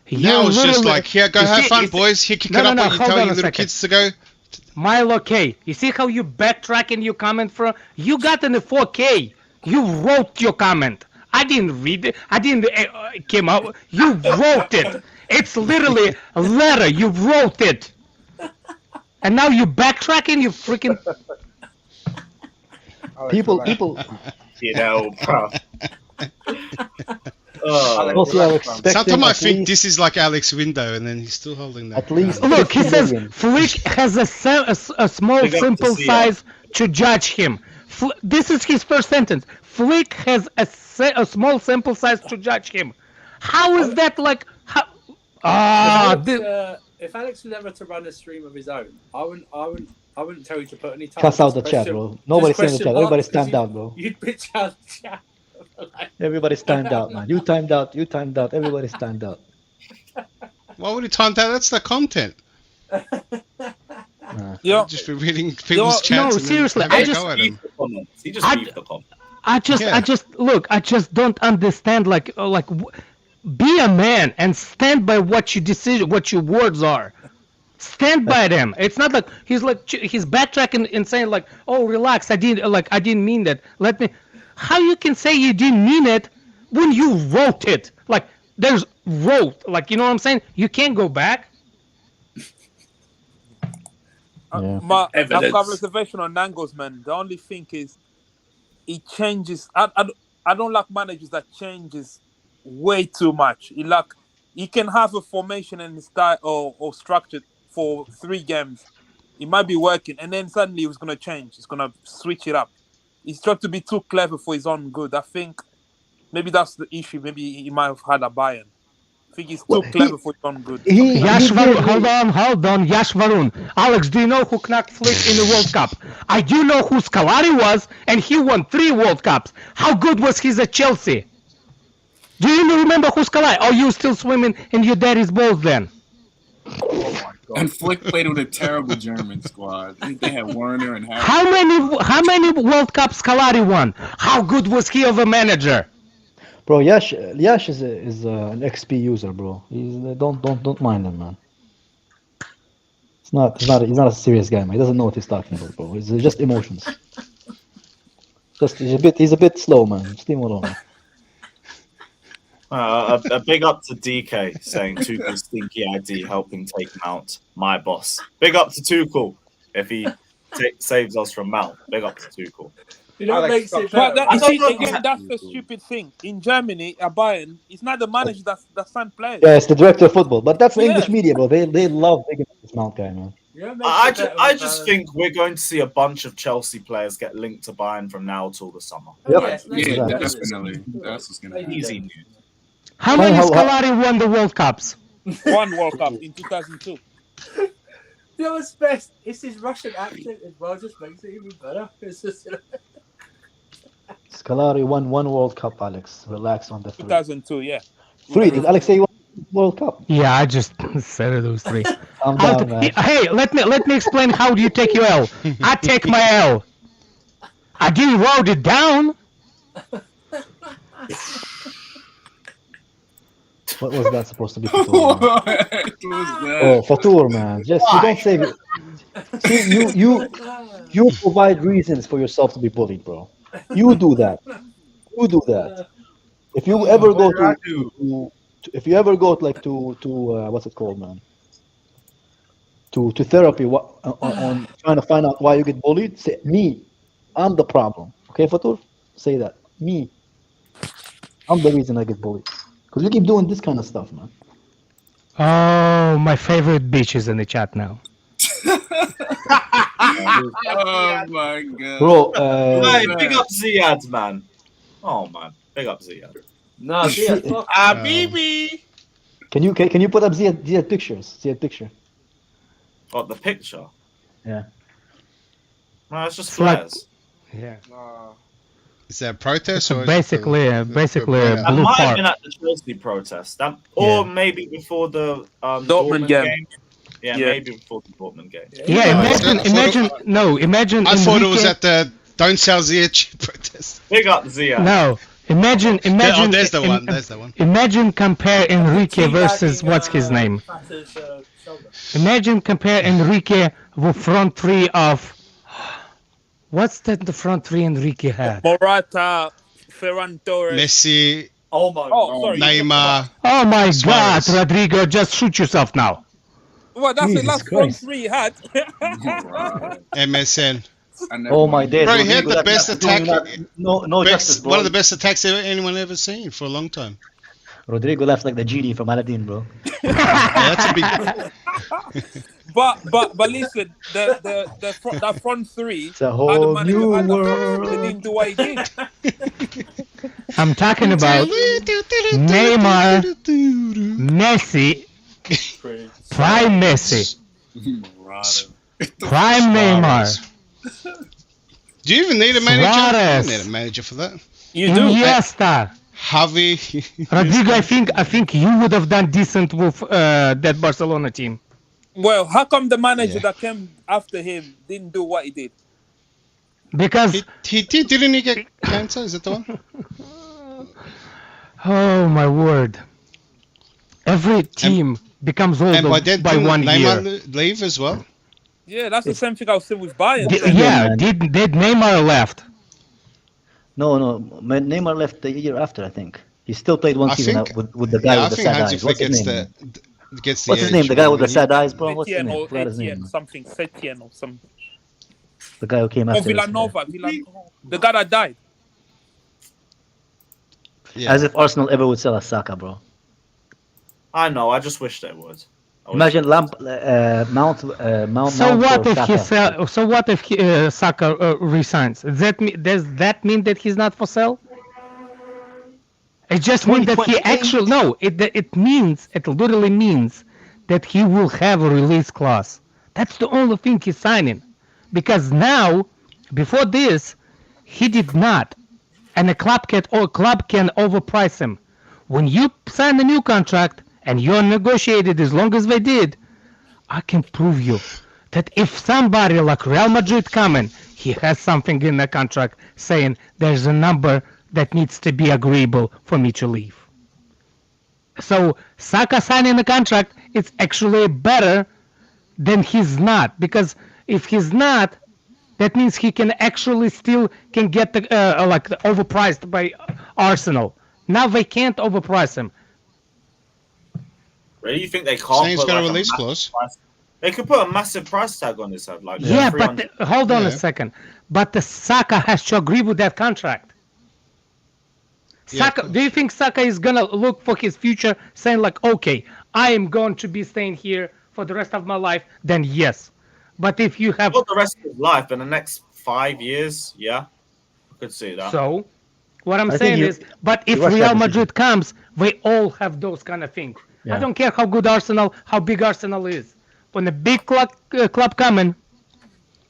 Now it's just like, here, go have fun, boys. Here, kick it up what you tell your little kids to go. Milo K, you see how you backtracking your comment from? You got in the 4K. You wrote your comment. I didn't read it. I didn't came out. You wrote it. It's literally a letter. You wrote it. And now you backtracking. You freaking people. You know, bro. Sometimes I think this is like Alex's window, and then he's still holding that. At least look, he says Flick has a small simple size to judge him. This is his first sentence. Flick has a small sample size to judge him. How is that like? If Alex was ever to run a stream of his own, I wouldn't tell you to put any time. Cuss out the chat, bro. Nobody's saying the chat. Everybody's timed out, bro. You'd bitch out the chat. Everybody's timed out, man. You timed out. Everybody's timed out. Why would you time that? That's the content. Just be reading people's chats. No, seriously, I just don't understand. be a man and stand by what your words are. Stand by them. It's not like he's backtracking and saying like, "Oh, relax. I didn't mean that. Let me." How you can say you didn't mean it when you wrote it? Like there's wrote. Like you know what I'm saying? You can't go back. I've got a reservation on Naglesmann. The only thing is, he changes. I don't like managers that changes way too much. He can have a formation and style or structure for 3 games. It might be working, and then suddenly he's gonna change. He's gonna switch it up. He's trying to be too clever for his own good. I think maybe that's the issue. Maybe he might have had a Bayern. I think he's too clever for his own good. Hold on, Yash Varun. Alex, do you know who knocked Flick in the World Cup? I do know who Scolari was, and he won 3 World Cups. How good was he at Chelsea? Do you even remember who Scolari? Oh, you still swimming in your daddy's balls then? Oh my God. And Flick played with a terrible German squad. I think they had Werner and Havertz. How many World Cups Scolari won? How good was he of a manager? Bro, Yash is an XP user, bro. Don't mind him, man. He's not a serious guy, man. He doesn't know what he's talking about, bro. It's just emotions. He's a bit slow, man. Just leave him alone. Man. A big up to DK saying Tuchel's stinky ID helping take Mount, my boss. Big up to Tuchel if he saves us from Mount. Big up to Tuchel. You know, makes it but that's the stupid thing. In Germany, at Bayern, it's not the manager that's signed players. Yeah, it's the director of football. But that's the English media, bro. They love big this Mount guy, man. I just think we're going to see a bunch of Chelsea players get linked to Bayern from now till the summer. Yep. Yeah, definitely. That's what's going to happen. Easy news. How many Scolari won the World Cups? 1 World Cup in 2002. You know what's best? It's his Russian accent as well. Just makes it even better. It's just. Scolari won 1 World Cup, Alex. Relax on the 3. 2002, yeah. 3? Did Alex say he won World Cup? Yeah, I just said it was 3. Calm down, man. Hey, let me explain how do you take your L. I take my L. I didn't wrote it down. What was that supposed to be? Oh, Fatur, man. Just you don't say. See, you provide reasons for yourself to be bullied, bro. You do that. You do that. If you ever go to what's it called, man? To therapy on trying to find out why you get bullied, say me. I'm the problem. Okay, Fatur? Say that. Me. I'm the reason I get bullied. Because you keep doing this kind of stuff, man. Oh, my favorite bitch is in the chat now. Oh my God, bro! Hey, big up Ziad, man. Oh man, big up Ziad. No, Ziad. Bibi. Can you put up Ziad pictures? Ziad picture. What, the picture? Yeah. No, it's just flares. Yeah. Is that a protest or basically a blue That might have part? been at the Chelsea protest, or maybe before the Dortmund game. Yeah, maybe before the Dortmund game. Yeah, imagine. I thought it was at the Don't Sell Ziyech protest. Big up Ziyech. No, imagine. Oh, there's the one. There's the one. Imagine compare Enrique versus what's his name. Imagine compare Enrique with front 3 of. What's that? The front 3 Enrique had. Morata, Ferran Torres, Messi. Oh my God. Neymar. Oh my Suarez. God, Rodrigo, just shoot yourself now. Well, that's the last front 3 he had. MSN. Oh my days. Bro, he had the best attack. No justice, bro. One of the best attacks anyone ever seen for a long time. Rodrigo left like the genie from Aladdin, bro. Yeah, that's a big. But listen, that front 3 It's a whole new world. They didn't do what he did. I'm talking about Neymar, Messi, Prime Messi, Prime Neymar. Do you even need a manager? Suarez. You don't need a manager for that. You do. Iniesta. Javi. Rodrigo, I think you would have done decent with that Barcelona team. Well, how come the manager that came after him didn't do what he did? Because didn't he get cancer? Is that the one? Oh my word! Every team becomes older And by then, by didn't 1 year. Neymar leave as well? Yeah, that's the same thing I was saying with Bayern. man. Did Neymar left? No, Neymar left the year after, I think. He still played one I season think- with the guy I with the think sad Hansi eyes. Flick What's his gets name? gets the What's his edge, name? The guy with the really. sad eyes, bro. What's his Setien name? or Forgot his Etienne, name. something. Setien or something. The guy who came Or after. his- Villanova. The guy that died. Yeah. As if Arsenal ever would sell a Saka, bro. I know. I just wish they would. Imagine Mount. So Mount what for if he Saka. So what if Saka resigns? Does that mean that he's not for sale? It just means that he 2028? actually it literally means that he will have a release clause. That's the only thing he's signing, because now, before this, he did not, and a club can overprice him. When you sign a new contract and you're negotiated as long as they did, I can prove you that if somebody like Real Madrid coming, he has something in the contract saying there's a number that needs to be agreeable for me to leave. So Saka signing a contract, it's actually better than he's not, because if he's not, that means he can actually still can get overpriced by Arsenal. Now they can't overprice him. Really, you think they can't? Saying he's put, got a like, release massive clause. They could put a massive price tag on his head, like Yeah, 300. but hold on a Yeah. second. But the Saka has to agree with that contract. Yeah, Saka, do you think Saka is gonna look for his future, saying like, okay, I am going to be staying here for the rest of my life? Then yes. But if you have Not the rest of his life, in the next 5 years, yeah, I could see that. so, what I'm I think saying you- is, but if you rushed Real that Madrid comes, they all have those kind of things. I Yeah. don't care how good Arsenal, how big Arsenal is. When a big club coming,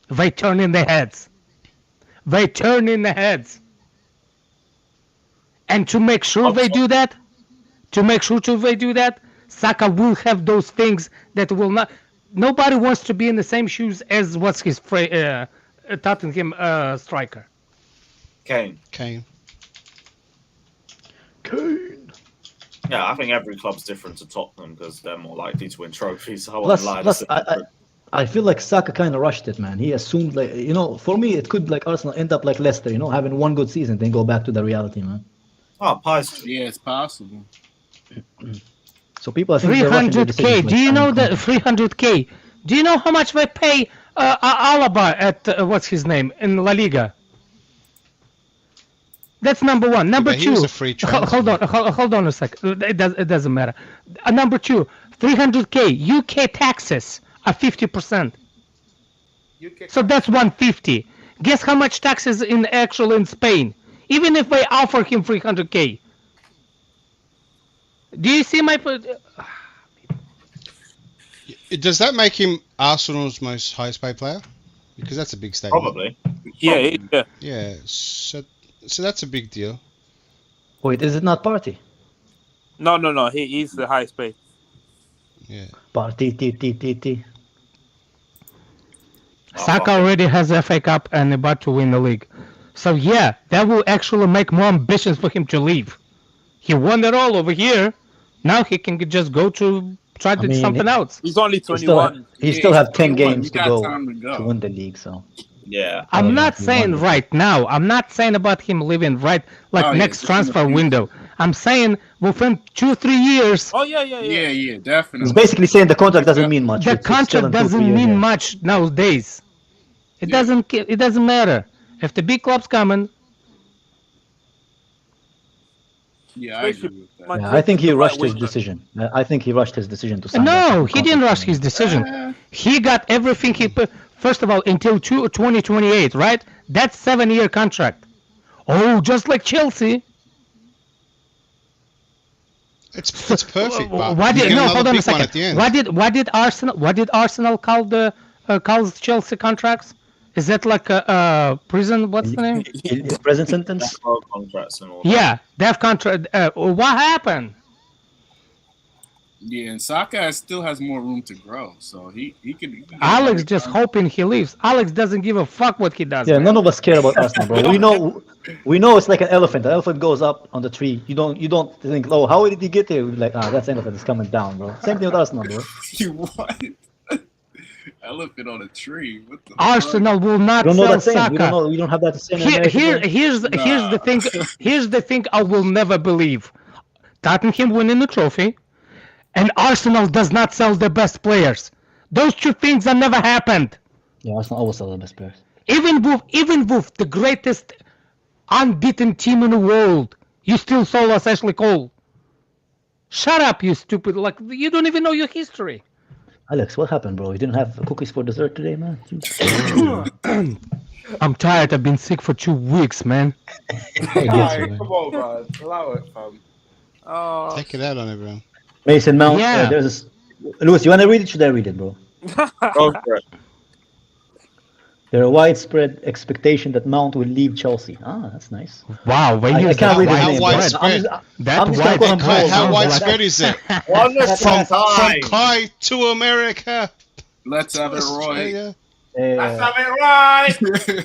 they turn in their heads. They turn in their heads. And to make sure they do that, Saka will have those things that will not. Nobody wants to be in the same shoes as what's his Tottenham striker. Kane. Kane. Yeah, I think every club's different to Tottenham because they're more likely to win trophies. I won't Plus, lie. plus That's different. I feel like Saka kind of rushed it, man. He assumed, like, for me, it could, like, Arsenal end up like Leicester, having one good season, then go back to the reality, man. Oh, Pies. Yeah, it's possible. So people, I think they're rushing their 300k. decisions, Do you like, know signing that 300k? Do you know how much they pay Alaba at what's his name in La Liga? That's number one. Number but he two. was a free transfer. Hold on a second. It doesn't matter. Number two. 300k. UK taxes are 50%. So that's 150. Guess how much taxes in Spain? Even if they offer him 300k. Do you see my? Does that make him Arsenal's most highest paid player? Because that's a big statement. Probably. Yeah. Yeah, so that's a big deal. Wait, is it not Party? No. He's the highest paid. Yeah. Party, T. Saka already has the FA Cup and about to win the league. So yeah, that will actually make more ambitions for him to leave. He won it all over here. Now he can just go to try to do something else. He's only He 21. still have 10 21. games You to got go time to go. to win the league, so. Yeah. I'm not he saying won it. right now. I'm not saying about him leaving right like Oh, yeah, next it's transfer in the window. I'm saying within 2-3 years, Oh yeah. Yeah, definitely. He's basically saying the contract doesn't mean much. the It's still contract in 2-3 doesn't years, mean yeah. much nowadays. It doesn't matter. If the big club's coming, Yeah, I agree with that. Yeah, I think he rushed his decision. I think he rushed his decision to sign. that no, second he didn't contract. rush his decision. He got everything he put. First of all, until 2028, right? That's 7-year contract. Oh, just like Chelsea. It's perfect, but Why you did get no? another Hold on a big one at second. the end. Why did Arsenal call the calls Chelsea contracts? Is that like a prison? What's the name? His present sentence? That's all contracts and all. Yeah, they have contract. What happened? Yeah, and Saka still has more room to grow, so he could. Alex just hoping he leaves. Alex doesn't give a fuck what he does. Yeah, man. none of us care about Arsenal, bro. We know We know it's like an elephant. The elephant goes up on the tree. You don't think, oh, how did he get there? We're like, that's elephant is coming down, bro. Same thing with Arsenal, bro. You what? Elephant on a tree. What the Arsenal will not You don't know sell that saying. Saka. We don't know. We don't have that saying. Here's the thing. Here's the thing I will never believe. Tottenham winning the trophy, and Arsenal does not sell their best players. Those two things have never happened. Yeah, Arsenal always sell the best players. Even with the greatest unbeaten team in the world, you still sold us Ashley Cole. Shut up, you stupid! Like you don't even know your history. Alex, what happened, bro? You didn't have cookies for dessert today, man? I'm tired. I've been sick for 2 weeks, man. Alright, come on, man. Allow it, fam. Take it out on everyone. Mason Mount. Yeah. There's Lewis, you want to read it? Should I read it, bro? Go for it. There are widespread expectation that Mount will leave Chelsea. Ah, that's nice. Wow, when I you can't read his how name, bro. widespread? I'm just gonna call him Paul, How bro. widespread is it? One at a From time. Kai to America. Let's have it, Roy. Australia.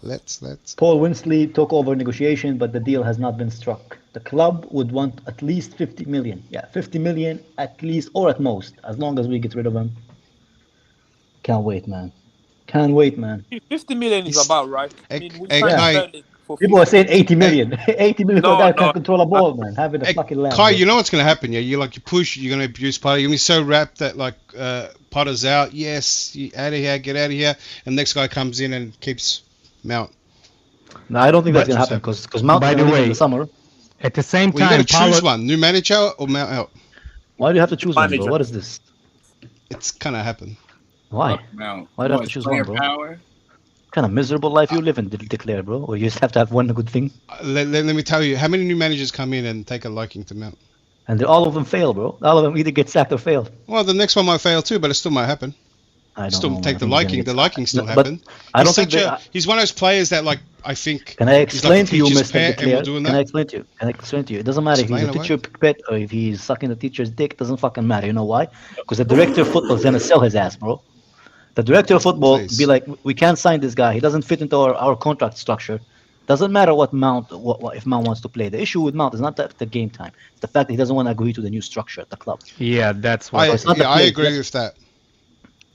Let's. Paul Winsley took over negotiation, but the deal has not been struck. The club would want at least 50 million. Yeah, 50 million at least, or at most, as long as we get rid of him. Can't wait, man. Can't wait, man. 50 million is about right. I mean, we Hey, signed Kai. Sterling for People are 50. saying 80 million. 80 million for No, a guy who no. can't control a ball, man. Having a Hey, fucking lamb. Kai, bro. you know what's going to happen, yeah? You push, you're going to abuse Potter. You're going to be so wrapped that, Potter's out. Yes, out of here, get out of here. And next guy comes in and keeps Mount. No, I don't think that's But- going to happen because Mount By is the going to leave way, in the summer. At the same Well, you time, got to choose one. New manager or Mount out. Why do you have to choose one, bro? Manager. What is this? It's going to happen. Why? Mount. Why do you have What, to choose player one, bro? power? What kind of miserable life you live in, Declare, bro? Or you just have to have one good thing? Let me tell you, how many new managers come in and take a liking to Mount? And all of them fail, bro. All of them either get sacked or fail. Well, the next one might fail too, but it still might happen. I don't Still know, man. take I the think he's gonna liking. get The sacked. liking still But happen. I don't think He's one of those players that, I think. Can I he's explain like a to you, teacher's Mr. pet, and Declare? we're doing Can I that. explain to you? Can I explain to you? It doesn't matter if he's a Explain teacher pet or if he's sucking the teacher's dick. It doesn't fucking matter. You know why? Because the director of football is gonna sell his ass, bro. The director of football Please. be like, we can't sign this guy. He doesn't fit into our contract structure. Doesn't matter what if Mount wants to play. The issue with Mount is not the game time. It's the fact that he doesn't want to agree to the new structure at the club. yeah, that's what. it's not the I place, agree yes. with that.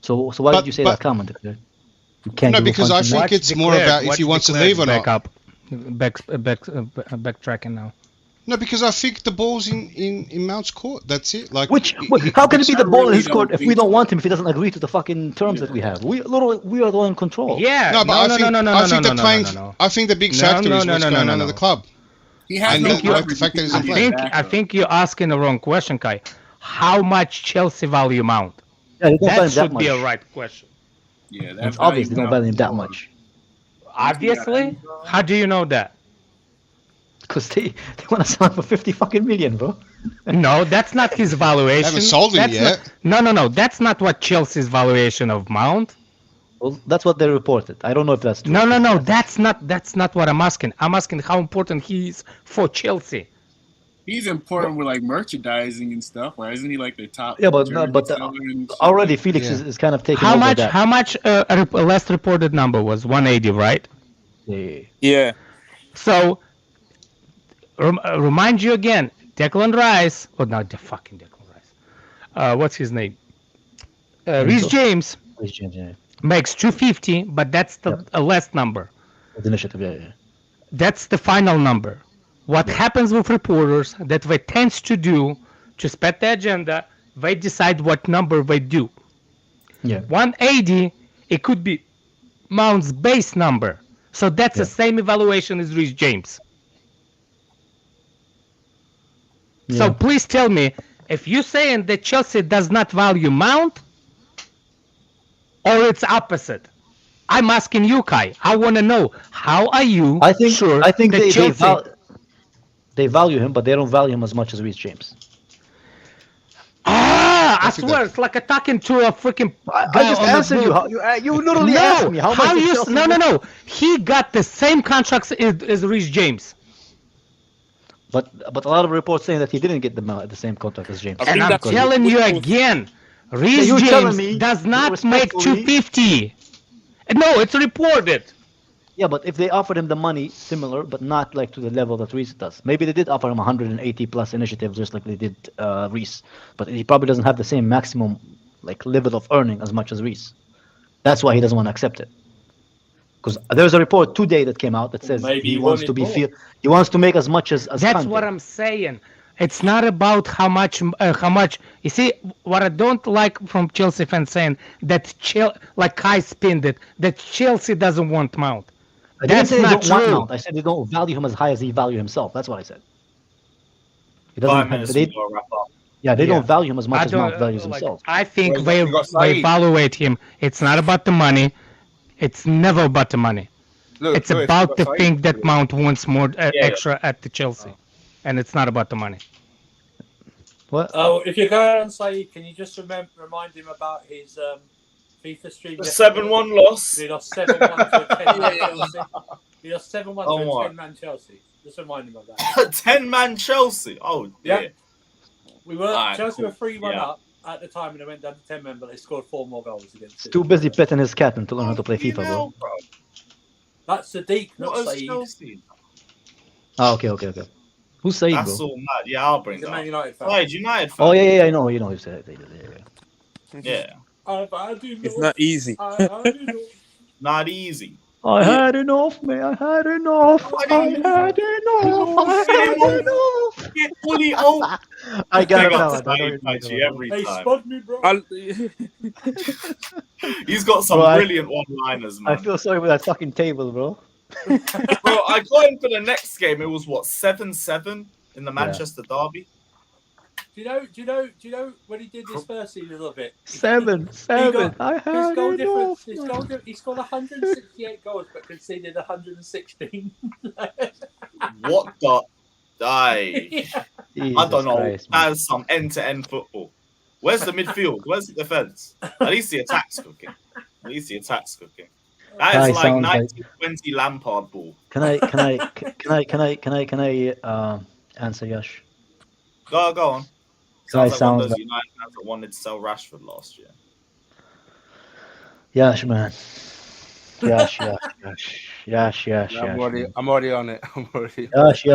So why But- did you say but- that comment, Declare? You can't No, give a because I fucking- think Watch it's more Declared, about if watch he wants to Declared leave or back not. up. Backtracking now. No, because I think the ball's in Mount's court. That's it. How can it be the ball in his really court don't if we think don't so. want him if he doesn't agree to the fucking terms that we have? We are the one in control. Yeah. No, but I think they're playing. No. I think the big No, factor no, is no, what's no, going no, on no, at the no. club. He has And no the leverage fact that he's in because play. back I up. think you're asking the wrong question, Kai. How much Chelsea value Mount? Yeah, they don't value That him that should much. be a right question. Yeah, that It's obvious they don't value value him that much Obviously. How do you know that? because they want to sell him for 50 fucking million, bro. No, that's not his valuation. Haven't sold him That's yet. No. That's not what Chelsea's valuation of Mount. Well, that's what they reported. I don't know if that's true. No. That's not what I'm asking. I'm asking how important he is for Chelsea. He's important with merchandising and stuff. Right? Isn't he their top? Yeah, but jersey seller and shit? already Felix Yeah. is kind of taking How over much? that. How much? Last reported number was 180, right? Yeah. Yeah. So, remind you again, Declan Rice, not the fucking Declan Rice. What's his name? Reece James Reece James, yeah. makes 250, but that's the last number. The initiative, yeah. That's the final number. What happens with reporters that they tend to do to spread the agenda, they decide what number they do. Yeah. 180, it could be Mount's base number. So that's the same evaluation as Reece James. So Yeah. please tell me, if you're saying that Chelsea does not value Mount, or it's opposite. I'm asking you, Kai. I want to know, how are you I think that Chelsea... they value him, but they don't value him as much as Reece James. I swear, it's like talking to a freaking I guy just on the answered you. boat. You literally asked me how much. did Chelsea No. He got the same contracts as Reece James. But a lot of reports saying that he didn't get the same contract as James. And I'm telling you again, Reece you're telling James me, does not make respectfully- 250. No, it's reported. Yeah, but if they offered him the money similar, but not like to the level that Reese does, maybe they did offer him 180 plus initiatives, just like they did Reese. But he probably doesn't have the same maximum like level of earning as much as Reese. That's why he doesn't want to accept it. Because there's a report today that came out that says he wants to be he wants to make as much as That's Kante. what I'm saying. It's not about how much. You see, what I don't like from Chelsea fans saying that like Kai spinned it, that Chelsea doesn't want Mount. I didn't That's say they not don't want true. Mount. I said they don't value him as high as he value himself. That's what I said. He 5 doesn't. minutes They, we gotta wrap up. yeah, they Yeah. don't value him as much I as Mount don't values like. himself. I think Well, they you got Savić. evaluate him. It's not about the money. It's never about the money. Look, It's Lewis, you about got the Savić. thing that Mount wants more Yeah. extra at the Chelsea, and it's not about the money. What? Oh, if you're going on Saeed, can you just remind him about his FIFA stream? The 7-1 loss. He lost 7-1 to a 10-man Chelsea. He lost 7-1 Oh, to a what? 10-man Chelsea. Just remind him of that. 10-man Chelsea. Oh, dear. Yeah. We were Alright, Chelsea cool. were 3-1 Yeah. up at the time, and they went down to 10 men, but they scored 4 more goals against He's it. too busy petting his cat to learn how to play FIFA, bro. Bro. That's Sadiq, not What is Saeed. Chelsea? Oh, okay. Who's Saeed, That's bro? all mad. Yeah, I'll bring He's a that Man up. United fan. Right, United fan. Oh yeah, I know. You know, you said it. Yeah. Yeah. I do It's know. not easy. I do know. Not easy. I had enough, man. I had enough. Get fully old. I got it Big now. up to Saeed, actually, every They time. spun me, bro. He's got some Bro, brilliant one-liners, I man. feel sorry with that fucking table, bro. Bro, I got him for the next game. It was what 7-7 in the Manchester derby. Do you know when he did this first season of it? Seven. I His had goal enough. difference. He scored 168 goals, but conceded 116. What the? I Jesus don't know. Christ, man. That's some end-to-end football. Where's the midfield? Where's the defense? At least the attack's cooking. That is Guy like sounds like- 1920 Lampard ball. Can I answer Yash? Go on. Guy Sounds like one sounds of those like United fans that wanted to sell Rashford last year. Yash, man. Yash. I'm already on it. I'm already. Yash.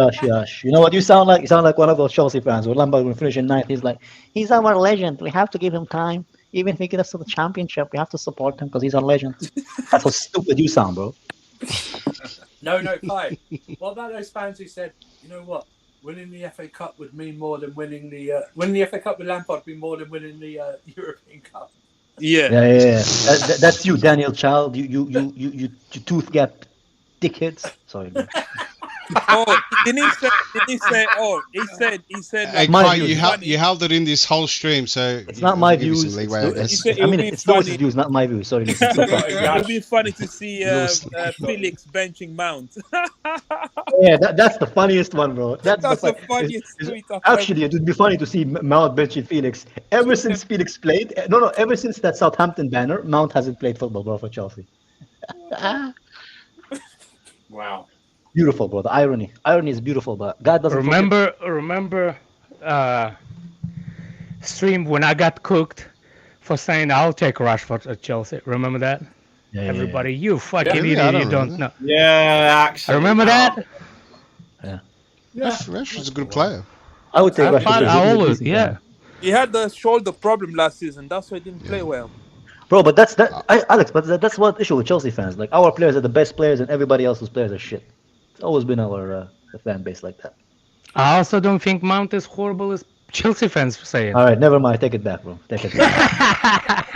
You know what you sound like? You sound like one of those Chelsea fans. When Lampard will finish in ninth, he's like, he's our legend. We have to give him time. Even if he gets us to the championship, we have to support him because he's our legend. That's how stupid you sound, bro. No, Kai. What about those fans who said, you know what? Winning the FA Cup would mean more than winning the FA Cup with Lampard would be more than winning the European Cup. Yeah. That's you, Daniel Child. You tooth gap dickheads. Sorry, man. Oh, didn't he say? Oh, he said. Hey, My Kai, views. you held it in this whole stream, so It's not my give you some views. leeway on this. said it I would mean, be it's Lewis's funny. views, not my views. Sorry. Listen. It would be funny to see Felix benching Mount. Yeah, that's the funniest one, bro. That's the funniest tweet I've Actually, it would be funny to see Mount benching Felix. Ever since Felix played, ever since that Southampton banner, Mount hasn't played football, bro, for Chelsea. Wow. Beautiful, bro. The irony is beautiful, but God doesn't. Remember, stream when I got cooked for saying I'll take Rashford at Chelsea. Remember that? Yeah, Everybody, you fucking Yeah, idiot, I don't you don't remember know. Yeah, actually. Remember that? Rashford's a good player. I would take I Rashford. always, yeah. He had the shoulder problem last season. That's why he didn't play well. Bro, but Alex, but that's what issue with Chelsea fans. Like, our players are the best players, and everybody else's players are shit. It's always been our fan base like that. I also don't think Mount is horrible as Chelsea fans say it. All right, never mind. Take it back, bro. Take it back.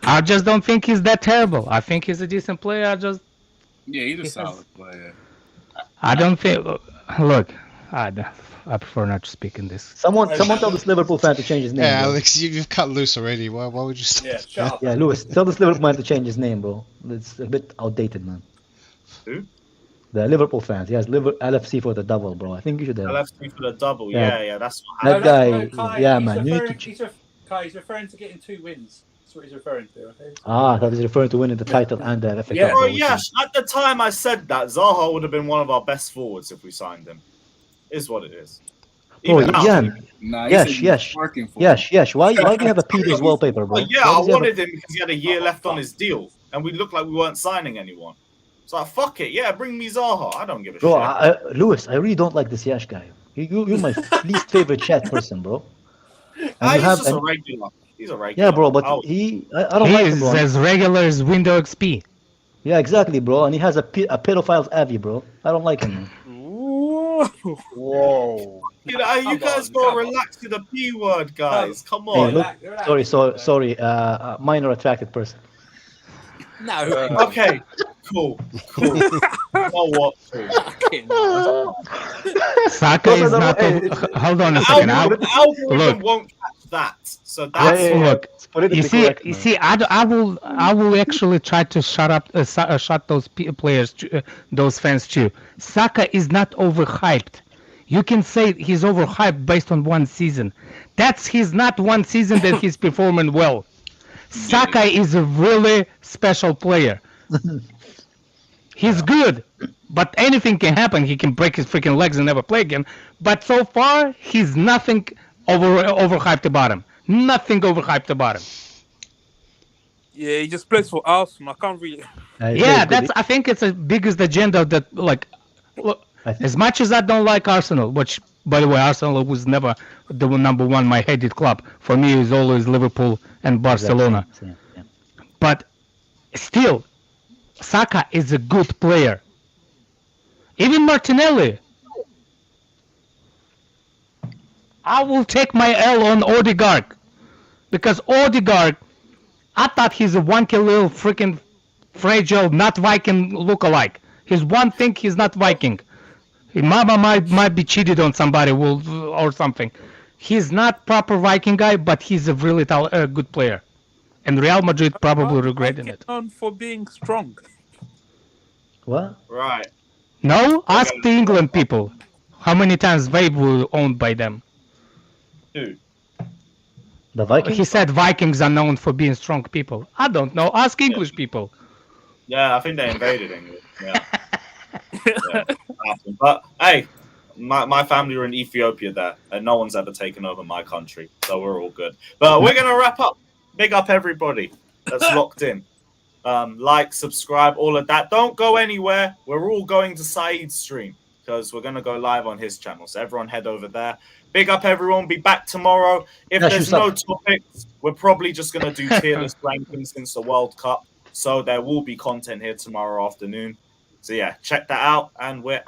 I just don't think he's that terrible. I think he's a decent player. Yeah, he's a solid player. I don't think. Look, I prefer not to speak in this. Someone tell this Liverpool fan to change his name. Yeah, bro. Alex, you've cut loose already. Why would you stop? Yeah, shut up. Yeah, Lewis, tell this Liverpool man to change his name, bro. It's a bit outdated, man. Who? The Liverpool fans. He has LFC for the double, bro. I think you should have. LFC for the double. Yeah. Yeah, that's what That happened. guy, yeah, man. You need to. He's referring to getting 2 wins. That's what he's referring to. Okay. I thought he's referring to winning the title and the FA Cup. Bro, bro, yes, at the time I said that, Zaha would have been one of our best forwards if we signed him. Is what it is. Bro, Even now. yeah. Nah, Yes. Why do you have a Peters wallpaper, bro? Well, yeah, Why I does he have wanted him because he had a year left on his deal, and we looked like we weren't signing anyone. It's like, fuck it. Yeah, bring me Zaha. I don't give a Bro, shit. Lewis, I really don't like this Yash guy. You're my least favorite chat person, bro. And He's just a regular. He's a regular. Yeah, bro, but I don't like him, bro. He's as regular as Windows XP. Yeah, exactly, bro. And he has a pedophile's avi, bro. I don't like him, man. Whoa. You guys gotta relax to the P word, guys. Come on. Hey, sorry. Minor attracted person. No. Okay. Cool. Oh, what? Saka is not. Hold on a second. Algorithm won't catch that. So that's look. You see. I will actually try to shut those players, those fans too. Saka is not overhyped. You can say he's overhyped based on one season. He's not one season that he's performing well. Saka is a really special player. He's good, but anything can happen. He can break his freaking legs and never play again. But so far, he's nothing overhyped about him. Nothing overhyped about him. Yeah, he just plays for Arsenal. I can't really. I think it's the biggest agenda that, like, look, as much as I don't like Arsenal, which, by the way, Arsenal was never the number one, my hated club. For me, it's always Liverpool and Barcelona. Exactly. Yeah. But still, Saka is a good player. Even Martinelli. I will take my L on Odegaard. Because Odegaard, I thought he's a wonky little freaking fragile, not Viking lookalike. He's one thing, he's not Viking. Mama might be cheated on somebody or something. He's not proper Viking guy, but he's a really good player. And Real Madrid probably regretting it. Known for being strong. What? right. No? Ask the England people. How many times they were owned by them? Who? The Vikings? He said Vikings are known for being strong people. I don't know. Ask English people. Yeah, I think they invaded England. Yeah. But hey, my family were in Ethiopia there, and no one's ever taken over my country, so we're all good. But we're gonna wrap up. Big up everybody that's locked in. Like, subscribe, all of that. Don't go anywhere. We're all going to Saeed's stream because we're gonna go live on his channel. So everyone head over there. Big up everyone. Be back tomorrow. If there's no topics, we're probably just gonna do tier list rankings since the World Cup. So there will be content here tomorrow afternoon. So yeah, check that out, and we're